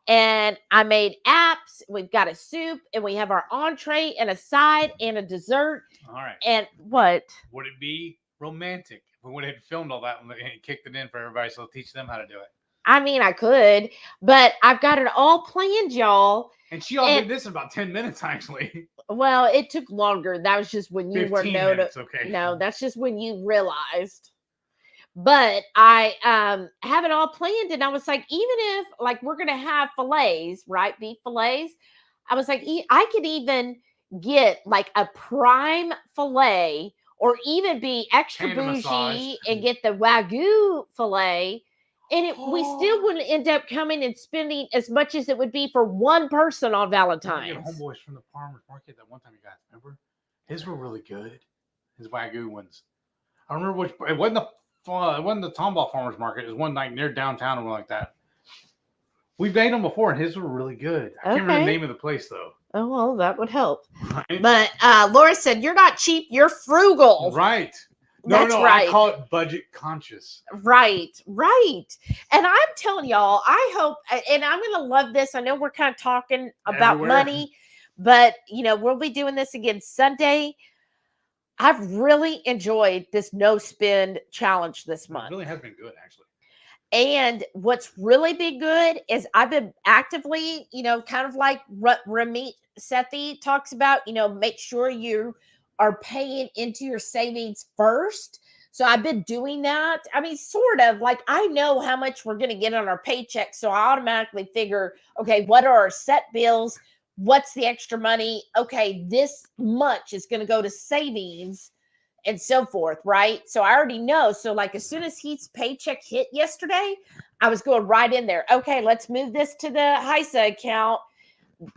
and I made apps. We've got a soup, and we have our entree and a side and a dessert. All right. And what? Would it be romantic if we would have filmed all that and kicked it in for everybody so teach them how to do it? I mean, I could, but I've got it all planned, y'all. And she all did this in about 10 minutes, actually. Well, it took longer. That was just when you were minutes, okay. No, that's just when you realized. But I have it all planned, and I was like, even if like we're gonna have fillets, right? Beef fillets. I was like, I could even get like a prime fillet, or even be extra bougie and get the Wagyu fillet. And we still wouldn't end up coming and spending as much as it would be for one person on Valentine's. You get homeboys from the farmer's market that one time you guys remember? His were really good. His Wagyu ones. I remember which. It wasn't the Tomball farmer's market. It was one like near downtown or like that. We've ate them before, and his were really good. I can't remember the name of the place though. Oh well, that would help. Right? But Laura said, "You're not cheap. You're frugal." Right. That's right. I call it budget conscious. Right. And I'm telling y'all, I hope, and I'm going to love this. I know we're kind of talking about money, but we'll be doing this again Sunday. I've really enjoyed this no spend challenge this month. It really has been good, actually. And what's really been good is I've been actively, kind of like Ramit Sethi talks about, make sure you are paying into your savings first. So I've been doing that. I mean, sort of like I know how much we're going to get on our paycheck. So I automatically figure, okay, what are our set bills? What's the extra money? Okay, this much is going to go to savings and so forth, right? So I already know. So like as soon as Heath's paycheck hit yesterday, I was going right in there. Okay, let's move this to the HISA account.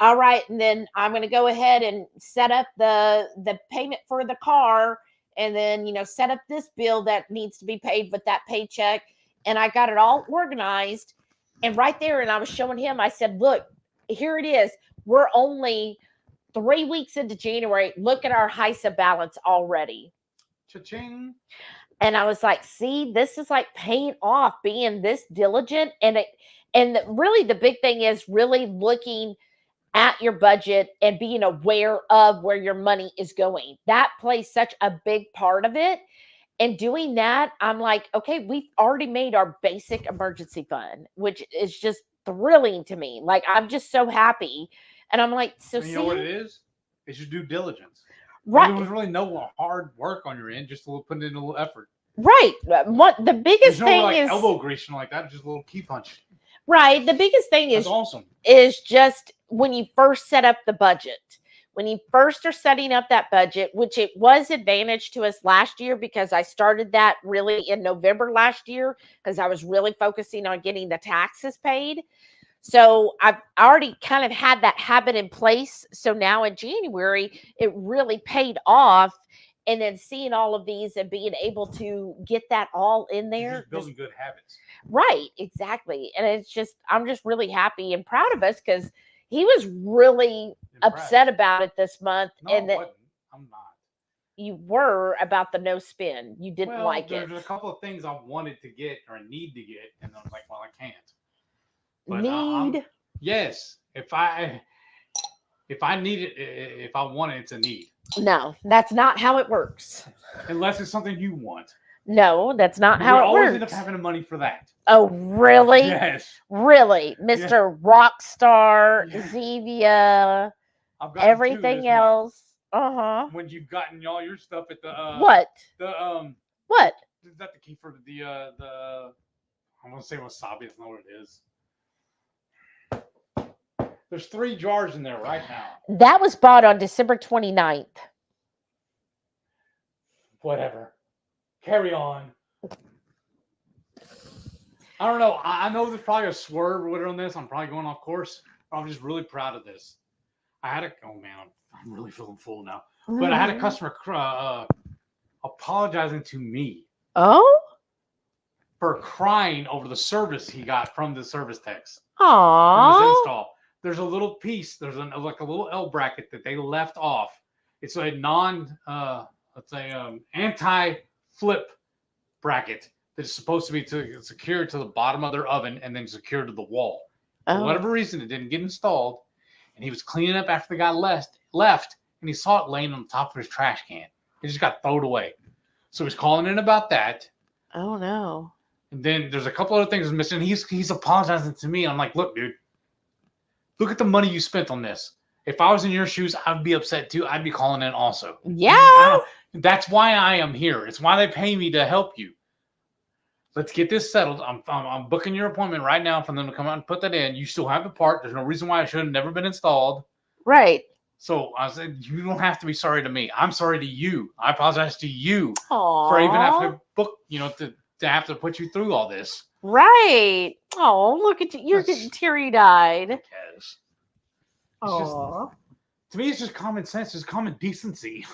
All right, and then I'm going to go ahead and set up the payment for the car, and then set up this bill that needs to be paid with that paycheck. And I got it all organized, And right there, and I was showing him, I said, look, here it is. We're only 3 weeks into January. Look at our HISA balance already. Cha-ching. And I was like, see, this is like paying off being this diligent. And really the big thing is really looking at your budget and being aware of where your money is going. That plays such a big part of it. And doing that, I'm like, okay, we've already made our basic emergency fund, which is just thrilling to me. Like, I'm just so happy. And I'm like, so and you know what it is? It's your due diligence. Right. There was really no hard work on your end, just putting in a little effort. Right. What the biggest thing like is elbow grease like that, just a little key punch. Right. The biggest thing That's awesome. Is just when you first set up the budget. When you first are setting up that budget, which it was advantage to us last year because I started that really in November last year because I was really focusing on getting the taxes paid. So I've already kind of had that habit in place. So now in January, it really paid off. And then seeing all of these and being able to get that all in there. Just building good habits. Right, exactly. And it's just, I'm just really happy and proud of us because he was really upset about it this month. No, and that I'm not. You were about the no spin. You didn't like it. There's a couple of things I wanted to get or need to get, and I was like, well, I can't. But need? Yes. If I need it, if I want it, it's a need. No, that's not how it works. Unless it's something you want. No, that's not how it works. We always end up having the money for that. Oh, really? Yes. Really? Mr. Rockstar, Zevia, everything else. Uh-huh. When you've gotten all your stuff at the what? What? Is that the key for the I'm gonna say wasabi, it's not what it is. There's 3 jars in there right now. That was bought on December 29th. Whatever. Carry on. I don't know. I know there's probably a swerve or whatever on this. I'm probably going off course. I'm just really proud of this. Oh man, I'm really feeling full now. Mm-hmm. But I had a customer apologizing to me. Oh? For crying over the service he got from the service techs. Aww. From his install. There's a little piece. There's like a little L bracket that they left off. It's a anti-flip bracket that is supposed to be secured to the bottom of their oven and then secured to the wall. For whatever reason, it didn't get installed. And he was cleaning up after the guy left, and he saw it laying on the top of his trash can. It just got thrown away. So he's calling in about that. Oh, no. And then there's a couple other things missing. He's apologizing to me. I'm like, look, dude. Look at the money you spent on this. If I was in your shoes, I'd be upset too. I'd be calling in also. Yeah. That's why I am here. It's why they pay me to help you. Let's get this settled. I'm booking your appointment right now for them to come out and put that in. You still have the part. There's no reason why it should have never been installed. Right. So I said, you don't have to be sorry to me. I'm sorry to you. I apologize to you Aww. for even having to book, to have to put you through all this. Right. Oh, look at you. You're getting teary-eyed. Yes. Oh. To me, it's just common sense. It's common decency.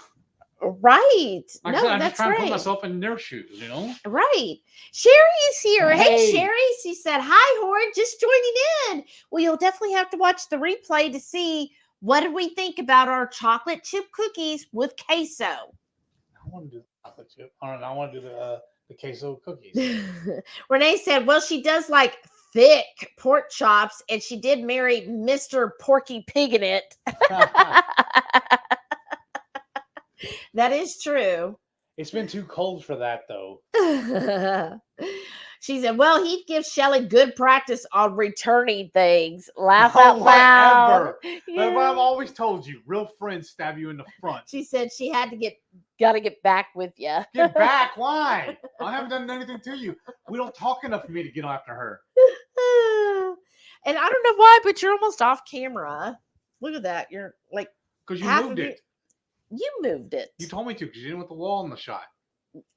Right. Like I said, I'm just trying to put myself in their shoes, Right. Sherry is here. Hey, Sherry. She said, hi, Horde. Just joining in. Well, you'll definitely have to watch the replay to see what did we think about our chocolate chip cookies with queso. I want to do the chocolate chip. I want to do the queso cookies. Renee said, well, she does like thick pork chops, and she did marry Mr. Porky Pig in it. That is true. It's been too cold for that, though. She said, well, he gives Shelly good practice on returning things. Laugh out loud. Yeah. That's what I've always told you. Real friends stab you in the front. She said she had to got to get back with you. Get back? Why? I haven't done anything to you. We don't talk enough for me to get after her. And I don't know why, but you're almost off camera. Look at that. You're like, because you moved it. You moved it. You told me to because you didn't want the wall in the shot.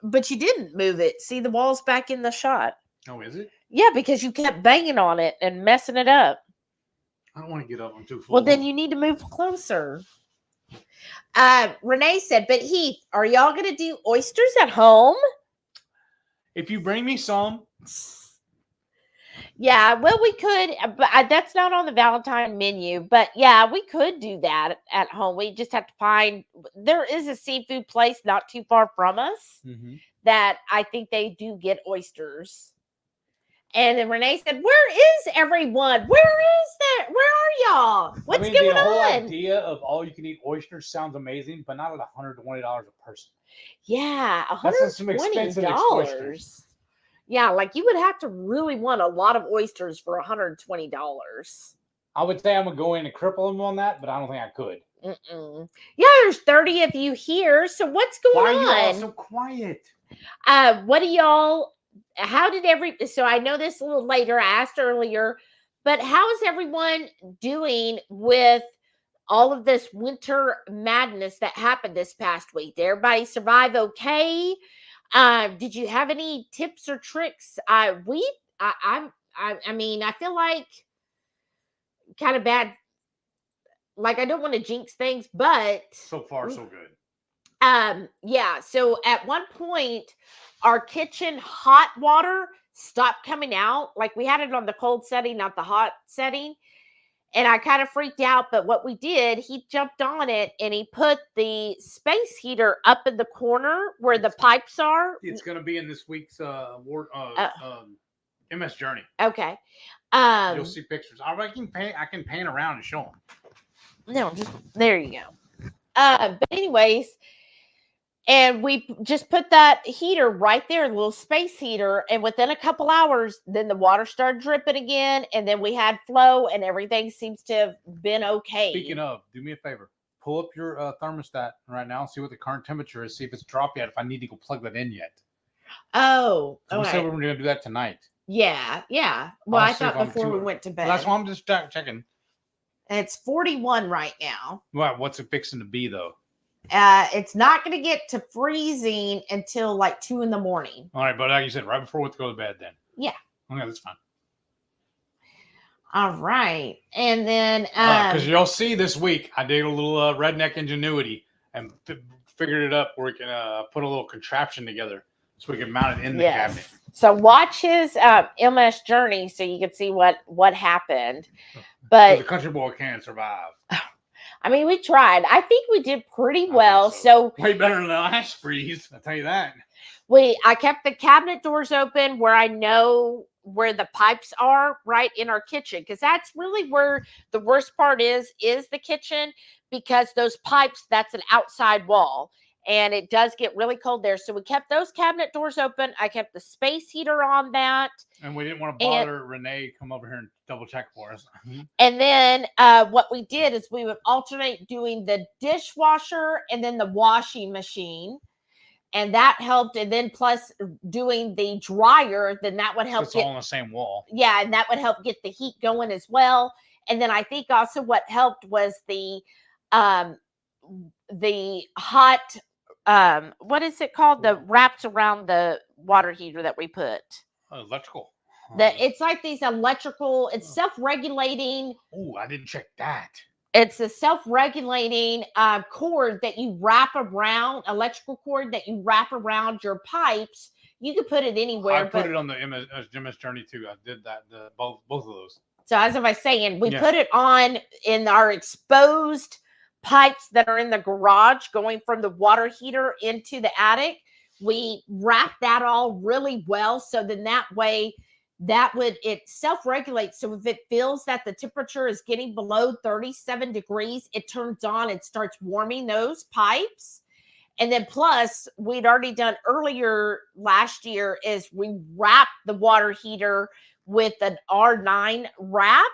But you didn't move it. See, the wall's back in the shot. Oh, is it? Yeah, because you kept banging on it and messing it up. I don't want to get up. I'm too full. Well, then you need to move closer. Renee said, but Heath, are y'all going to do oysters at home? If you bring me some. Yeah, well, we could, but that's not on the Valentine menu. But yeah, we could do that at home. We just have to find. There is a seafood place not too far from us Mm-hmm. that I think they do get oysters. And then Renee said, "Where is everyone? Where is that? Where are y'all? What's I mean, going the whole on?" idea of all you can eat oysters sounds amazing, but not at $120 a person. Yeah, That's some expensive $120. oysters. Yeah, like you would have to really want a lot of oysters for $120. I would say I'm gonna go in and cripple them on that, but I don't think I could. Mm-mm. Yeah, there's 30 of you here. So what's going Why on? are you all so quiet? What do y'all? How did So I know this a little later. I asked earlier, but how is everyone doing with all of this winter madness that happened this past week? Did everybody survive okay? Did you have any tips or tricks? I mean, I feel like kind of bad. Like I don't want to jinx things, but So far, so good. yeah. So at one point, our kitchen hot water stopped coming out. Like we had it on the cold setting, not the hot setting. And I kind of freaked out. But what we did, he jumped on it and he put the space heater up in the corner where the pipes are. It's gonna be in this week's MS Journey. Okay. You'll see pictures. I can paint around and show them. No, just there you go. But anyways, and we just put that heater right there, a little space heater, and within a couple hours, then the water started dripping again, and then we had flow, and everything seems to have been okay. Speaking of, do me a favor. Pull up your thermostat right now and see what the current temperature is. See if it's dropped yet. If I need to go plug that in yet. Oh, we said we were going to do that tonight. Yeah. Well, I thought before we went to bed. Well, that's why I'm just checking. It's 41 right now. Well, what's it fixing to be though? It's not going to get to freezing until like 2 a.m. All right, but like you said, right before we go to bed, then. Yeah. Okay, that's fine. All right, and then because you'll see this week, I did a little redneck ingenuity and figured it up where we can put a little contraption together so we can mount it in the cabinet. So watch his MS journey so you can see what happened. But the country boy can survive. I mean, we tried. I think we did pretty well. So way better than the last freeze, I'll tell you that. I kept the cabinet doors open where I know where the pipes are, right in our kitchen, because that's really where the worst part is the kitchen, because those pipes, that's an outside wall. And it does get really cold there. So we kept those cabinet doors open. I kept the space heater on that. And we didn't want to bother Renee come over here and double check for us. And then what we did is we would alternate doing the dishwasher and then the washing machine. And that helped. And then plus doing the dryer, then that would help. It's all on the same wall. Yeah. And that would help get the heat going as well. And then I think also what helped was the hot, what is it called? The wraps around the water heater that we put. Electrical. It's like these electrical, it's self-regulating. Oh, I didn't check that. It's a self-regulating cord that you wrap around, electrical cord that you wrap around your pipes. You could put it anywhere. I put it on the MS Journey too. I did that, both of those. So as I was saying, we put it on in our exposed pipes that are in the garage going from the water heater into the attic. We wrap that all really well. So then that way it self-regulates. So if it feels that the temperature is getting below 37 degrees, it turns on and starts warming those pipes. And then plus we'd already done earlier last year is we wrapped the water heater with an R9 wrap.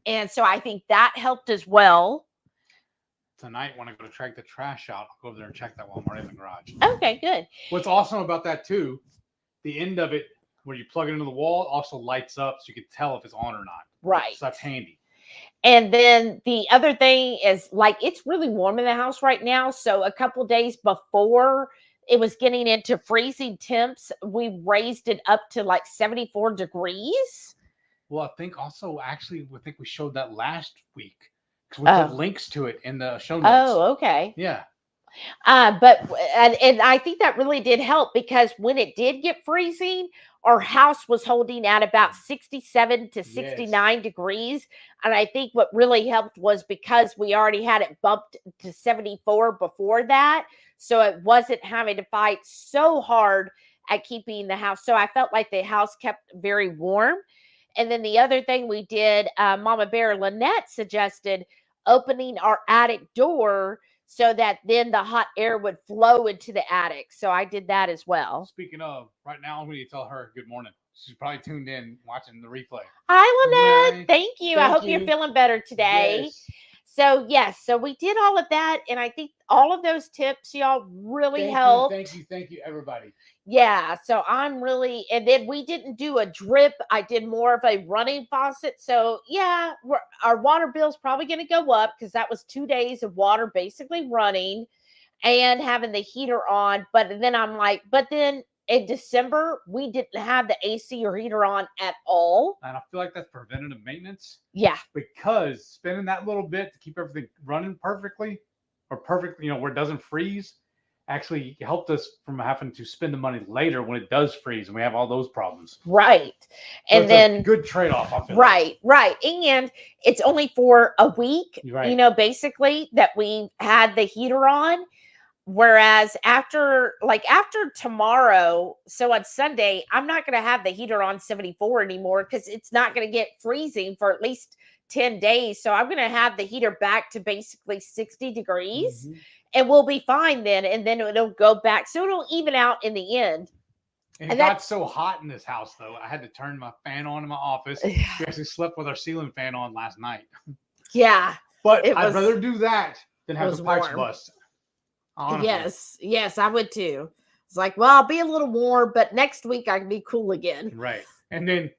And so I think that helped as well. Tonight, when I go to track the trash out, I'll go over there and check that while I'm already in the garage. Okay, good. What's awesome about that too, the end of it, where you plug it into the wall, also lights up so you can tell if it's on or not. Right. So that's handy. And then the other thing is, like, it's really warm in the house right now. So a couple of days before it was getting into freezing temps, we raised it up to like 74 degrees. Well, I think also, actually, we showed that last week. Because we put links to it in the show notes. Oh, okay. Yeah. And I think that really did help because when it did get freezing, our house was holding at about 67 to 69 degrees. And I think what really helped was because we already had it bumped to 74 before that. So it wasn't having to fight so hard at keeping the house. So I felt like the house kept very warm. And then the other thing we did, Mama Bear Lynette suggested opening our attic door so that then the hot air would flow into the attic. So I did that as well. Speaking of, right now, I'm going to tell her good morning. She's probably tuned in watching the replay. Hi, Lynette. Hi. Thank you. I hope you're feeling better today. Yes. So, yes, so we did all of that. And I think all of those tips, y'all, really helped. Thank you, everybody. Yeah, so I'm really, and then we didn't do a drip. I did more of a running faucet. So, yeah, our water bill's probably going to go up because that was 2 days of water basically running and having the heater on. But then I'm like, but then in December, we didn't have the AC or heater on at all. And I feel like that's preventative maintenance. Yeah. Because spending that little bit to keep everything running perfectly, where it doesn't freeze, actually helped us from having to spend the money later when it does freeze and we have all those problems. Right. So And then good trade-off, I feel right. And it's only for a week, right. Basically that we had the heater on. Whereas after tomorrow, so on Sunday, I'm not going to have the heater on 74 anymore because it's not going to get freezing for at least 10 days. So I'm going to have the heater back to basically 60 degrees and we'll be fine then. And then it'll go back. So it'll even out in the end. And it got so hot in this house, though. I had to turn my fan on in my office. We actually slept with our ceiling fan on last night. Yeah. But I'd rather do that than have the pipes warm. bust. Honestly. Yes, I would too. It's like, well, I'll be a little warm, but next week I can be cool again. Right. And then,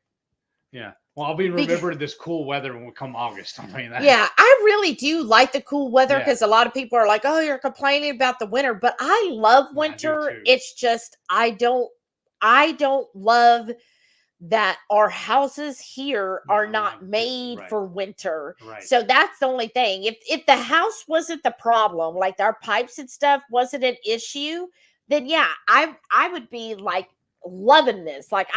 well, I'll be remembered this cool weather when we come August. I mean, yeah, I really do like the cool weather because a lot of people are like, oh, you're complaining about the winter, but I love winter. It's just, I don't love that our houses here are not made for winter. Right. So that's the only thing. If the house wasn't the problem, like our pipes and stuff wasn't an issue, then yeah, I would be like loving this. Like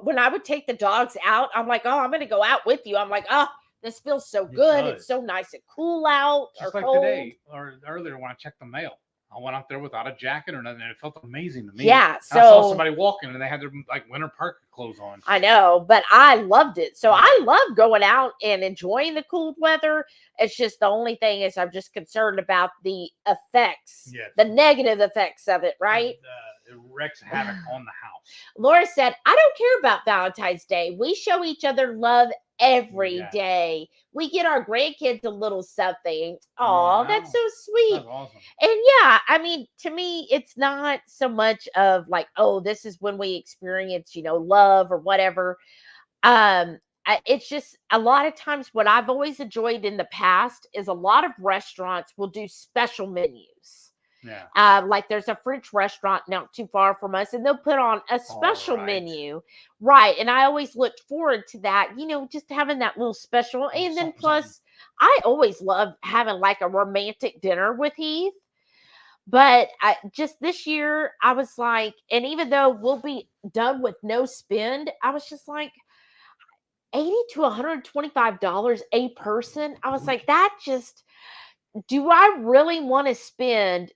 when I would take the dogs out, I'm like, oh, I'm going to go out with you. I'm like, oh, this feels so good. It's so nice and cool out. Just or like cold. Today or earlier when I checked the mail. I went out there without a jacket or nothing, and it felt amazing to me. Yeah, so I saw somebody walking, and they had their winter parka clothes on. I know, but I loved it. So I love going out and enjoying the cool weather. It's just the only thing is I'm just concerned about the effects, the negative effects of it, right? It wreaks havoc on the house. Laura said, I don't care about Valentine's Day. We show each other love every day. We get our grandkids a little something. Oh, that's so sweet. That's awesome. And yeah, I mean, to me, it's not so much of like, oh, this is when we experience, love or whatever. It's just a lot of times what I've always enjoyed in the past is a lot of restaurants will do special menus. Yeah. Like there's a French restaurant not too far from us, and they'll put on a special menu. Right. And I always looked forward to that, just having that little special. And then plus, I always love having like a romantic dinner with Heath. But just this year, I was like, and even though we'll be done with no spend, I was just like, $80 to $125 a person. I was like, do I really want to spend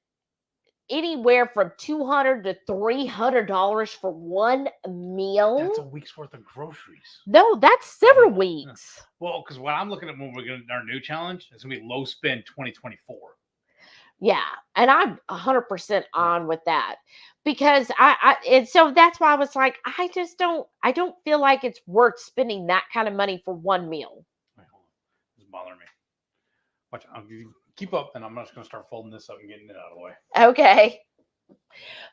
anywhere from $200 to $300 for one meal? That's a week's worth of groceries. No, that's several weeks. Well, because what I'm looking at when we're going to our new challenge is going to be low spend 2024. Yeah, and I'm 100% on with that because and so that's why I was like, I don't feel like it's worth spending that kind of money for one meal. Wait, hold on. It's bothering me. Watch, keep up, and I'm just going to start folding this up and getting it out of the way. Okay.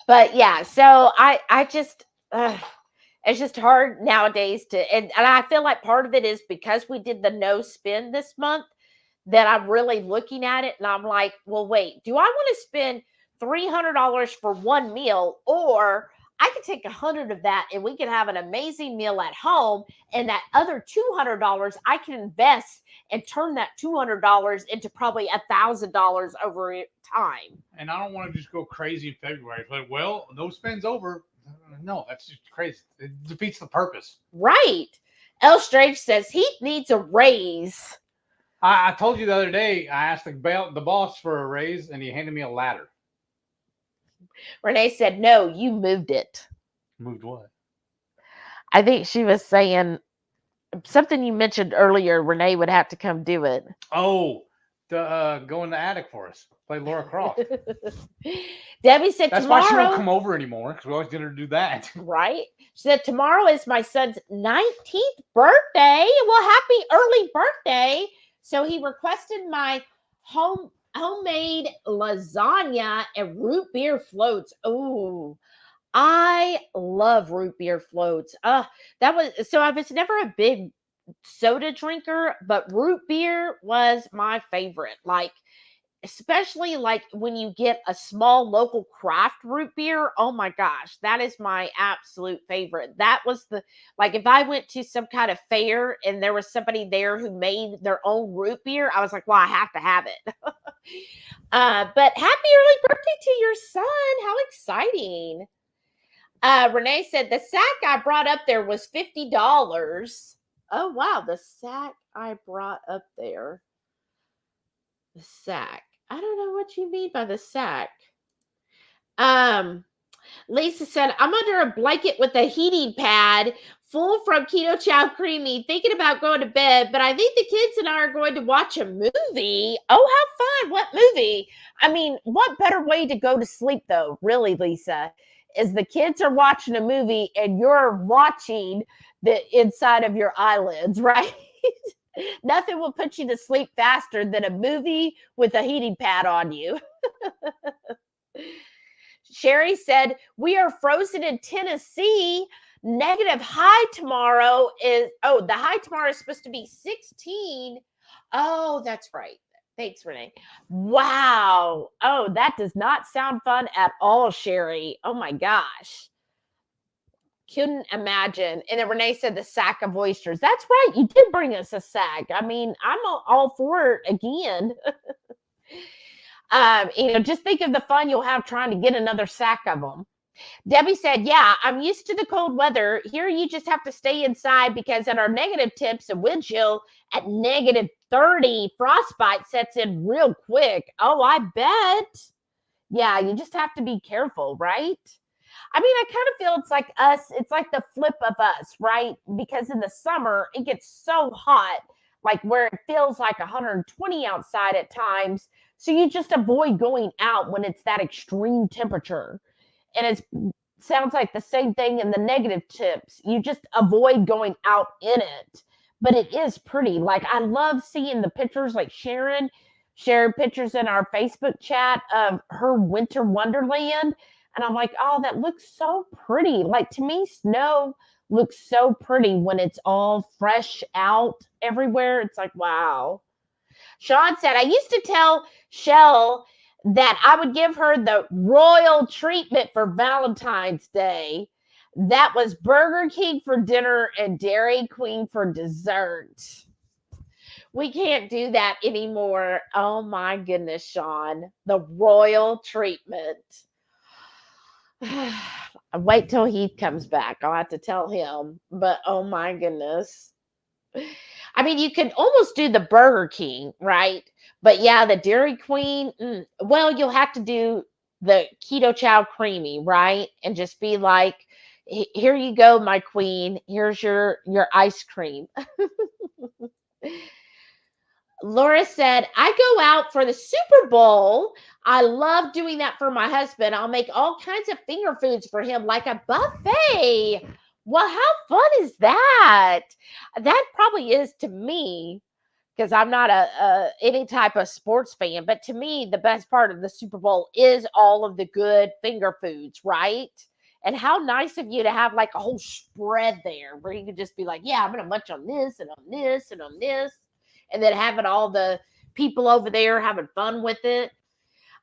But yeah, so I just, it's just hard nowadays and I feel like part of it is because we did the no spend this month that I'm really looking at it and I'm like, well, wait, do I want to spend $300 for one meal or I could take 100 of that and we could have an amazing meal at home. And that other $200, I can invest and turn that $200 into probably $1,000 over time. And I don't want to just go crazy in February. It's like, well, no spend's over. No, that's just crazy. It defeats the purpose. Right. L. Strange says Heath needs a raise. I told you the other day, I asked the boss for a raise, and he handed me a ladder. Renee said, no, you moved it. Moved what? I think she was saying something you mentioned earlier. Renee would have to come do it. Oh, go in the attic for us. Play Laura Croft. Debbie said That's tomorrow. why she won't come over anymore, because we always get her to do that. Right? She said tomorrow is my son's 19th birthday. Well, happy early birthday. So he requested my homemade lasagna and root beer floats. Oh, I love root beer floats. I was never a big soda drinker, but root beer was my favorite. Like, especially like when you get a small local craft root beer. Oh my gosh, that is my absolute favorite. That was like if I went to some kind of fair and there was somebody there who made their own root beer, I was like, well, I have to have it. But happy early birthday to your son. How exciting. Renee said the sack I brought up there was $50. Oh, wow. The sack I brought up there. The sack. I don't know what you mean by the sack. Lisa said, I'm under a blanket with a heating pad full from Ketochow creamy, thinking about going to bed, but I think the kids and I are going to watch a movie. Oh, how fun. What movie? I mean, what better way to go to sleep, though, really, Lisa, is the kids are watching a movie and you're watching the inside of your eyelids, right? Nothing will put you to sleep faster than a movie with a heating pad on you. Sherry said, we are frozen in Tennessee. Negative high tomorrow the high tomorrow is supposed to be 16. Oh, that's right. Thanks, Renee. Wow. Oh, that does not sound fun at all, Sherry. Oh my gosh. Couldn't imagine. And then Renee said the sack of oysters. That's right. You did bring us a sack. I mean, I'm all for it again. Just think of the fun you'll have trying to get another sack of them. Debbie said, yeah, I'm used to the cold weather. Here you just have to stay inside because at our negative temps and wind chill at negative 30, frostbite sets in real quick. Oh, I bet. Yeah, you just have to be careful, right? I mean, I kind of feel it's like us. It's like the flip of us, right? Because in the summer, it gets so hot, like where it feels like 120 outside at times. So you just avoid going out when it's that extreme temperature. And it sounds like the same thing in the negative temps. You just avoid going out in it. But it is pretty. Like, I love seeing the pictures, like Sharon shared pictures in our Facebook chat of her winter wonderland. And I'm like, oh, that looks so pretty. Like, to me, snow looks so pretty when it's all fresh out everywhere. It's like, wow. Sean said, I used to tell Shell that I would give her the royal treatment for Valentine's Day. That was Burger King for dinner and Dairy Queen for dessert. We can't do that anymore. Oh, my goodness, Sean. The royal treatment. Wait till Heath comes back. I'll have to tell him. But oh my goodness. I mean, you could almost do the Burger King, right? But yeah, the Dairy Queen. Well, you'll have to do the Ketochow creamy, right? And just be like, here you go, my queen. Here's your ice cream. Laura said, I go out for the Super Bowl. I love doing that for my husband. I'll make all kinds of finger foods for him, like a buffet. Well, how fun is that? That probably is to me, because I'm not any type of sports fan. But to me, the best part of the Super Bowl is all of the good finger foods, right? And how nice of you to have like a whole spread there where you could just be like, yeah, I'm going to munch on this and on this and on this. And then having all the people over there having fun with it.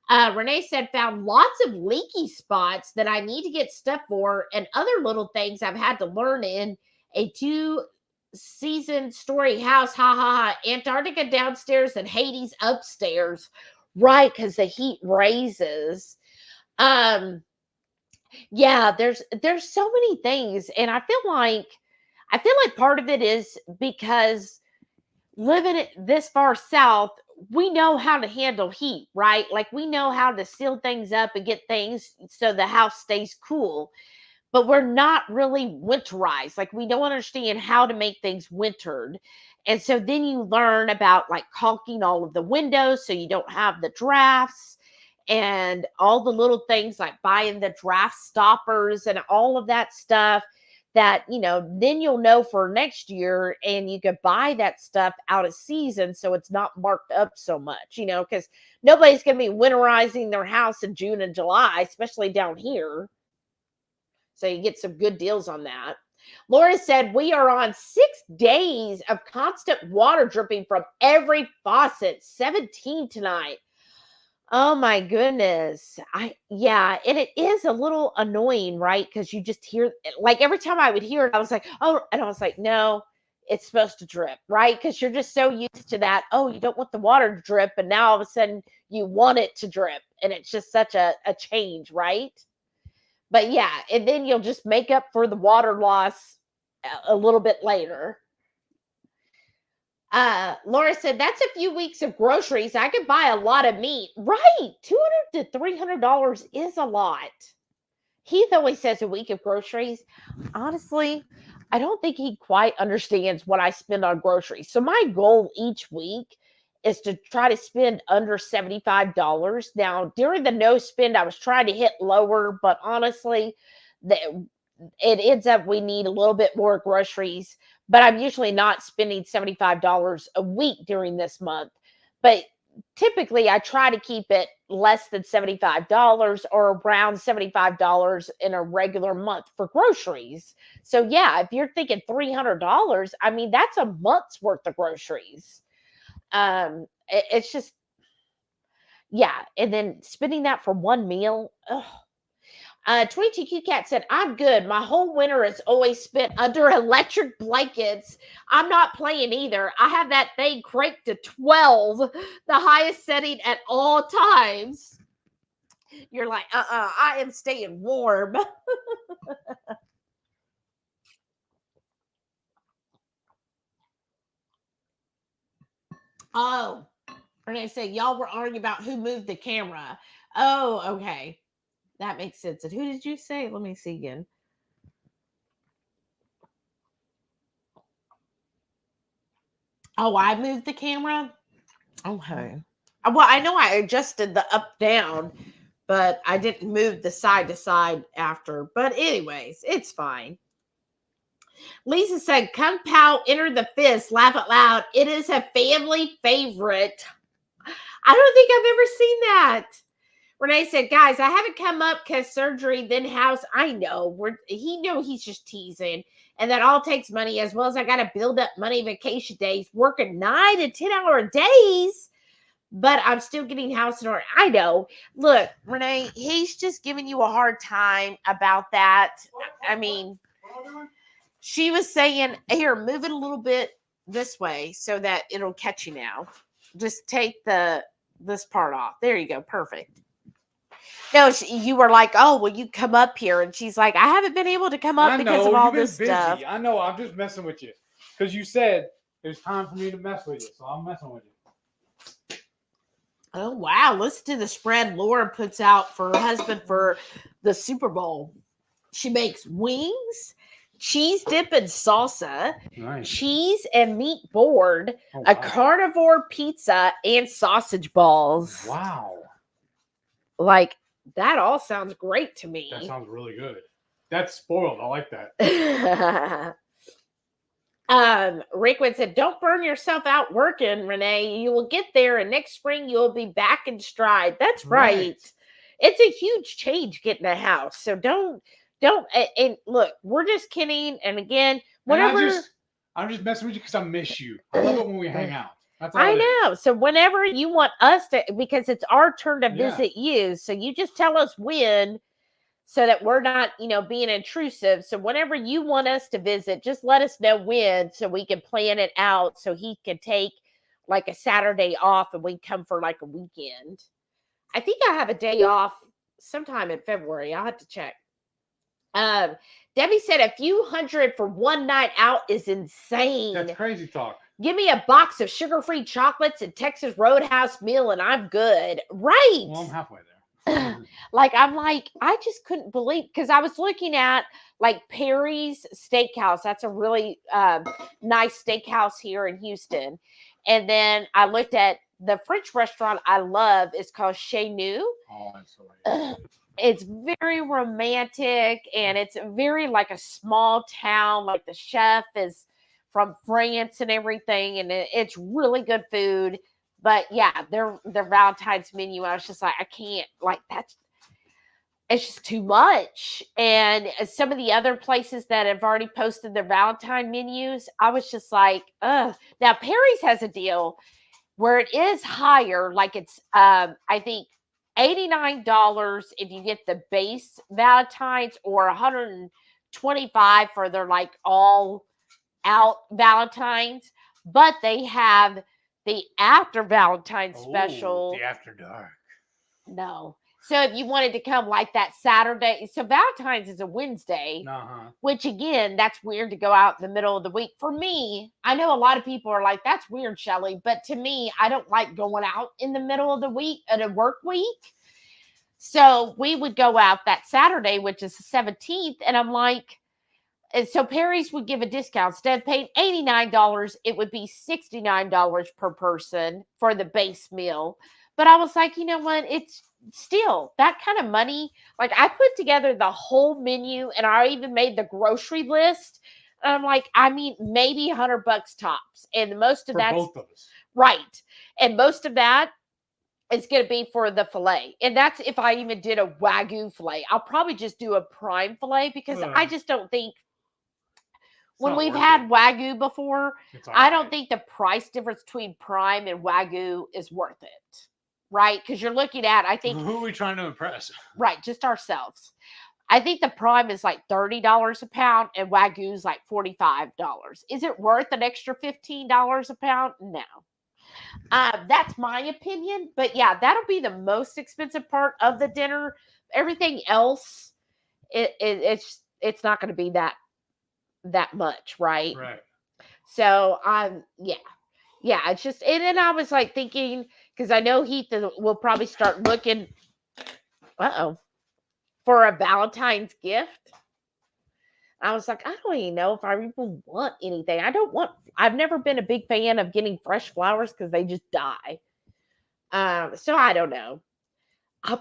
Renee said, found lots of leaky spots that I need to get stuff for, and other little things I've had to learn in a 2-season story house. Ha ha ha. Antarctica downstairs and Hades upstairs. Right, because the heat raises. Yeah, there's so many things, and I feel like part of it is because living this far south, we know how to handle heat, right? Like we know how to seal things up and get things so the house stays cool, but we're not really winterized. Like we don't understand how to make things wintered. And so then you learn about like caulking all of the windows so you don't have the drafts and all the little things like buying the draft stoppers and all of that stuff that, then you'll know for next year, and you could buy that stuff out of season so it's not marked up so much, because nobody's going to be winterizing their house in June and July, especially down here. So you get some good deals on that. Laura said, we are on 6 days of constant water dripping from every faucet, 17 tonight. Oh my goodness. And it is a little annoying, right? Because you just hear, like every time I would hear it, I was like, oh, and I was like, no, it's supposed to drip, right? Because you're just so used to that. Oh, you don't want the water to drip. And now all of a sudden you want it to drip. And it's just such a change, right? But yeah, and then you'll just make up for the water loss a little bit later. Laura said, that's a few weeks of groceries. I could buy a lot of meat. Right. $200 to $300 is a lot. Heath always says a week of groceries. Honestly, I don't think he quite understands what I spend on groceries. So my goal each week is to try to spend under $75. Now, during the no spend, I was trying to hit lower, but honestly, it ends up we need a little bit more groceries. But I'm usually not spending $75 a week during this month. But typically, I try to keep it less than $75 or around $75 in a regular month for groceries. So yeah, if you're thinking $300, I mean, that's a month's worth of groceries. It's just, yeah. And then spending that for one meal, ugh. 22Q Cat said, I'm good. My whole winter is always spent under electric blankets. I'm not playing either. I have that thing cranked to 12, the highest setting at all times. You're like, I am staying warm. Oh, and they say y'all were arguing about who moved the camera. Oh, okay. That makes sense. And who did you say? Let me see again. Oh, I moved the camera? Okay. Well, I know I adjusted the up down, but I didn't move the side to side after. But anyways, it's fine. Lisa said, Kung Pao, enter the fist, laugh out loud. It is a family favorite. I don't think I've ever seen that. Renee said, guys, I haven't come up because surgery, then house. I know. He's just teasing. And that all takes money, as well as I got to build up money vacation days, working 9 to 10-hour days. But I'm still getting house in order. I know. Look, Renee, he's just giving you a hard time about that. I mean, she was saying, here, move it a little bit this way so that it'll catch you now. Just take this part off. There you go. Perfect. No, you were like, oh, well, you come up here. And she's like, I haven't been able to come up because of all this stuff. I know. I'm just messing with you. Because you said it was time for me to mess with you. So I'm messing with you. Oh, wow. Listen to the spread Laura puts out for her husband for the Super Bowl. She makes wings, cheese dip and salsa, nice. Cheese and meat board, a carnivore pizza, and sausage balls. Wow. Like, that all sounds great to me. That sounds really good. That's spoiled. I like that. Rickwood said, don't burn yourself out working, Renee. You will get there, and next spring you'll be back in stride. That's right. It's a huge change getting a house. So don't, and look, we're just kidding. And again, whatever. I'm just messing with you because I miss you. I love it when we hang out. That's all I it is. know. So whenever you want us to, because it's our turn to Yeah. visit you, so you just tell us when, so that we're not, being intrusive. So whenever you want us to visit, just let us know when, so we can plan it out, so he can take like a Saturday off and we can come for like a weekend. I think I have a day off sometime in February. I'll have to check. Debbie said a few hundred for one night out is insane. That's crazy talk. Give me a box of sugar-free chocolates and Texas Roadhouse meal and I'm good. Right. Well, I'm halfway there. I just couldn't believe, because I was looking at like Perry's Steakhouse. That's a really nice steakhouse here in Houston. And then I looked at the French restaurant I love. It's called Chez Nous. Oh, that's so right. It's very romantic and it's very like a small town. Like the chef is from France and everything, and it's really good food. But yeah, their Valentine's menu, I was just like, I can't, like, it's just too much. And some of the other places that have already posted their Valentine menus, I was just like, ugh. Now Perry's has a deal where it is higher, like it's I think $89 if you get the base Valentine's, or $125 for their like all out Valentine's. But they have the after Valentine's special. The after dark. No. So if you wanted to come like that Saturday, so Valentine's is a Wednesday, which again, that's weird to go out in the middle of the week. For me, I know a lot of people are like, that's weird, Shelly. But to me, I don't like going out in the middle of the week at a work week. So we would go out that Saturday, which is the 17th. And I'm like, and so Perry's would give a discount. Instead of paying $89, it would be $69 per person for the base meal. But I was like, you know what? It's still that kind of money. Like, I put together the whole menu and I even made the grocery list. And I'm like, I mean, maybe $100 tops. And most of that, both of us. Right. And most of that is going to be for the filet. And that's if I even did a Wagyu filet. I'll probably just do a prime filet, because I just don't think, when we've had Wagyu before, I don't think the price difference between prime and Wagyu is worth it. Right? Because you're looking at, I think. Who are we trying to impress? Right. Just ourselves. I think the prime is like $30 a pound and Wagyu is like $45. Is it worth an extra $15 a pound? No. That's my opinion. But yeah, that'll be the most expensive part of the dinner. Everything else, it's not going to be that much, right? Right. So yeah, it's just, and then I was like thinking, because I know Heath will probably start looking for a Valentine's gift. I was like, I don't even know if I even want anything. I've never been a big fan of getting fresh flowers because they just die. So I don't know. I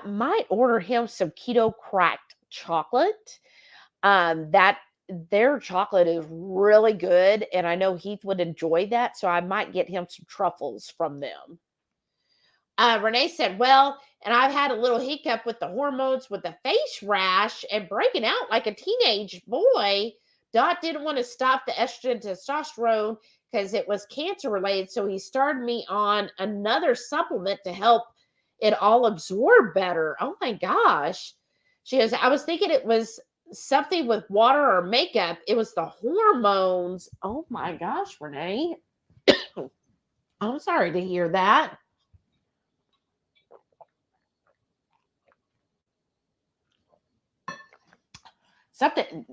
might order him some Keto Krack'd chocolate. That their chocolate is really good, and I know Heath would enjoy that, so I might get him some truffles from them. Renee said, well, and I've had a little hiccup with the hormones with the face rash and breaking out like a teenage boy. Dot didn't want to stop the estrogen testosterone because it was cancer related, so he started me on another supplement to help it all absorb better. Oh my gosh. She goes, I was thinking it was something with water or makeup. It was the hormones. Oh my gosh, Renee. I'm sorry to hear that.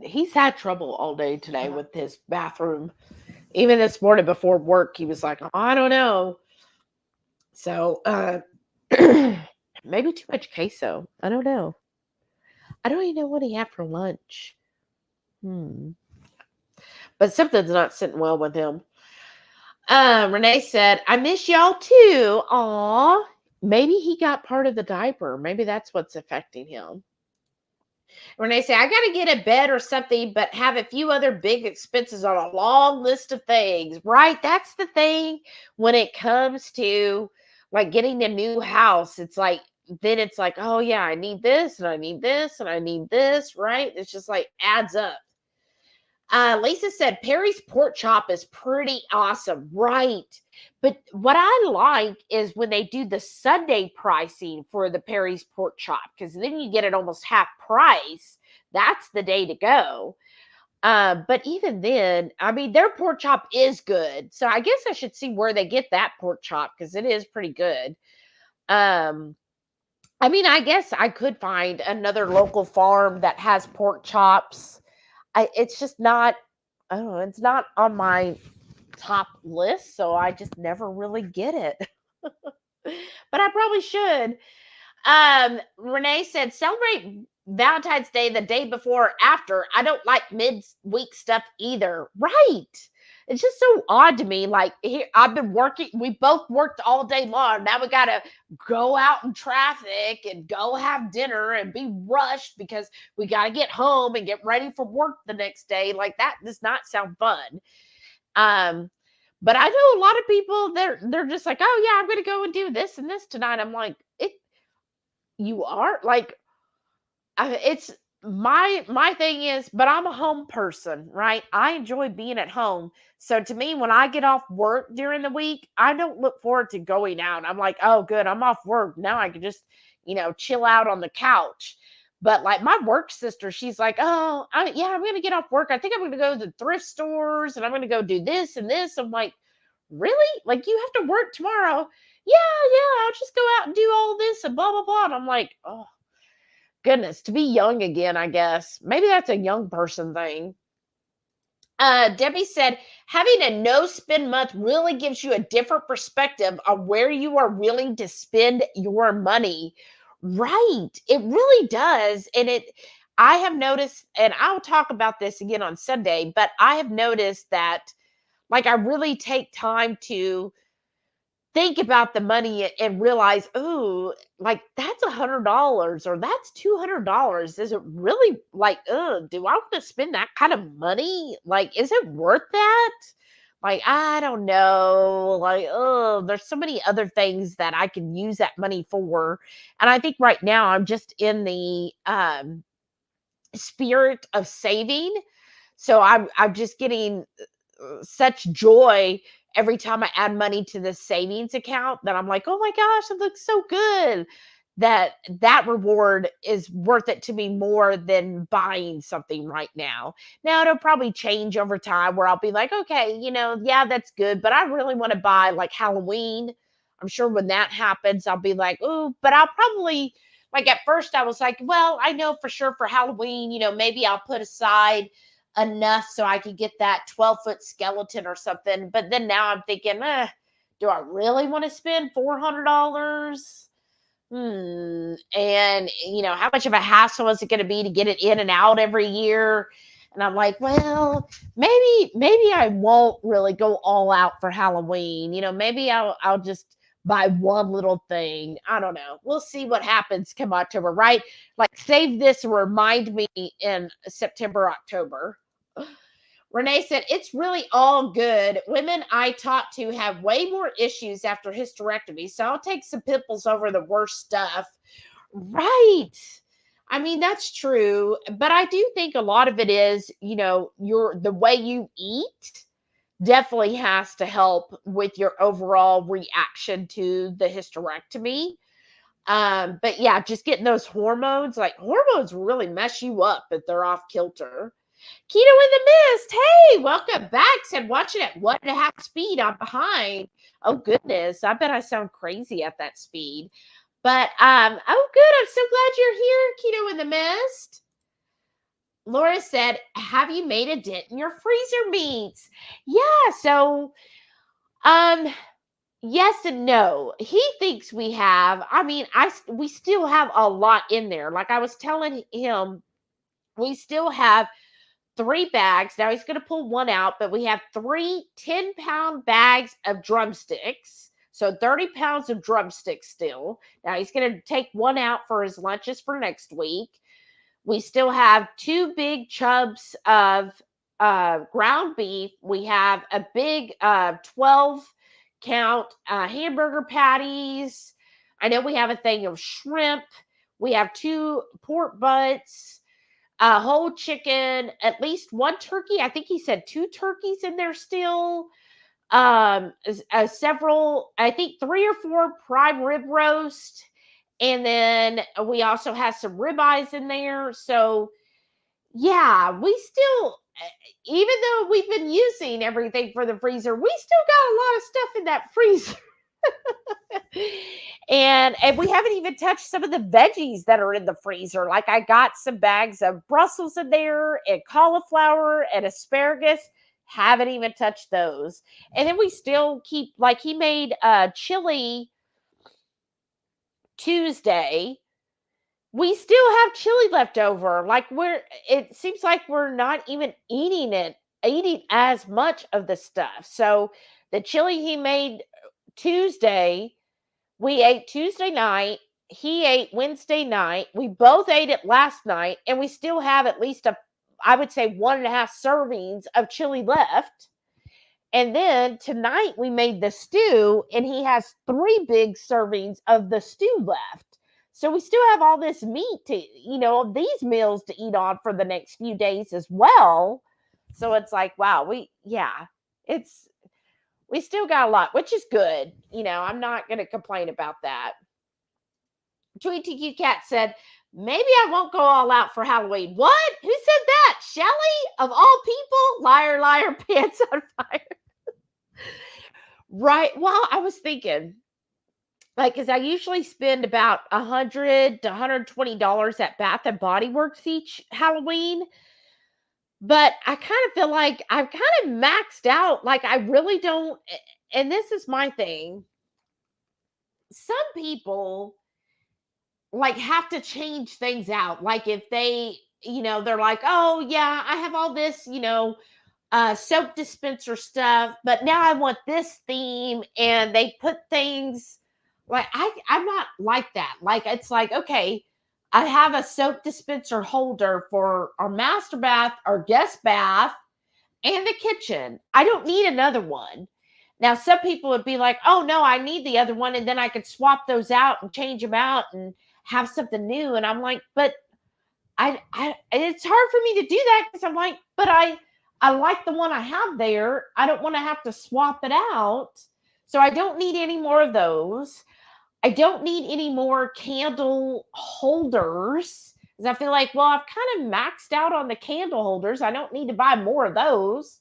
He's had trouble all day today with his bathroom. Even this morning before work, he was like, oh, I don't know. So, maybe too much queso. I don't know. I don't even know what he had for lunch. But something's not sitting well with him. Renee said, I miss y'all too. Aw. Maybe he got part of the diaper. Maybe that's what's affecting him. Renee said, I got to get a bed or something, but have a few other big expenses on a long list of things. Right? That's the thing when it comes to like getting a new house. It's like, then it's like, oh yeah, I need this and I need this and I need this, right? It's just like adds up. Lisa said Perry's pork chop is pretty awesome, right? But what I like is when they do the Sunday pricing for the Perry's pork chop, because then you get it almost half price. That's the day to go. But even then, I mean, their pork chop is good. So I guess I should see where they get that pork chop because it is pretty good. I mean, I guess I could find another local farm that has pork chops. It's just not, I don't know, it's not on my top list, so I just never really get it. But I probably should. Renee said, celebrate Valentine's Day the day before or after. I don't like mid-week stuff either. Right. It's just so odd to me. Like, here, I've been working. We both worked all day long. Now we got to go out in traffic and go have dinner and be rushed because we got to get home and get ready for work the next day. Like, that does not sound fun. But I know a lot of people, they're just like, oh yeah, I'm going to go and do this and this tonight. I'm like, you are like, it's my thing is, but I'm a home person, right? I enjoy being at home. So to me, when I get off work during the week, I don't look forward to going out. I'm like, oh, good, I'm off work. Now I can just, chill out on the couch. But like my work sister, she's like, oh, I'm going to get off work. I think I'm going to go to the thrift stores and I'm going to go do this and this. I'm like, really? Like you have to work tomorrow? Yeah, I'll just go out and do all this and blah, blah, blah. And I'm like, oh, goodness, to be young again, I guess. Maybe that's a young person thing. Debbie said, having a no-spend month really gives you a different perspective on where you are willing to spend your money. Right. It really does. And I have noticed, and I'll talk about this again on Sunday, but I have noticed that like I really take time to think about the money and realize, oh, like that's $100 or that's $200. Is it really like, do I want to spend that kind of money? Like, is it worth that? Like, I don't know. Like, there's so many other things that I can use that money for. And I think right now I'm just in the spirit of saving. So I'm just getting such joy every time I add money to the savings account that I'm like, oh my gosh, it looks so good. That reward is worth it to me more than buying something right now. Now it'll probably change over time where I'll be like, okay, yeah, that's good, but I really want to buy like Halloween. I'm sure when that happens, I'll be like, oh, but I'll probably like at first I was like, well, I know for sure for Halloween, maybe I'll put aside enough so I could get that 12-foot skeleton or something. But then now I'm thinking, do I really want to spend $400? And how much of a hassle is it going to be to get it in and out every year? And I'm like, well, maybe I won't really go all out for Halloween. Maybe I'll just buy one little thing. I don't know. We'll see what happens come October, right? Like save this and remind me in September, October. Renee said, it's really all good. Women I talk to have way more issues after hysterectomy, so I'll take some pimples over the worst stuff. Right. I mean, that's true. But I do think a lot of it is, the way you eat definitely has to help with your overall reaction to the hysterectomy. But yeah, just getting those hormones, like hormones really mess you up if they're off kilter. Keto in the Mist, hey, welcome back. Said watching at 1.5 speed. I'm behind. Oh goodness, I bet I sound crazy at that speed. But oh good, I'm so glad you're here, Keto in the Mist. Laura said, have you made a dent in your freezer meats? Yeah, so yes and no. He thinks we have. I mean, we still have a lot in there. Like I was telling him, we still have 3 bags. Now he's going to pull one out, but we have 3 10-pound bags of drumsticks. So 30 pounds of drumsticks still. Now he's going to take one out for his lunches for next week. We still have 2 big chubs of ground beef. We have a big 12-count hamburger patties. I know we have a thing of shrimp. We have 2 pork butts. a whole chicken, at least one turkey. I think he said 2 turkeys in there still. Several, I think 3 or 4 prime rib roast. And then we also have some ribeyes in there. So yeah, we still, even though we've been using everything for the freezer, we still got a lot of stuff in that freezer. and we haven't even touched some of the veggies that are in the freezer. Like I got some bags of Brussels in there and cauliflower and asparagus. Haven't even touched those. And then we still keep, like, he made chili Tuesday. We still have chili left over. Like it seems like we're not even eating as much of the stuff. So the chili he made Tuesday, we ate Tuesday night. He ate Wednesday night. We both ate it last night, and we still have at least I would say 1.5 servings of chili left. And then tonight we made the stew, and he has 3 big servings of the stew left. So we still have all this meat to, these meals to eat on for the next few days as well. So it's like, wow, we still got a lot, which is good. I'm not going to complain about that. Tweet TQ Cat said, maybe I won't go all out for Halloween. What? Who said that? Shelly? Of all people? Liar, liar, pants on fire. Right. Well, I was thinking, like, because I usually spend about $100 to $120 at Bath and Body Works each Halloween. But I kind of feel like I've kind of maxed out. Like, I really don't. And this is my thing. Some people like have to change things out. Like if they, they're like, oh yeah, I have all this, soap dispenser stuff, but now I want this theme, and they put things like I'm not like that. Like it's like, okay, I have a soap dispenser holder for our master bath, our guest bath, and the kitchen. I don't need another one. Now, some people would be like, oh no, I need the other one, and then I could swap those out and change them out and have something new. And I'm like, but I it's hard for me to do that, because I'm like, but I like the one I have there. I don't want to have to swap it out. So I don't need any more of those. I don't need any more candle holders, because I feel like, well, I've kind of maxed out on the candle holders. I don't need to buy more of those.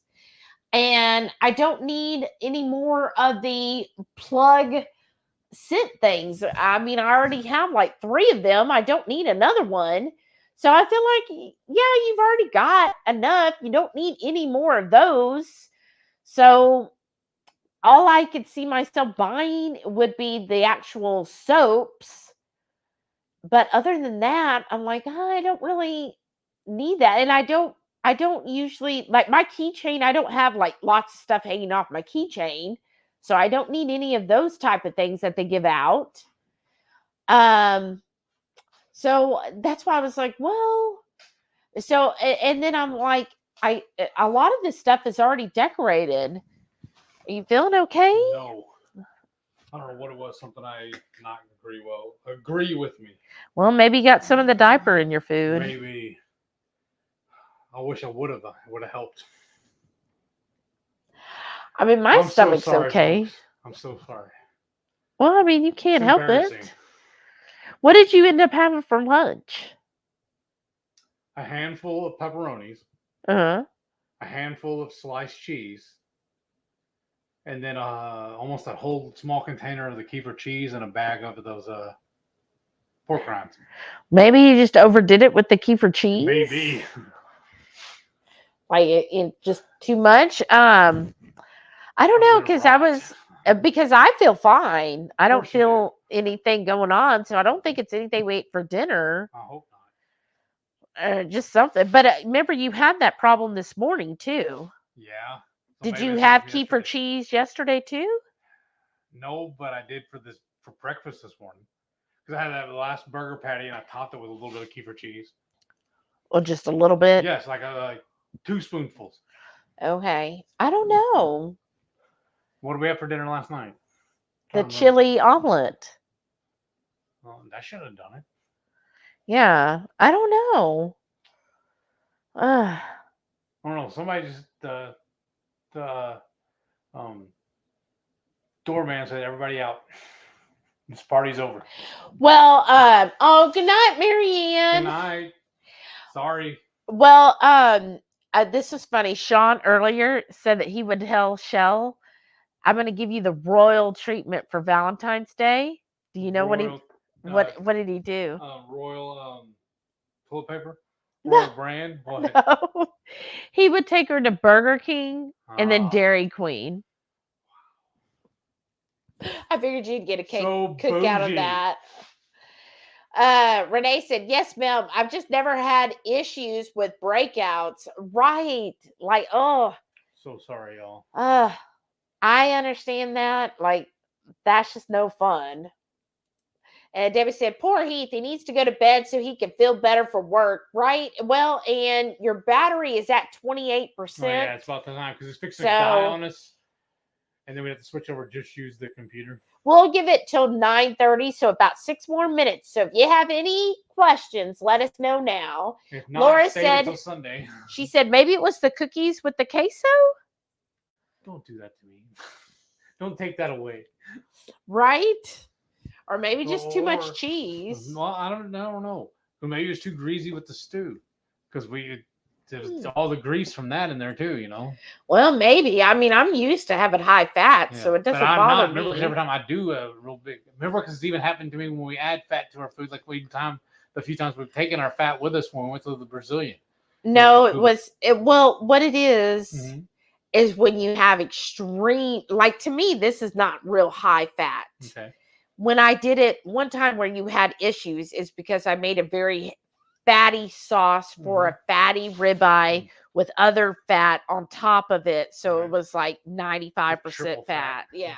And I don't need any more of the plug scent things. I mean, I already have like 3 of them. I don't need another one. So I feel like, yeah, you've already got enough. You don't need any more of those. So all I could see myself buying would be the actual soaps. But other than that, I'm like, I don't really need that. And I don't usually, like my keychain, I don't have like lots of stuff hanging off my keychain. So I don't need any of those type of things that they give out. So that's why I was like, well, so, and then I'm like, a lot of this stuff is already decorated. Are you feeling okay? No. I don't know what it was, something I not agree with me. Well, maybe you got some of the diaper in your food. Maybe. I wish I would have. It would have helped. I mean, my stomach's so sorry, okay. Folks. I'm so sorry. Well, I mean, you can't help it. What did you end up having for lunch? A handful of pepperonis. Uh-huh. A handful of sliced cheese. And then almost a whole small container of the Kefir cheese and a bag of those pork rinds. Maybe you just overdid it with the Kefir cheese. Maybe. Like it just too much. I don't know, because I feel fine. I don't feel anything going on, so I don't think it's anything we ate for dinner. I hope not. Just something. But remember, you had that problem this morning too. Yeah. So did you have Kefir cheese yesterday too? No, but I did for breakfast this morning, because I had that last burger patty and I topped it with a little bit of Kefir cheese. Well, just a little bit. Yes, like 2 spoonfuls. Okay, I don't know. What did we have for dinner last night? The chili omelet. Well, that should have done it. Yeah, I don't know. I don't know. Somebody just the doorman said everybody out. This party's over. Well, oh, good night, Marianne. Good night. Sorry. Well, this was funny. Sean earlier said that he would tell Shell, "I'm going to give you the royal treatment for Valentine's Day." Do you know Royal, what did he do? Royal toilet paper. No. Royal brand. What? No. He would take her to Burger King and then Ah. Dairy Queen. I figured you'd get a cake So cook out of bougie. that. Renee said, "Yes, ma'am. I've just never had issues with breakouts." Right. Like, oh, So sorry, y'all. I understand that. Like, that's just no fun. And Debbie said, "Poor Heath, he needs to go to bed so he can feel better for work." Right. Well, and your battery is at 28%. Oh, yeah, it's about the time because it's fixing to die on us. And then we have to switch over, just use the computer. We'll give it till 9:30, so about 6 more minutes. So if you have any questions, let us know now. If not, Laura stay said, until Sunday. She said maybe it was the cookies with the queso. Don't do that to me. Don't take that away. Right? Or maybe just too much cheese. Well, I don't know. But maybe it was too greasy with the stew because there's all the grease from that in there too, you know. Well, maybe. I mean, I'm used to having high fat, so it doesn't bother me. Remember, every time I do a real big. Remember, because it's even happened to me when we add fat to our food. Like the few times we've taken our fat with us when we went to the Brazilian. No, well, what it is when you have extreme. Like, to me, this is not real high fat. Okay. When I did it one time where you had issues is because I made a very fatty sauce for a fatty ribeye with other fat on top of it. So it was like 95% fat. Yeah.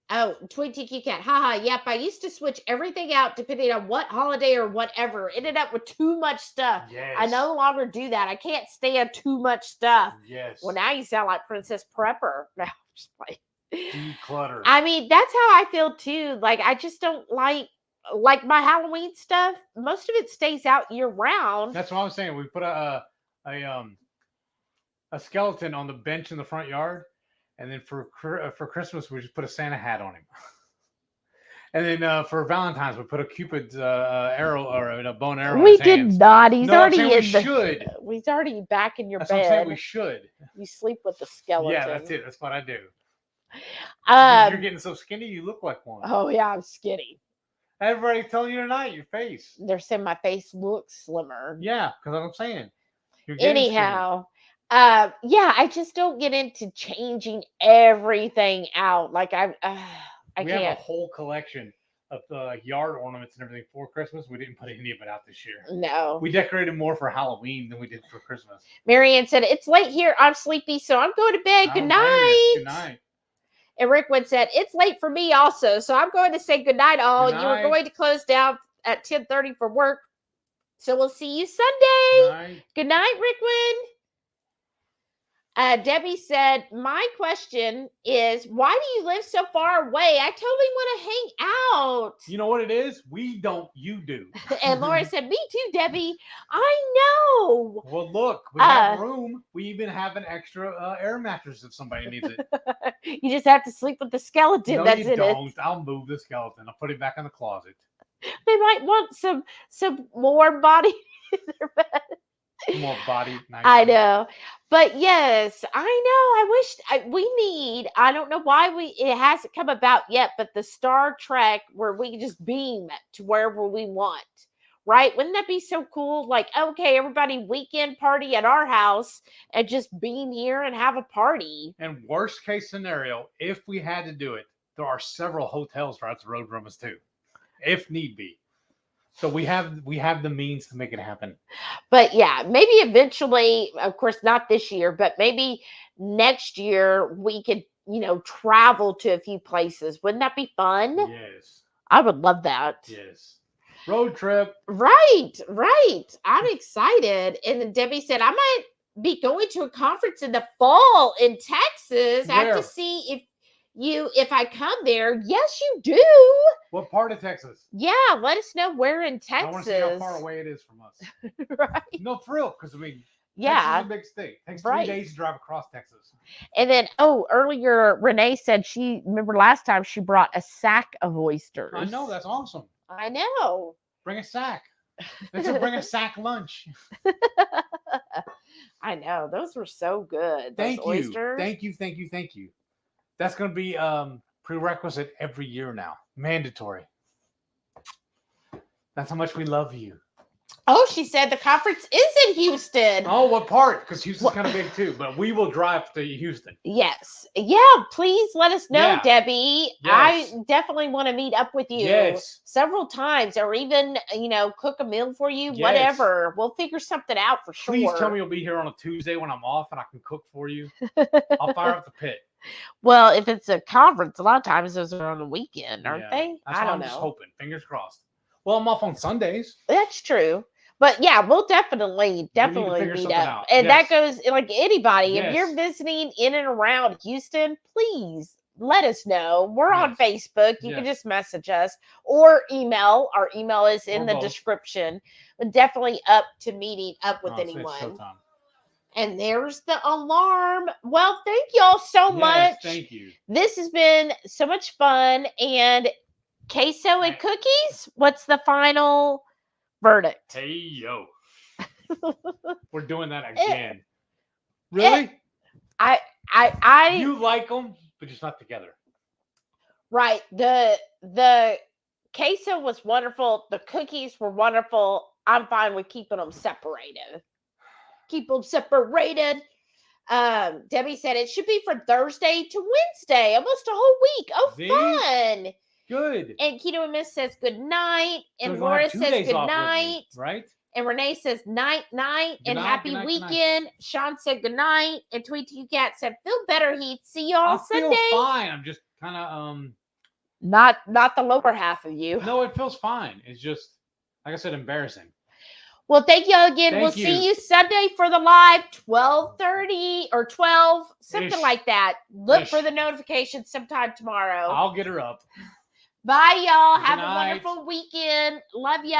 Oh, Twin Tiki Cat. Haha. Yep. I used to switch everything out depending on what holiday or whatever. Ended up with too much stuff. Yes. I no longer do that. I can't stand too much stuff. Yes. Well, now you sound like Princess Prepper. No, just playing. Declutter. I mean, that's how I feel too. Like, I just don't like my Halloween stuff. Most of it stays out year round. That's what I was saying. We put a skeleton on the bench in the front yard, and then for Christmas we just put a Santa hat on him. And then for Valentine's we put a Cupid's arrow or a bow and arrow. We did not. He's already He's already back in your bed. That's what I'm saying. We should. You sleep with the skeleton. Yeah, that's it. That's what I do. You're getting so skinny, you look like one. Oh yeah, I'm skinny. Everybody telling you tonight, your face. They're saying my face looks slimmer. Yeah, because I'm saying. Anyhow, yeah, I just don't get into changing everything out. Like I We can't. have a whole collection of yard ornaments and everything for Christmas. We didn't put any of it out this year. No. We decorated more for Halloween than we did for Christmas. Marianne said, "It's late here. I'm sleepy, so I'm going to bed. Good night." Good night. And Rickwood said, "It's late for me also, so I'm going to say good night all. You were going to close down at 10:30 for work, so we'll see you Sunday." Good night, Rickwood. Debbie said, "My question is, why do you live so far away? I totally want to hang out." You know what it is? We don't. You do. And Laura said, "Me too, Debbie. I know." Well, look, we have room. We even have an extra air mattress if somebody needs it. You just have to sleep with the skeleton. No, that's you in don't. it. I'll move the skeleton. I'll put it back in the closet. They might want some warm body in their bed. More body. Nice. I know. But yes, I know. I wish I don't know why it hasn't come about yet, but the Star Trek where we just beam to wherever we want, right? Wouldn't that be so cool? Like, okay, everybody weekend party at our house and just beam here and have a party. And worst case scenario, if we had to do it, there are several hotels right up the road from us too, if need be. So we have the means to make it happen. But yeah, maybe eventually, of course, not this year, but maybe next year we could, travel to a few places. Wouldn't that be fun? Yes. I would love that. Yes. Road trip. Right. I'm excited. And then Debbie said, I might be going to a conference in the fall in Texas. I have to see if you if I come there. Yes, you do. What part of Texas? Yeah, let us know where in I want to see how Texas. far away it is from us. Right. No, for real, because I mean, Texas Yeah. is a big state. It takes Right. 3 days to drive across Texas. And then, earlier Renee said remember last time she brought a sack of oysters. I know, that's awesome. I know. Bring a sack. It's a bring a sack lunch. I know. Those were so good. Those Thank you. oysters. Thank you. Thank you. Thank you. That's going to be prerequisite every year now. Mandatory. That's how much we love you. Oh, she said the conference is in Houston. Oh, what part? Because Houston's kind of big too, but we will drive to Houston. Yes. Yeah, please let us know, Yeah. Debbie. Yes. I definitely want to meet up with you Yes. several times or even, cook a meal for you, Yes. whatever. We'll figure something out for sure. Please tell me you'll be here on a Tuesday when I'm off and I can cook for you. I'll fire up the pit. Well, if it's a conference, a lot of times those are on the weekend, aren't Yeah. they? That's I what don't I'm know. just hoping. Fingers crossed. Well, I'm off on Sundays. That's true. But yeah, we'll definitely figure meet something up. out. And Yes. that goes like anybody. If Yes. you're visiting in and around Houston, please let us know. We're on Yes. Facebook. You can Yes. just message us or email. Our email is in Or the both. description. But definitely up to meeting up with Oh, it's anyone. showtime. And there's the alarm. Well, thank y'all so Yes, much. thank you. This has been so much fun. And Queso and Cookies, what's the final verdict? Hey, yo. We're doing that again. Really? I You like them, but just not together. right. The queso was wonderful. The cookies were wonderful. I'm fine with keeping them separated. Keep them separated. Debbie said it should be from Thursday to Wednesday, almost a whole week. Oh, See? fun. Good. And Keto and Miss says good night. So And we're gonna Laura have 2 says days good off with me, night. right? And Renee says night, night, Good and night, happy good night, good night. weekend. Sean said good night. And Tweet to You Cat said, feel better, Heath. See y'all I feel Sunday. fine. I'm just kind of Not the lower half of you. No, it feels fine. It's just, like I said, embarrassing. Well, thank y'all again. Thank We'll you. see you Sunday for the live, 12:30 or 12, something Ish. like that. Look Ish. for the notification sometime tomorrow. I'll get her up. Bye, y'all. Good Have a night. wonderful weekend. Love y'all.